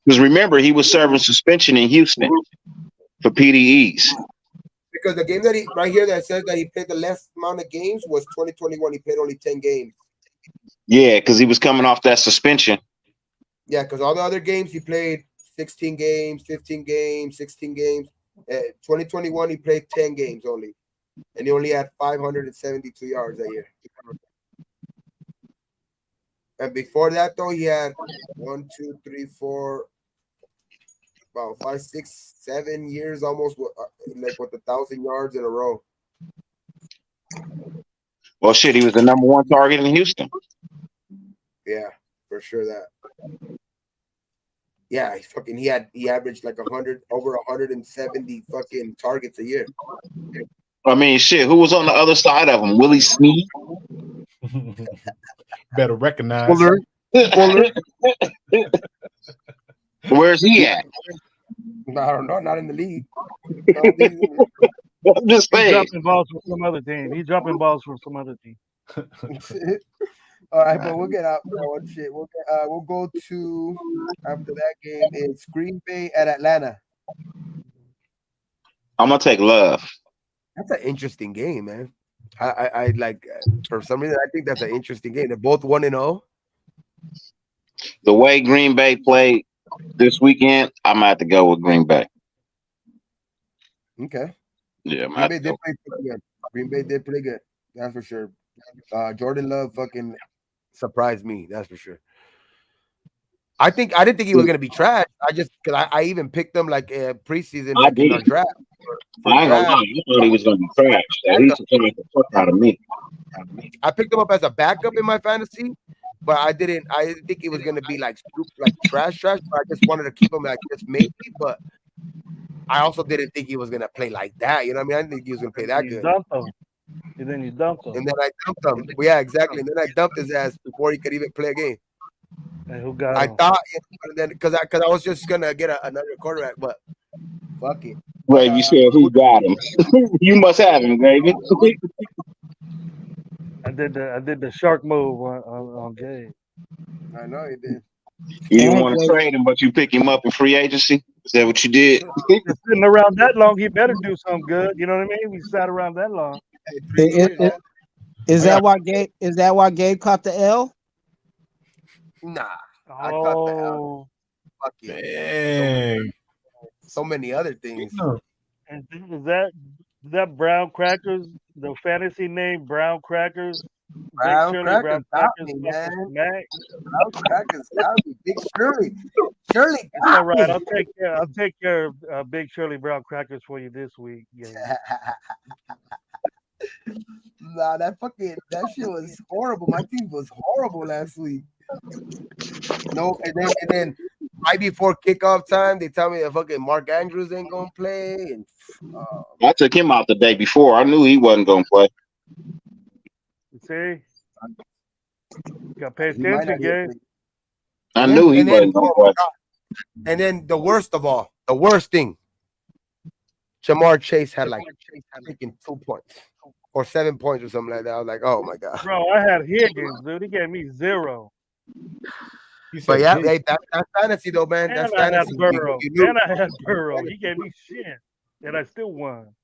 because remember he was serving suspension in Houston for PDEs. Because the game that he right here that says that he played the less amount of games was 2021. He played only 10 games. Yeah, because he was coming off that suspension. Yeah, because all the other games he played 16 games, 15 games, 16 games. 2021 he played 10 games only, and he only had 572 yards that year. And before that though, he had 1, 2, 3, 4, about 5, 6, 7 years almost like with 1,000 yards in a row. Well, shit, he was the number one target in Houston. Yeah, for sure that. Yeah, he averaged like 100 over 170 fucking targets a year. I mean, shit. Who was on the other side of him? Willie Snead. Better recognize. Fuller. Fuller. Where's he at? I don't know. Not in the league. I'm just He's saying. dropping balls from some other team. He's dropping balls from some other team. All right, but we'll get out that one shit. We'll go to after that game. It's Green Bay at Atlanta. I'm gonna take Love. That's an interesting game, man. I like for some reason I think that's an interesting game. They're both 1-0. The way Green Bay played this weekend, I'm gonna have to go with Green Bay. Okay. Yeah, Green Bay did play pretty good. Green Bay did play good. That's for sure. Jordan Love fucking surprised me. That's for sure. I didn't think he was gonna be trash. Because I even picked him like preseason like in our draft. I ain't gonna lie, you thought he was gonna be trash. He surprised the fuck out of me. I picked him up as a backup in my fantasy, but I didn't think he was gonna be like trash. But I just wanted to keep him like just maybe. But I also didn't think he was gonna play like that. You know what I mean? I didn't think he was gonna play that good. And then you dumped him. And then I dumped him. Well, yeah, exactly. And then I dumped his ass before he could even play a game. And who got I him? thought, then because I was just gonna get another quarterback, but fuck it. Wait, you said who got him? You must have him, baby. I did the shark move on Gabe. I know you did. You didn't want to trade him, but you pick him up in free agency. Is that what you did? Sitting around that long, he better do something good. You know what I mean? We sat around that long. Is that why Gabe? Is that why Gabe caught the L? Nah, I caught the L. Fuck yeah. So many other things. And is that Brown Crackers? The fantasy name Brown Crackers. Brown Big Crackers Brown got Crackers, me, man. Mac. Brown Crackers got me. Big Shirley. Shirley It's all right. I'll take care of Big Shirley Brown Crackers for you this week. Yeah. Nah, that shit was horrible. My team was horrible last week. No, and then right before kickoff time, they tell me that fucking Mark Andrews ain't gonna play. And I took him out the day before. I knew he wasn't gonna play. You see, got to pay attention, Gabe. I knew he wasn't gonna play. And then the worst of all, the worst thing, Jamar Chase had like freaking 2 points or 7 points or something like that. I was like, oh my god, bro, I had Higgins, dude. He gave me 0. But yeah, hey, that's fantasy though, man. That's fantasy. And I had Burrow. He gave me shit, and I still won.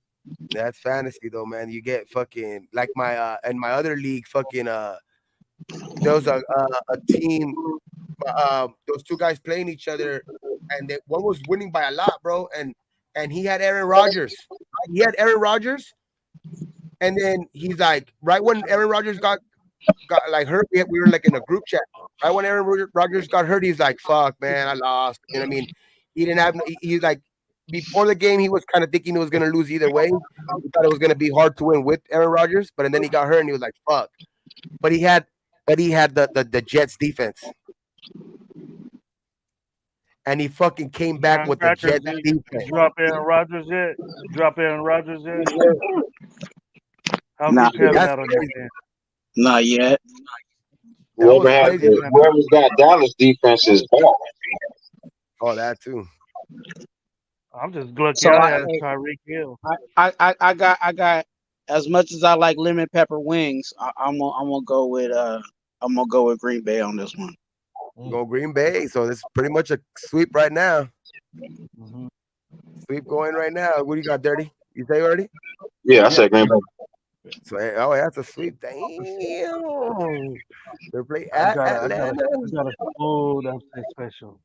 That's fantasy though, man. You get fucking like my in my other league, fucking there was a team. Those two guys playing each other, and one was winning by a lot, bro. And he had Aaron Rodgers. He had Aaron Rodgers, and then he's like, right when Aaron Rodgers got like hurt, we were like in a group chat. Right when Aaron Rodgers got hurt, he's like, "Fuck, man, I lost." You know what I mean? He didn't have. He's like, before the game, he was kind of thinking he was gonna lose either way. He thought it was gonna be hard to win with Aaron Rodgers, but then he got hurt, and he was like, "Fuck." But he had the Jets defense. And he fucking came back with the Jets defense. Drop Aaron Rodgers yet? How's he panning out on that game? Not yet. Whoever's got Dallas defense is ball. Oh, that too. I'm just lucky I had Tyreek Hill. I got as much as I like lemon pepper wings. I'm gonna go with Green Bay on this one. Go Green Bay. So it's pretty much a sweep right now. Mm-hmm. Sweep going right now. What do you got, Dirty? You say already? Yeah, I said Green Bay. So that's a sweep. Damn. They play at Atlanta. That's special.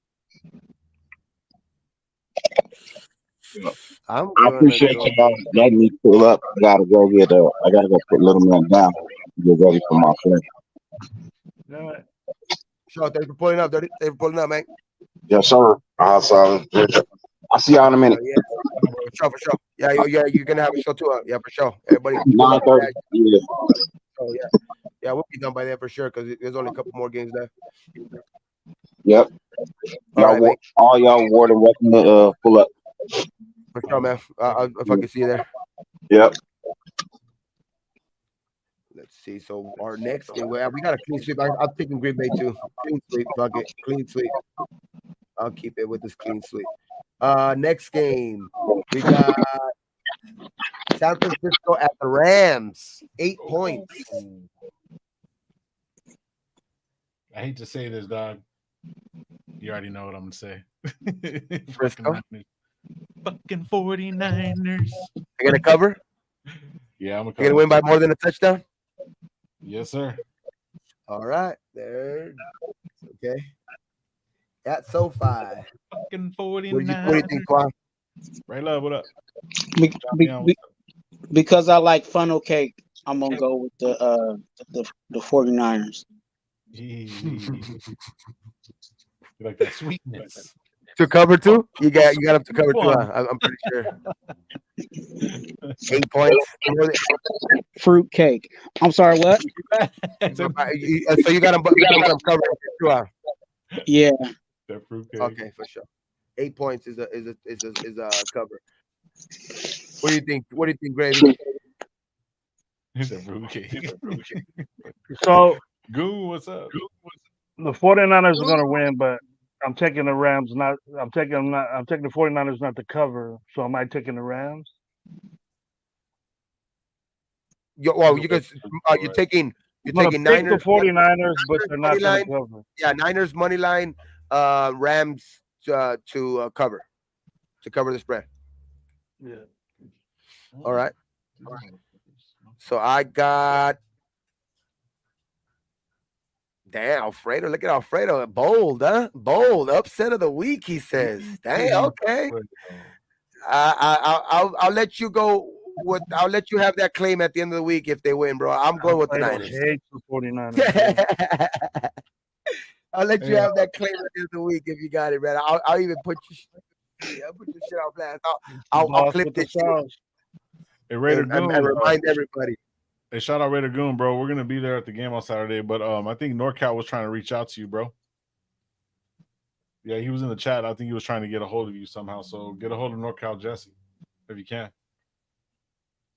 I appreciate y'all letting me pull up. I gotta go put little man down. Get ready for my friend. All right. Sure, thanks for pulling up, Dirty. Thanks for pulling up, man. Yes, sir. I'll see y'all in a minute. For sure. Yeah, you're gonna have a show too. Yeah, for sure. Everybody. 9:30. Yeah. Oh yeah, we'll be done by then for sure because there's only a couple more games left. Yep. All y'all more than welcome to pull up. For sure, man. If I can see you there. Yep. see. So our next game, well, we got a clean sweep. I'm taking Green Bay too. Clean sweep, fuck it. Clean sweep. I'll keep it with this clean sweep. Next game, we got San Francisco at the Rams. 8 points. I hate to say this, dog. You already know what I'm gonna say. Frisco? Fucking 49ers. You gonna cover? Yeah, I'm You gonna win by more than a touchdown? Yes, sir. All right, there. Okay. At SoFi. Fucking What 49ers. do you think, Quan? Ray Love, what up? Because I like funnel cake, I'm gonna go with the 49ers. You like that sweetness. To cover two? You got them to cover two. I'm pretty sure. 8 points. Fruit cake. I'm sorry, what? So you got them covered two. Yeah. That fruit cake. Okay, for sure. 8 points is a cover. What do you think? What do you think, Gravy? It's a fruit cake. So, Goon, what's up? The 49ers are going to win, but I'm taking the Rams. I'm taking the 49ers not to cover. So am I taking the Rams? You're taking Niners. The 49ers, but they're not going to cover. Yeah, Niners money line. Rams to cover the spread. Yeah. All right. So I got. Damn, Alfredo. Look at Alfredo. Bold, huh? Bold. Upset of the week, he says. Damn, okay. I'll let you go with. I'll let you have that claim at the end of the week if they win, bro. I'm going with the Niners. Hate the 49ers. I'll let you have that claim at the end of the week if you got it, man. I'll even put your shit on blast. I'll clip this shit. Hey, Raider Goon, and remind everybody. Hey, shout out Raider Goon, bro. We're gonna be there at the game on Saturday, but I think NorCal was trying to reach out to you, bro. Yeah, he was in the chat. I think he was trying to get a hold of you somehow. So get a hold of NorCal Jesse if you can.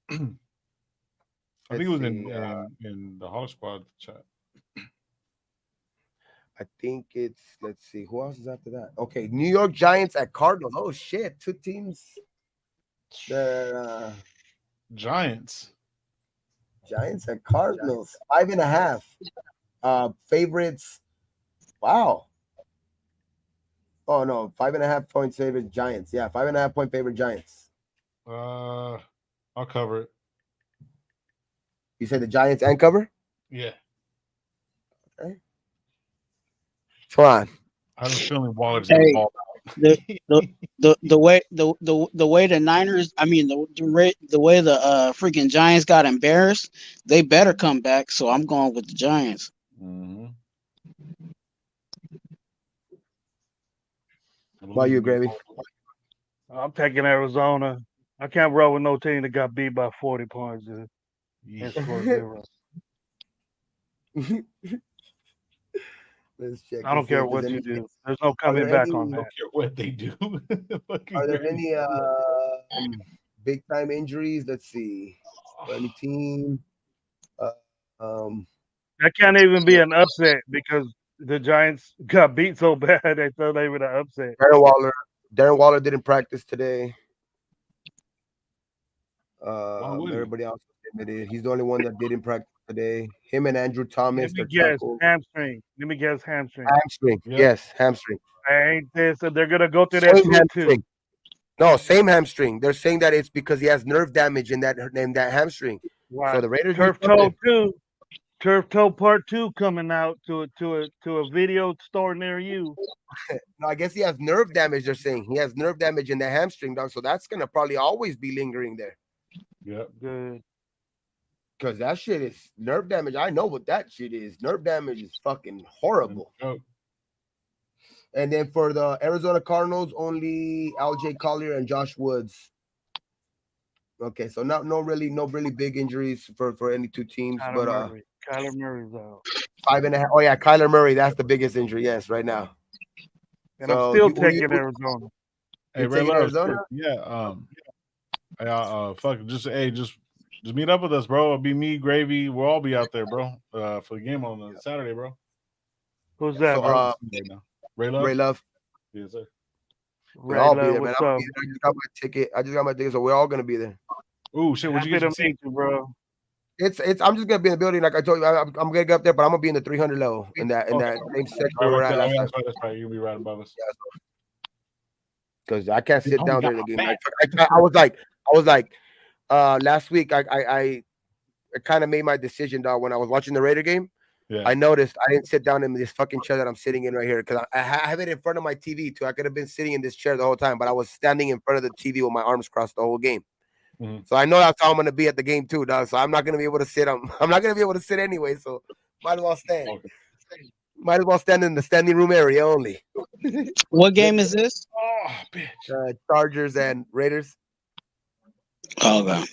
I think it was in the Hog Squad chat. I think it's, let's see, who else is after that? Okay, New York Giants at Cardinals. Oh shit, two teams. The Giants at Cardinals, 5.5. Favorites. Wow. Oh no, 5.5 points favorite Giants. Yeah, 5.5 point favorite Giants. I'll cover it. You said the Giants and cover? Yeah. Okay. Come on. I have a feeling Waller's gonna ball out. The way the Niners, I mean the way the freaking Giants got embarrassed, they better come back. So I'm going with the Giants. Mm-hmm. What about you, Gravy? I'm taking Arizona. I can't roll with no team that got beat by 40 points. It's 4-0. Let's check. I don't care what you do. There's no coming back on that. I don't care what they do. Are there any big time injuries? Let's see. For any team. That can't even be an upset because the Giants got beat so bad they thought they were an upset. Darren Waller didn't practice today. Everybody else admitted. He's the only one that didn't practice today. Him and Andrew Thomas. Let me guess, hamstring. Hamstring. Yep. Yes, hamstring. Ain't this? So they're gonna go through that too. No, same hamstring. They're saying that it's because he has nerve damage in that hamstring. Wow. So the Raiders Turf toe part 2 coming out to a video store near you. No, I guess he has nerve damage. They're saying he has nerve damage in the hamstring, dog. So that's gonna probably always be lingering there. Yep. Good. Because that shit is nerve damage. I know what that shit is. Nerve damage is fucking horrible. Oh. And then for the Arizona Cardinals, only LJ Collier and Josh Woods. Okay, so no really big injuries for any two teams. Kyler Murray's out. 5.5. Oh yeah, Kyler Murray. That's the biggest injury. Yes, right now. And so I'm still taking Arizona. Hey, Ray Arizona? Yeah. Fuck. Just Just meet up with us, bro. It'll be me, Gravy. We'll all be out there, bro, for the game on Saturday, bro. Who's that, So, bro? Right now. Ray Love. Ray Love. Yes, sir. We'll all be Love, there, man. what's up? I just got my ticket. So we're all gonna be there. Ooh, shit! What'd you Happy get to meet you, bro. It's. I'm just gonna be in the building, like I told you. I'm gonna get up there, but I'm gonna be in the 300 level in that same section where we're at last time. That's right. You'll be right above us. Yeah, because I can't sit down during the game. I was like, last week I kind of made my decision, dog. When I was watching the Raider game, I noticed I didn't sit down in this fucking chair that I'm sitting in right here because I have it in front of my TV too. I could have been sitting in this chair the whole time, but I was standing in front of the TV with my arms crossed the whole game. So I know that's how I'm gonna be at the game too, dog. So I'm not gonna be able to sit. I'm not gonna be able to sit anyway. So might as well stand. Might as well stand in the standing room area only. What game is this? Oh, bitch. Chargers and Raiders. Oh, okay.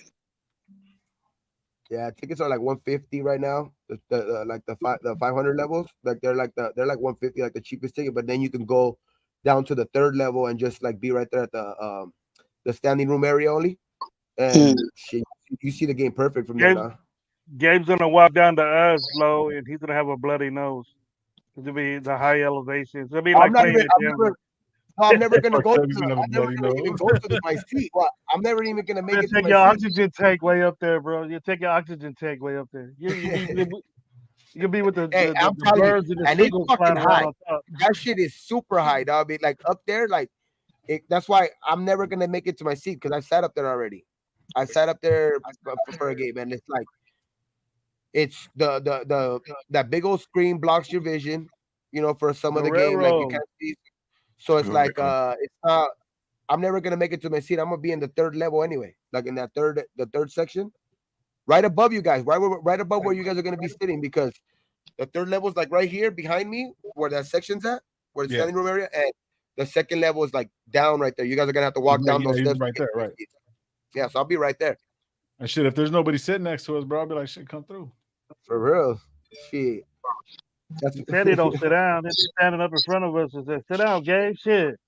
Yeah, tickets are like 150 right now. The 500 levels, like they're like 150, like the cheapest ticket. But then you can go down to the third level and just like be right there at the standing room area only. And shit, you see the game perfect from there now. Gabe's gonna walk down to us, Low, and he's gonna have a bloody nose. It'll be the high elevations. It'll be like playing at Denver. I'm never gonna go to my seat. Well, I'm never even gonna make it to take my your seat. oxygen tank way up there, bro. You take your oxygen tank way up there. You'll be with the birds and the and it's seagulls fucking flying high. around on top. That shit is super high, dog. Be like up there, like that's why I'm never gonna make it to my seat because I sat up there already. I sat up there for a game, and it's like it's that big old screen blocks your vision, for some of the game, like you can't see. So it's like it's not. I'm never gonna make it to my seat. I'm gonna be in the third level anyway, like in that the third section, right above you guys, right above where you guys are gonna be sitting, because the third level is like right here behind me, where that section's at, where the standing room area, and the second level is like down right there. You guys are gonna have to walk down those steps right there, right? Yeah, so I'll be right there. And shit, if there's nobody sitting next to us, bro, I'll be like, shit, come through. For real, shit. He said he don't sit down. He's standing up in front of us and said, "Sit down, Gabe." Shit.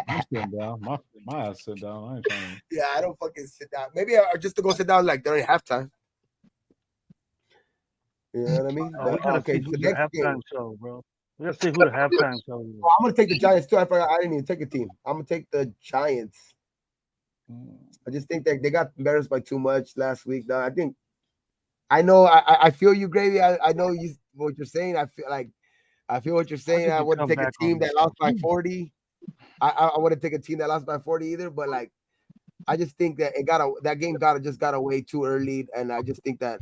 I'm sitting down. My ass sit down. I ain't trying to. Yeah, I don't fucking sit down. Maybe just to go sit down like during halftime. You know what I mean? We gotta see who's the halftime show, bro. We gotta see who the halftime show is. Well, I'm gonna take the Giants too. I forgot. I didn't even take a team. I'm gonna take the Giants. I just think that they got embarrassed by too much last week. Though I know. I feel you, Gravy. I know what you're saying. I feel what you're saying. I wouldn't take a team that lost by 40. I wouldn't take a team that lost by 40 either. But like, I just think that that game got away too early, and I just think that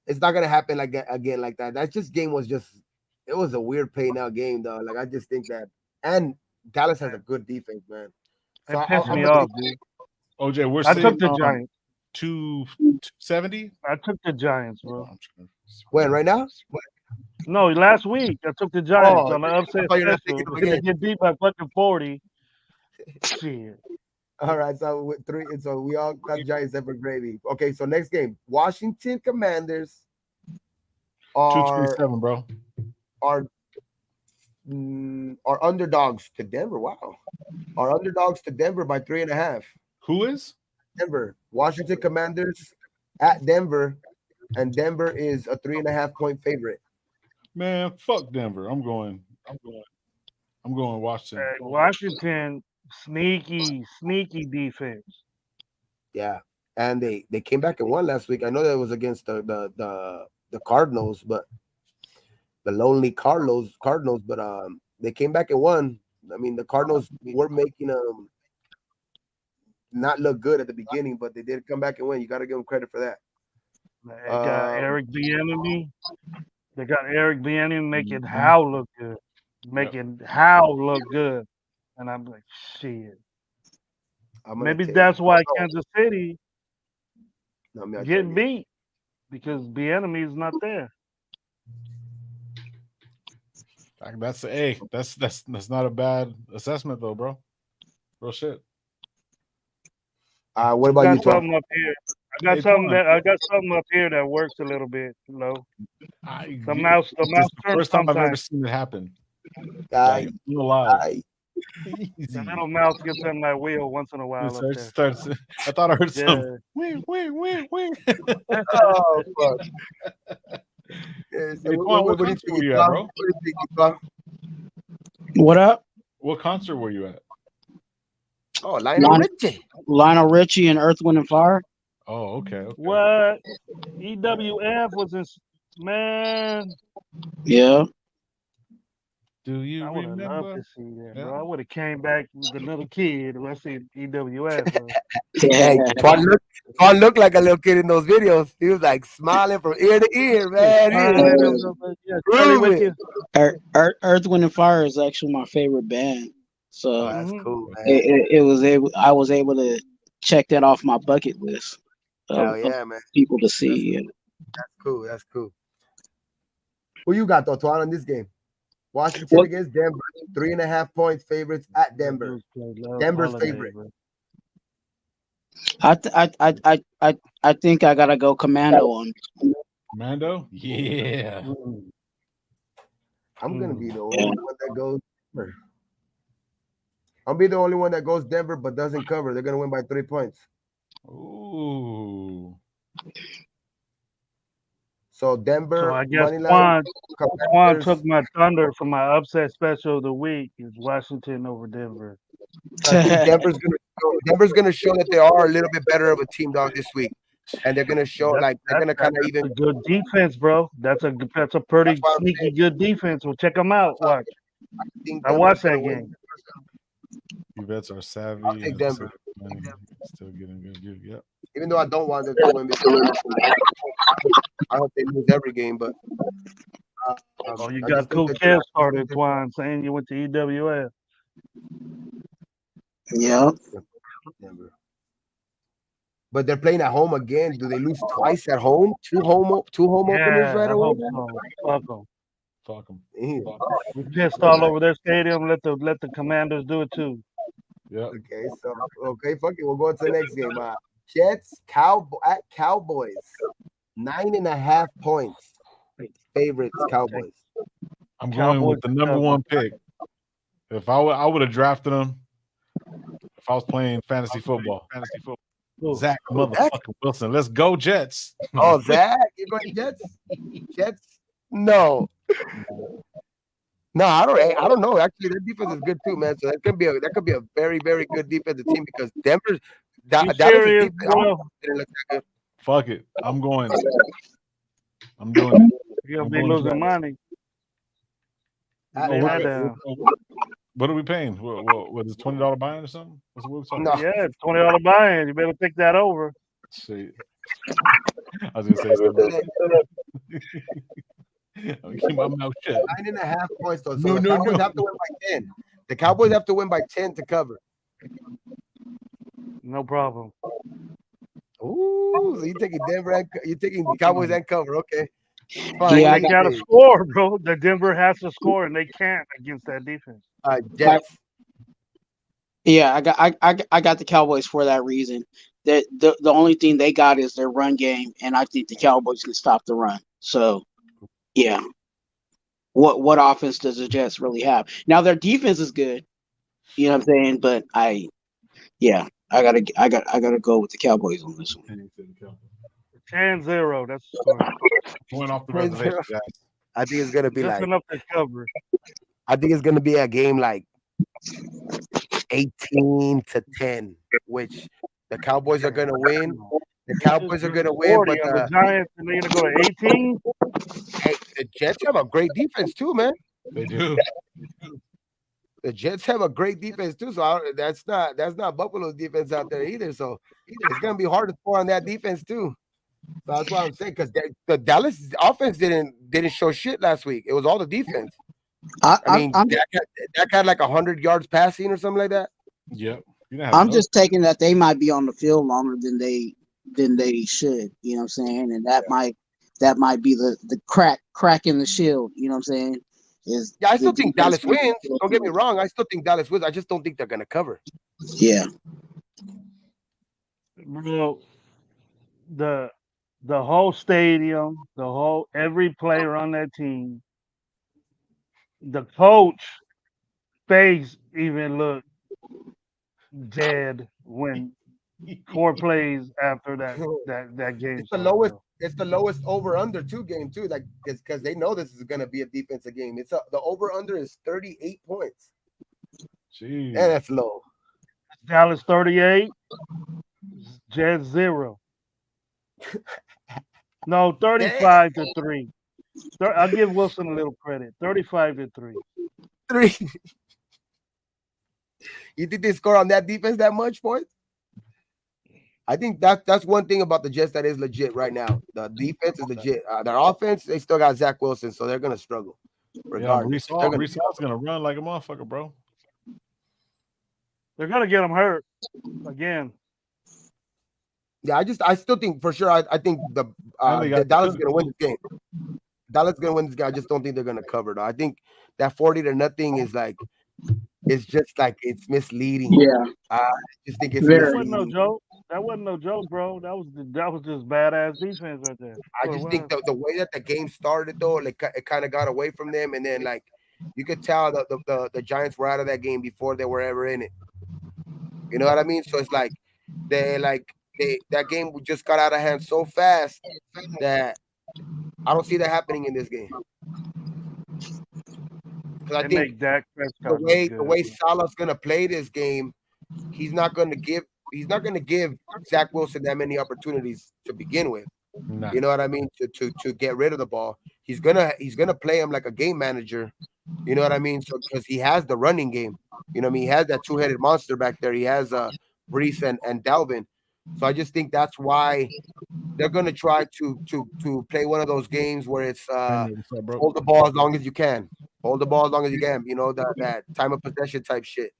it's not gonna happen like that again like that. That game was it was a weird pay now game though. Like I just think that, and Dallas has a good defense, man. So it pissed me off, dude. OJ, I took the Giants. 270. I took the Giants, bro. When right now? No, last week I took the Giants on the upset special. We're gonna get beat by fucking 40. Shit. All right, so with 3, so we all got Giants except for Gravy. Okay, so next game, Washington Commanders are 227, bro. Are underdogs to Denver. Wow, are underdogs to Denver by 3.5. Who is? Denver. Washington Commanders at Denver, and Denver is a 3.5 point favorite. Man, fuck Denver. I'm going Washington. Hey, Washington, sneaky defense. Yeah, and they came back and won last week. I know that was against the Cardinals, but the lonely Cardinals, but they came back and won. I mean, the Cardinals were making not look good at the beginning, but they did come back and win. You got to give them credit for that. They got Eric Bieniemy. They got Eric Bieniemy making Howe look good, making Howe look good, and I'm like, shit. Maybe that's why Kansas City getting beat, because Bieniemy is not there. That's not a bad assessment though, bro. Real shit. What about you, something up here? I got something up here that works a little bit, the mouse This is the first time sometimes. I've ever seen it happen. No lie. The Easy. little mouse gets on my wheel once in a while up there. Starts. I thought I heard some. Yeah. Wing. Oh fuck. Yeah, so Hey, Twan, what what do you concert think, were you at, Islam? bro? What do you think, Islam? What up? What concert were you at? Oh, Lionel Richie. Lionel Richie and Earth, Wind, and Fire. Oh, okay. What? EWF was in, man. Yeah. Do you I would have loved remember? to see that, Yeah. bro. I would have came back with another kid and I see EWF, bro. Hey, Twan looked like a little kid in those videos. He was like smiling from ear to ear, man. He was grooving. Earth, Wind, and Fire is actually my favorite band. So Oh, that's cool, man. it was able. I was able to check that off my bucket list Hell of yeah, man. people to see. That's cool. That's cool. Who you got though, Twan, in this game? Washington against Denver. 3.5 points favorites at Denver. Denver's favorite. I think I gotta go Commando on. Commando? Yeah. I'm gonna be the only one that goes Denver. I'll be the only one that goes Denver but doesn't cover. They're gonna win by 3 points. Ooh. So Denver. So I guess money line, Quan took my thunder for my upset special of the week. Is Washington over Denver? I think Denver's gonna show that they are a little bit better of a team dog this week, and they're gonna show they're gonna kind of even a good defense, bro. That's a pretty sneaky good defense. Well, check them out. Watch. I watched that game. You bets are savvy. I'll take Denver. Still getting good. Yep. Even though I don't want them to win, because I hope they lose every game. But you got Cool Kev started, Twine, saying you went to EWF. Yeah. But they're playing at home again. Do they lose twice at home? Two home openers right away? Fuck them. We pissed all over their stadium. Let the Commanders do it too. Yeah. Okay, fuck it. We'll go to the next game. Jets at Cowboys. 9.5 points. Favorites, Cowboys. I'm going with the number one pick. If I would have drafted them if I was playing fantasy football. Zach motherfucking Wilson. Let's go, Jets. Oh, Zach, you're going Jets? Jets? No. No, I don't know. Actually, their defense is good too, man. So that could be a very, very good defensive team because Denver's Dallas' defense didn't look that good. Fuck it. I'm doing it. You're gonna be losing money. What are we paying? What is $20 buy-in or something? What's what we talking? Yeah, $20 buy-in. You better take that over. Shit. I was gonna say something. I'll keep my mouth shut. 9.5 points though. So the Cowboys have to win by 10. The Cowboys have to win by 10 to cover. No problem. Ooh, so you're taking you're taking the Cowboys and cover. Okay. Fine. Yeah, they gotta score, bro. The Denver has to score, and they can't against that defense. Jets. Yeah, I got the Cowboys for that reason. The only thing they got is their run game, and I think the Cowboys can stop the run. So, yeah. What offense does the Jets really have? Now their defense is good. You know what I'm saying? But I gotta go with the Cowboys on this one. 10-0. That's the score. Going off the reservation, guys. I think it's gonna be just enough to cover. I think it's gonna be a game like 18-10, which the Cowboys are gonna win. The Cowboys are gonna win, but the Giants and they're gonna go to 18. Hey, the Jets have a great defense too, man. They do. The Jets have a great defense too, so that's not Buffalo's defense out there either. So it's gonna be hard to score on that defense too. So that's what I'm saying, because the Dallas offense didn't show shit last week. It was all the defense. I mean, that got like 100 yards passing or something like that. Yep. I'm just taking that they might be on the field longer than they should. You know what I'm saying? And that might be the crack in the shield. You know what I'm saying? I still think Dallas wins. Don't get me wrong. I still think Dallas wins. I just don't think they're gonna cover. Yeah. Bro, the whole stadium, every player on that team, the coach face even looked dead when Core plays after that game It's the started, lowest. bro. It's the lowest over under 2 game too. Like because they know this is gonna be a defensive game. The over under is 38 points. Jeez. And that's low. Dallas 38, Jets 0. No, 35-3. I'll give Wilson a little credit. 35-3. 3. You think they score on that defense that much points? I think that's one thing about the Jets that is legit right now. The defense is legit. Their offense, they still got Zach Wilson, so they're gonna struggle. Regardless, yeah, Brees Hall's gonna run like a motherfucker, bro. They're gonna get him hurt again. Yeah, I still think for sure. I think the Dallas is gonna win this game. Dallas is gonna win this game. I just don't think they're gonna cover though. I think that 40-0 is like, it's just like it's misleading. Yeah, I just think it's That wasn't misleading. no joke. That wasn't no joke, bro. That was just badass defense right there. I just think the way that the game started though, like it kind of got away from them, and then like you could tell that the Giants were out of that game before they were ever in it. You know what I mean? So it's like that game just got out of hand so fast that I don't see that happening in this game. Because I think the way Salah's gonna play this game, he's not gonna give Zach Wilson that many opportunities to begin with. Nah. You know what I mean? To get rid of the ball. He's gonna play him like a game manager. You know what I mean? So because he has the running game. You know what I mean? He has that two-headed monster back there. He has Brees and Dalvin. So I just think that's why they're gonna try to play one of those games where it's hold the ball as long as you can. Hold the ball as long as you can. You know, that time of possession type shit.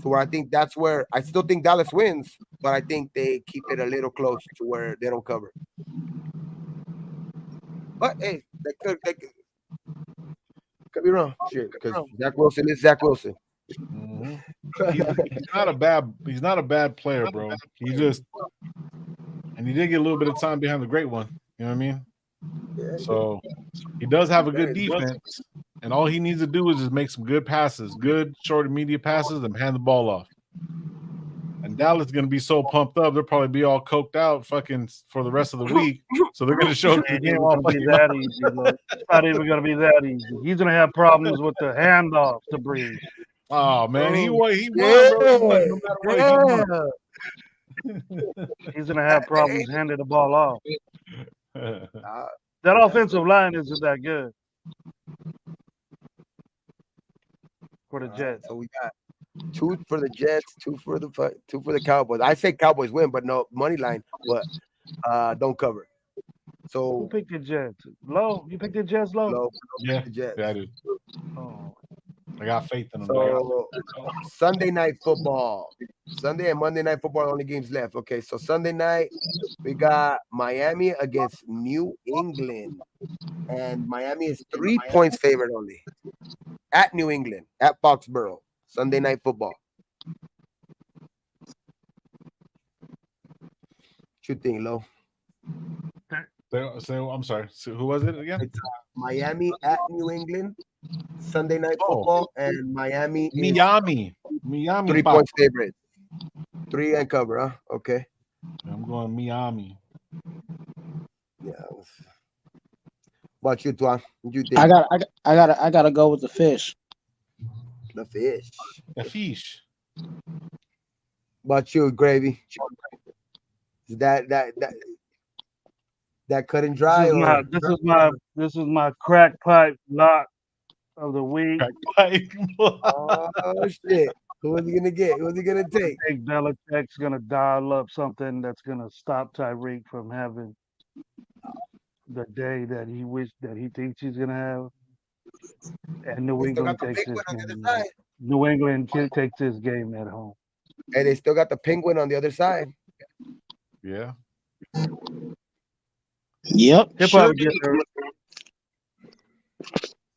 So where I think that's where I still think Dallas wins, but I think they keep it a little close to where they don't cover. But hey, they could be wrong. Shit, because Zach Wilson is Zach Wilson. Mm-hmm. He's not a bad player, bro. He just, and he did get a little bit of time behind the great one. You know what I mean? Yeah, so he does have a good defense, and all he needs to do is just make some good passes, good short and medium passes, and hand the ball off. And Dallas is going to be so pumped up, they'll probably be all coked out fucking for the rest of the week. So they're going to show up the game all fucking that easy, bro. It's not even going to be that easy. He's going to have problems with the handoff to Brees. Oh, man. He won, bro. No matter what, he won. He's going to have problems handing the ball off. That offensive line isn't that good for the Jets. So we got 2 for the Jets, 2 for the Cowboys. I say Cowboys win, but no money line, but don't cover. So who picked the Jets? Low? You picked the Jets low? Yeah, the Jets. Yeah, I do. Oh. I got faith in them. So Sunday night football. Sunday and Monday night football, only games left. Okay, so Sunday night we got Miami against New England, and Miami is 3 points favored only at New England at Foxborough. Sunday night football. What you think, Lo? So I'm sorry. So who was it again? It's Miami at New England. Sunday night football, and Miami. 3 points favorite. 3 and cover, huh? Okay. I'm going Miami. Yeah. What you, Tuan? You think? I gotta go with the fish. The fish. The fish. But you, Gravy. Is that cut and dry? This is my crack pipe lock of the week. Oh shit! Who is he gonna get? Who is he gonna take? I think Belichick's gonna dial up something that's gonna stop Tyreek from having the day that he thinks he's gonna have. And New England takes this game. New England takes this game at home. Hey, they still got the Penguin on the other side. Yeah. Yep. He'll probably get there.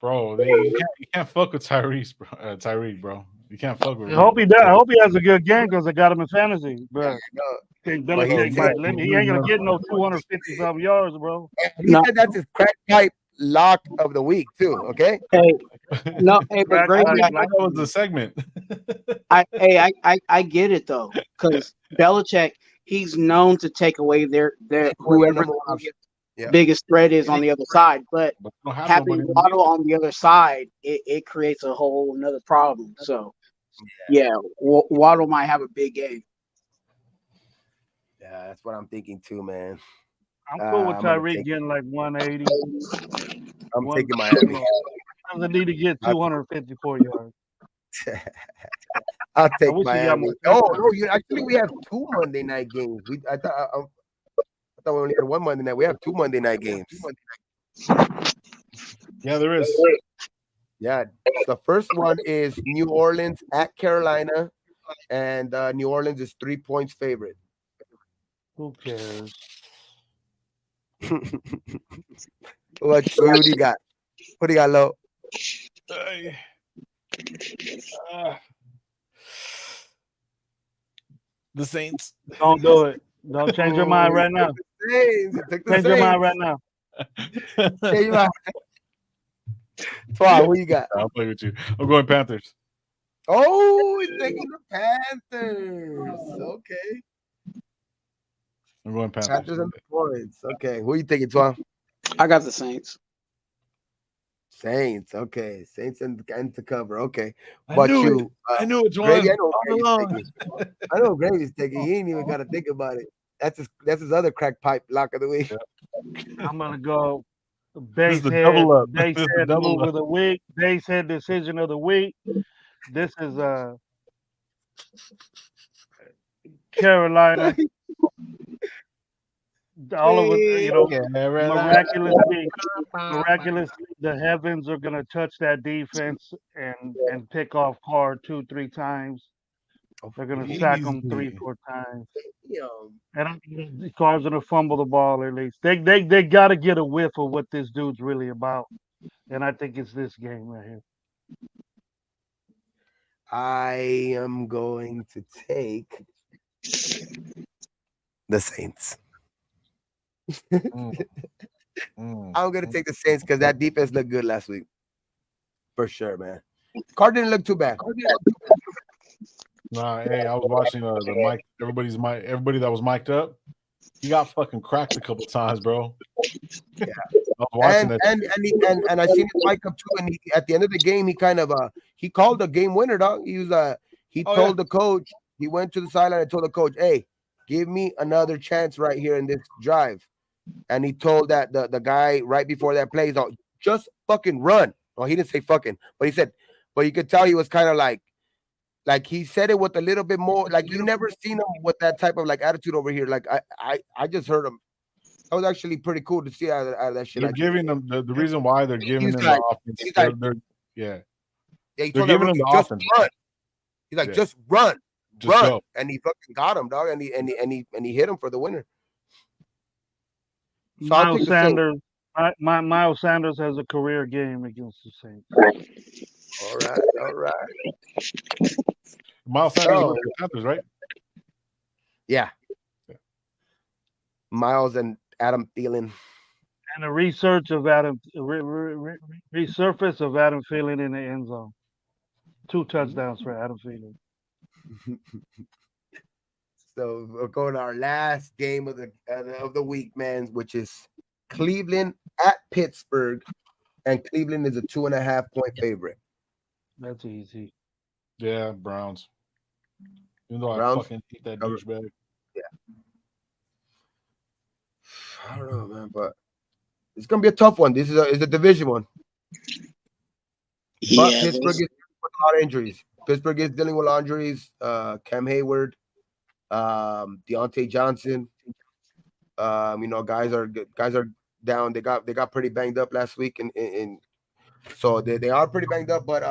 Bro, you can't fuck with Tyreek, bro. You can't fuck with him. I hope he does. I hope he has a good game because I got him in fantasy. But he ain't gonna get no 250-something yards, bro. He said that's his crack pipe lock of the week too. Okay. Hey, No, hey, but Right, Gravy, That was the segment. I get it though, because Belichick, he's known to take away their Take away your whoever number the one option. Yeah. biggest threat is on the other side. But But we don't have having nobody in the Waddle defense. on the other side, it creates a whole another problem. So yeah, Waddle might have a big game. Yeah, that's what I'm thinking too, man. I'm cool with I'm gonna Tyreek take. getting like 180. I'm One, taking Miami. doesn't need to get I'll, 254 yards. I'll I take wish he got Miami. more Oh touchdowns. no, you actually we have 2 Monday night games. I thought we only had one Monday night. We have 2 Monday night games. Yeah, there is. Yeah, the first one is New Orleans at Carolina, and New Orleans is 3 points favorite. Who cares? What do you got? What do you got, Low? The Saints. Don't do it. Don't change your mind right now. Change your mind right now. Change your mind. Twa, who you got? I'll play with you. I'm going Panthers. Oh, he's taking the Panthers. Okay. I'm going Panthers. Panthers and the points. Okay. Who you taking, Twa? I got the Saints. Saints. Okay. Saints and to cover. Okay. I But knew you, I knew it, Gravy, Juan. All along. I know Gravy's taking. He ain't even got to think about it. That's his other crack pipe lock of the week. I'm gonna go This is base the head. double up. Base This is the head double move up. of the week. Base head decision of the week. This is Carolina. All of it, miraculously, the heavens are gonna touch that defense and pick off Carr 2-3 times. They're gonna sack him 3-4 times. And Carr's gonna fumble the ball at least. They got to get a whiff of what this dude's really about, and I think it's this game right here. I am going to take the Saints. I'm going to take the Saints because that defense looked good last week. For sure, man. Carr didn't look too bad. Nah, hey, I was watching the mic. Everybody that was mic'd up, he got fucking cracked a couple times, bro. Yeah. I was watching that. And I seen his mic up too. And at the end of the game, he kind of he called the game winner, dog. He was told the coach. He went to the sideline and told the coach, "Hey, give me another chance right here in this drive." And he told that the guy right before that play, he's just fucking run. Well, he didn't say fucking, but he said, but you could tell he was kind of like he said it with a little bit more, like you never seen him with that type of like attitude over here. Like I just heard him. That was actually pretty cool to see out of that shit. They're giving them the reason why they're giving them like, the offense. He's They're, like, they're, yeah, he they're told giving that them rookie, the just offense. run. He's like, just run, just run, go. and he fucking got him, dog, and he hit him for the winner. So Miles Sanders, Miles Sanders has a career game against the Saints. All right. Miles Sanders with the Panthers, right? Yeah. Miles and Adam Thielen. And a resurface of Adam Thielen in the end zone. 2 touchdowns for Adam Thielen. So we're going to our last game of the week, man, which is Cleveland at Pittsburgh, and Cleveland is a 2.5 point favorite. That's easy. Yeah, Browns. Even though Browns? I fucking hate that douchebag. Yeah. I don't know, man, but it's gonna be a tough one. This is a division one. But Yeah, Pittsburgh is dealing with a lot of injuries. Pittsburgh is dealing with injuries. Cam Hayward, Deontay Johnson. Guys are down. They got pretty banged up last week, and so they are pretty banged up. But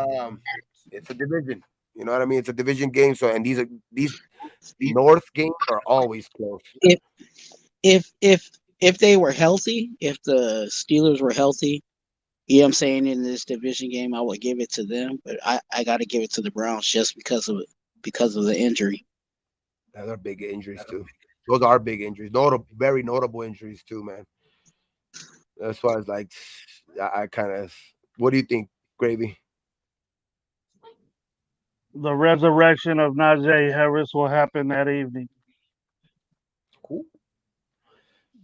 it's a division. You know what I mean? It's a division game. So and these North games are always close. If they were healthy, if the Steelers were healthy, you know what I'm saying, in this division game, I would give it to them. But I got to give it to the Browns just because of the injury. Those are big injuries too. Those are big injuries. Very notable injuries too, man. That's why it's like I kind of. What do you think, Gravy? The resurrection of Najee Harris will happen that evening. Cool.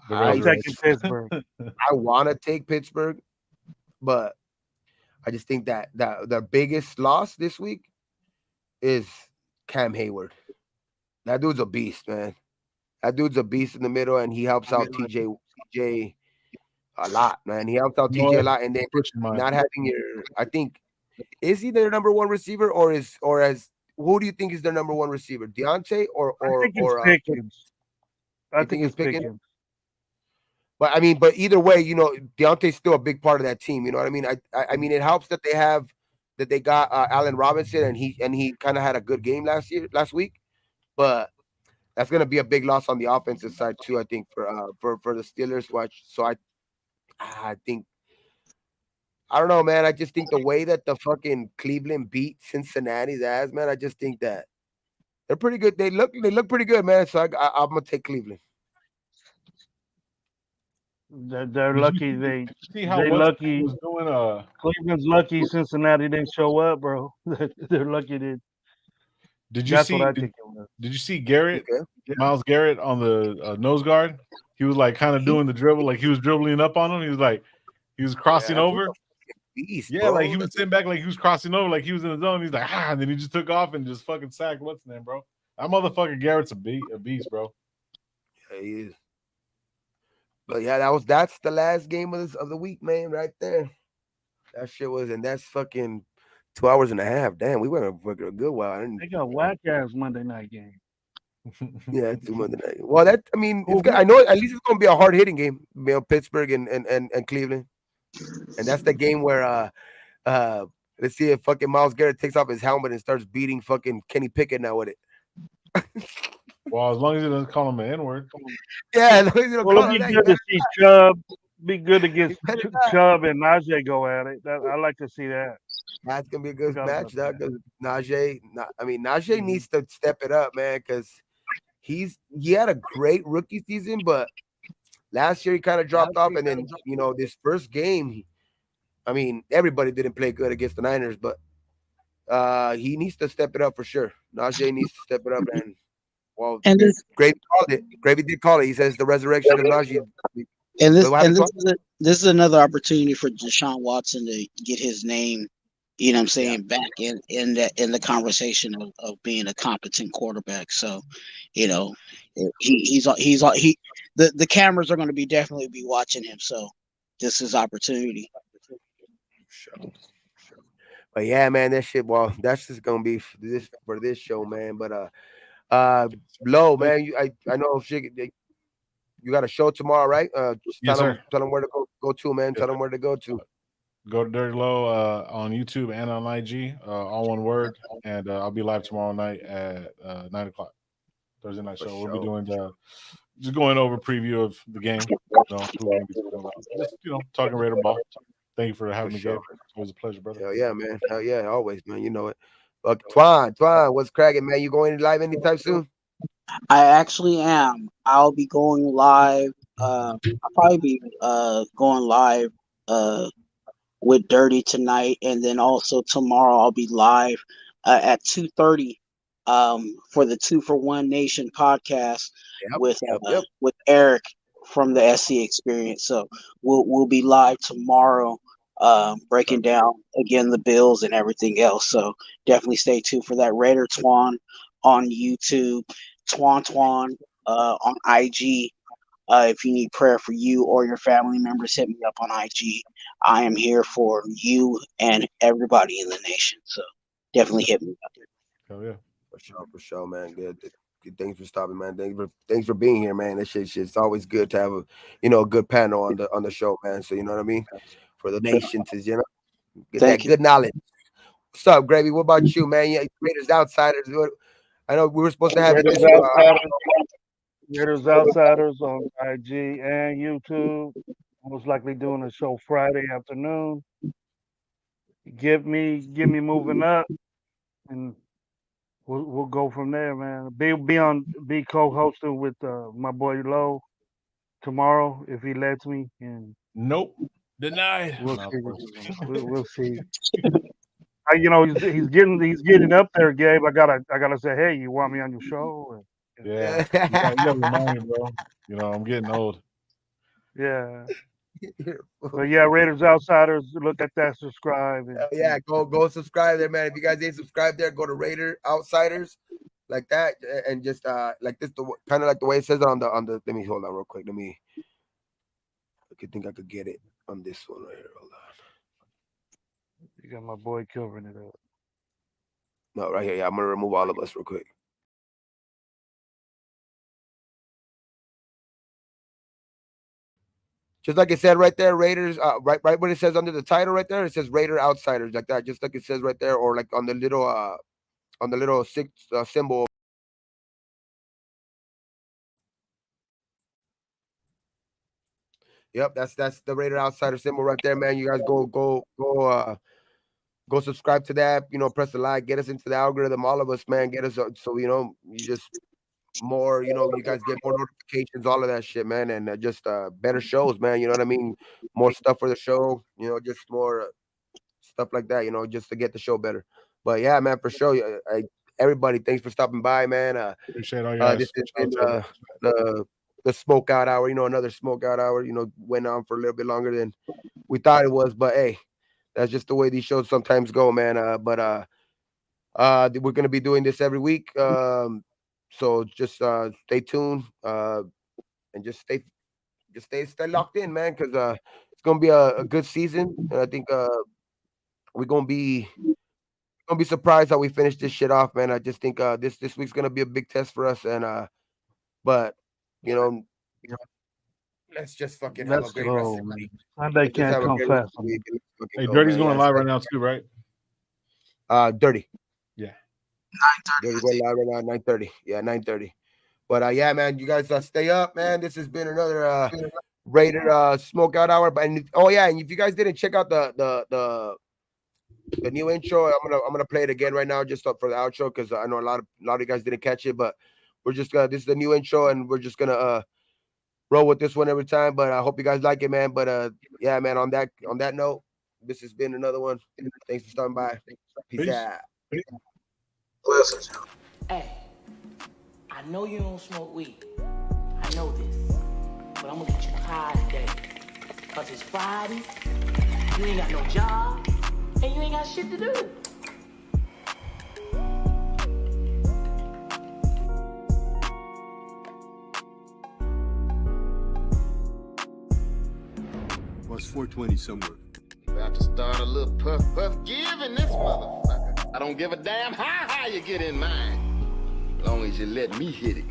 I'm taking Pittsburgh. I want to take Pittsburgh, but I just think that the biggest loss this week is Cam Hayward. That dude's a beast, man. That dude's a beast in the middle, and he helps out TJ a lot, man. He helps out TJ a lot, and then not having your, I think, is he their number one receiver, or as who do you think is their number one receiver, Deontay or I think it's Pickens. I think it's Pickens. But I mean, but either way, you know, Deontay's still a big part of that team. You know what I mean? I mean, it helps that they got Allen Robinson, and he kind of had a good game last week, but that's gonna be a big loss on the offensive side too. I think for the Steelers. So I think, I don't know, man. I just think the way that the fucking Cleveland beat Cincinnati's ass, man. I just think that they're pretty good. They look pretty good, man. So I'm gonna take Cleveland. They're lucky. They lucky. Was doing, Cleveland's lucky. Cincinnati didn't show up, bro. They're lucky that. Did you That's see? what I think it was. Did you see Garrett, Myles Garrett on the nose guard? He was like kind of doing the dribble, like he was dribbling up on him. He was crossing over. Beast, yeah, bro. like he was sitting back, like he was crossing over, like he was in the zone. He's like, and then he just took off and just fucking sacked what's his name, bro. That motherfucker Garrett's a beast, bro. Yeah, he is. But yeah, that's the last game of the week, man, right there. That shit was, and that's fucking 2 hours and a half. Damn, we went a good while. They got whack ass Monday night game. Yeah, 2 Monday night. Well, that, I mean, it's good. I know at least it's gonna be a hard hitting game, you know, Pittsburgh and Cleveland, and that's the game where let's see if fucking Myles Garrett takes off his helmet and starts beating fucking Kenny Pickett now with it. Well, as long as he doesn't call him an N-word. Yeah, as long as he don't Well, call it'd him be that, good to see Chubb. Be good to get Chubb and Najee go at it. I like to see that. That's gonna be a good match, though, because Najee needs to step it up, man, because he had a great rookie season, but last year he kind of dropped off, and then you know this first game, I mean everybody didn't play good against the Niners, but he needs to step it up for sure. Najee needs to step it up, and well, Gravy called it. Gravy did call it. He says the resurrection of Najee. And this is another opportunity for Deshaun Watson to get his name, you know what I'm saying, back in the conversation of being a competent quarterback. So, you know, the cameras are going to definitely be watching him. So this is opportunity. Sure. But yeah, man, that shit. Well, that's just gonna be for this show, man. But Low, man, I know shit. You got a show tomorrow, right? Yes, sir. Tell them where to go to, man. Yes, tell them where to go to. Go to Dirty Low on YouTube and on IG, all one word. And I'll be live tomorrow night at 9 o'clock. Thursday night show. We'll be doing just going over preview of the game. Just, talking Raider ball. Thank you for having me, Gabe. It was a pleasure, brother. Hell yeah, man. Hell yeah, always, man. You know it. But Twan, what's cracking, man? You going live anytime soon? I actually am. I'll be going live. I'll probably be going live with Dirty tonight, and then also tomorrow I'll be live at 2:30 for the 2 for 1 Nation podcast with Eric from the SC Experience. So we'll be live tomorrow, breaking down again the Bills and everything else. So definitely stay tuned for that. Raider Twan on YouTube, Twan on IG. If you need prayer for you or your family members, hit me up on IG. I am here for you and everybody in the nation. So definitely hit me up. Hell yeah. For sure, man. Good. Thanks for stopping, man. Thanks for being here, man. That shit's always good to have a good panel on the show, man. So you know what I mean? For the nation to get that good knowledge. What's up, Gravy? What about you, man? Yeah, Raiders Outsiders. I know we were supposed to have it this Raiders Outsiders on IG and YouTube. Most likely doing a show Friday afternoon. Get me moving up, and we'll go from there, man. Be co-hosting with my boy Low tomorrow if he lets me. And nope, denied. We'll see. he's getting up there, Gabe. I gotta say, hey, you want me on your show? Yeah, you gotta remind me, bro. I'm getting old. Yeah. But yeah, Raiders Outsiders, look at that, subscribe. Yeah, go subscribe there, man. If you guys ain't subscribed there, go to Raider Outsiders like that, and just like this, kind of like the way it says it on the. Let me hold on real quick. I think I could get it on this one right here. Hold on. You got my boy covering it up. No, right here. Yeah, I'm gonna remove all of us real quick. Just like it said right there, Raiders. Right when it says under the title right there, it says Raider Outsiders like that. Just like it says right there, or like on the little six symbol. Yep, that's the Raider Outsider symbol right there, man. You guys go subscribe to that. Press the like, get us into the algorithm. All of us, man, get us so you just more. You guys get more notifications, all of that shit, man, and just better shows, man. You know what I mean? More stuff for the show. Just more stuff like that. Just to get the show better. But yeah, man, for sure. Everybody, thanks for stopping by, man. Appreciate all you guys. This has been the smoke out hour, another smoke out hour, went on for a little bit longer than we thought it was, but hey, that's just the way these shows sometimes go, man. But we're gonna be doing this every week. So just stay tuned, and just stay locked in, man, because it's gonna be a good season, and I think we're gonna be surprised how we finish this shit off, man. I just think this week's gonna be a big test for us, and but let's just fucking have a great rest of the week. Sunday can't come fast. Hey, Dirty's going live right now too, right? Dirty. Yeah. 9:30. Dirty going live right now, 9:30. Yeah, 9:30. But yeah, man, you guys stay up, man. This has been another Raider smoke out hour. But and if you guys didn't check out the new intro, I'm gonna play it again right now just up for the outro because I know a lot of you guys didn't catch it, but we're just gonna this is the new intro and we're just gonna roll with this one every time. But I hope you guys like it, man. But yeah, man, on that note, this has been another one. Thanks for stopping by. Peace out. Blessings. Hey, I know you don't smoke weed. I know this. But I'm gonna get you high today. Cause it's Friday, you ain't got no job, and you ain't got shit to do. Was 420 somewhere. About to start a little puff giving this motherfucker. I don't give a damn how high you get in mine. As long as you let me hit it.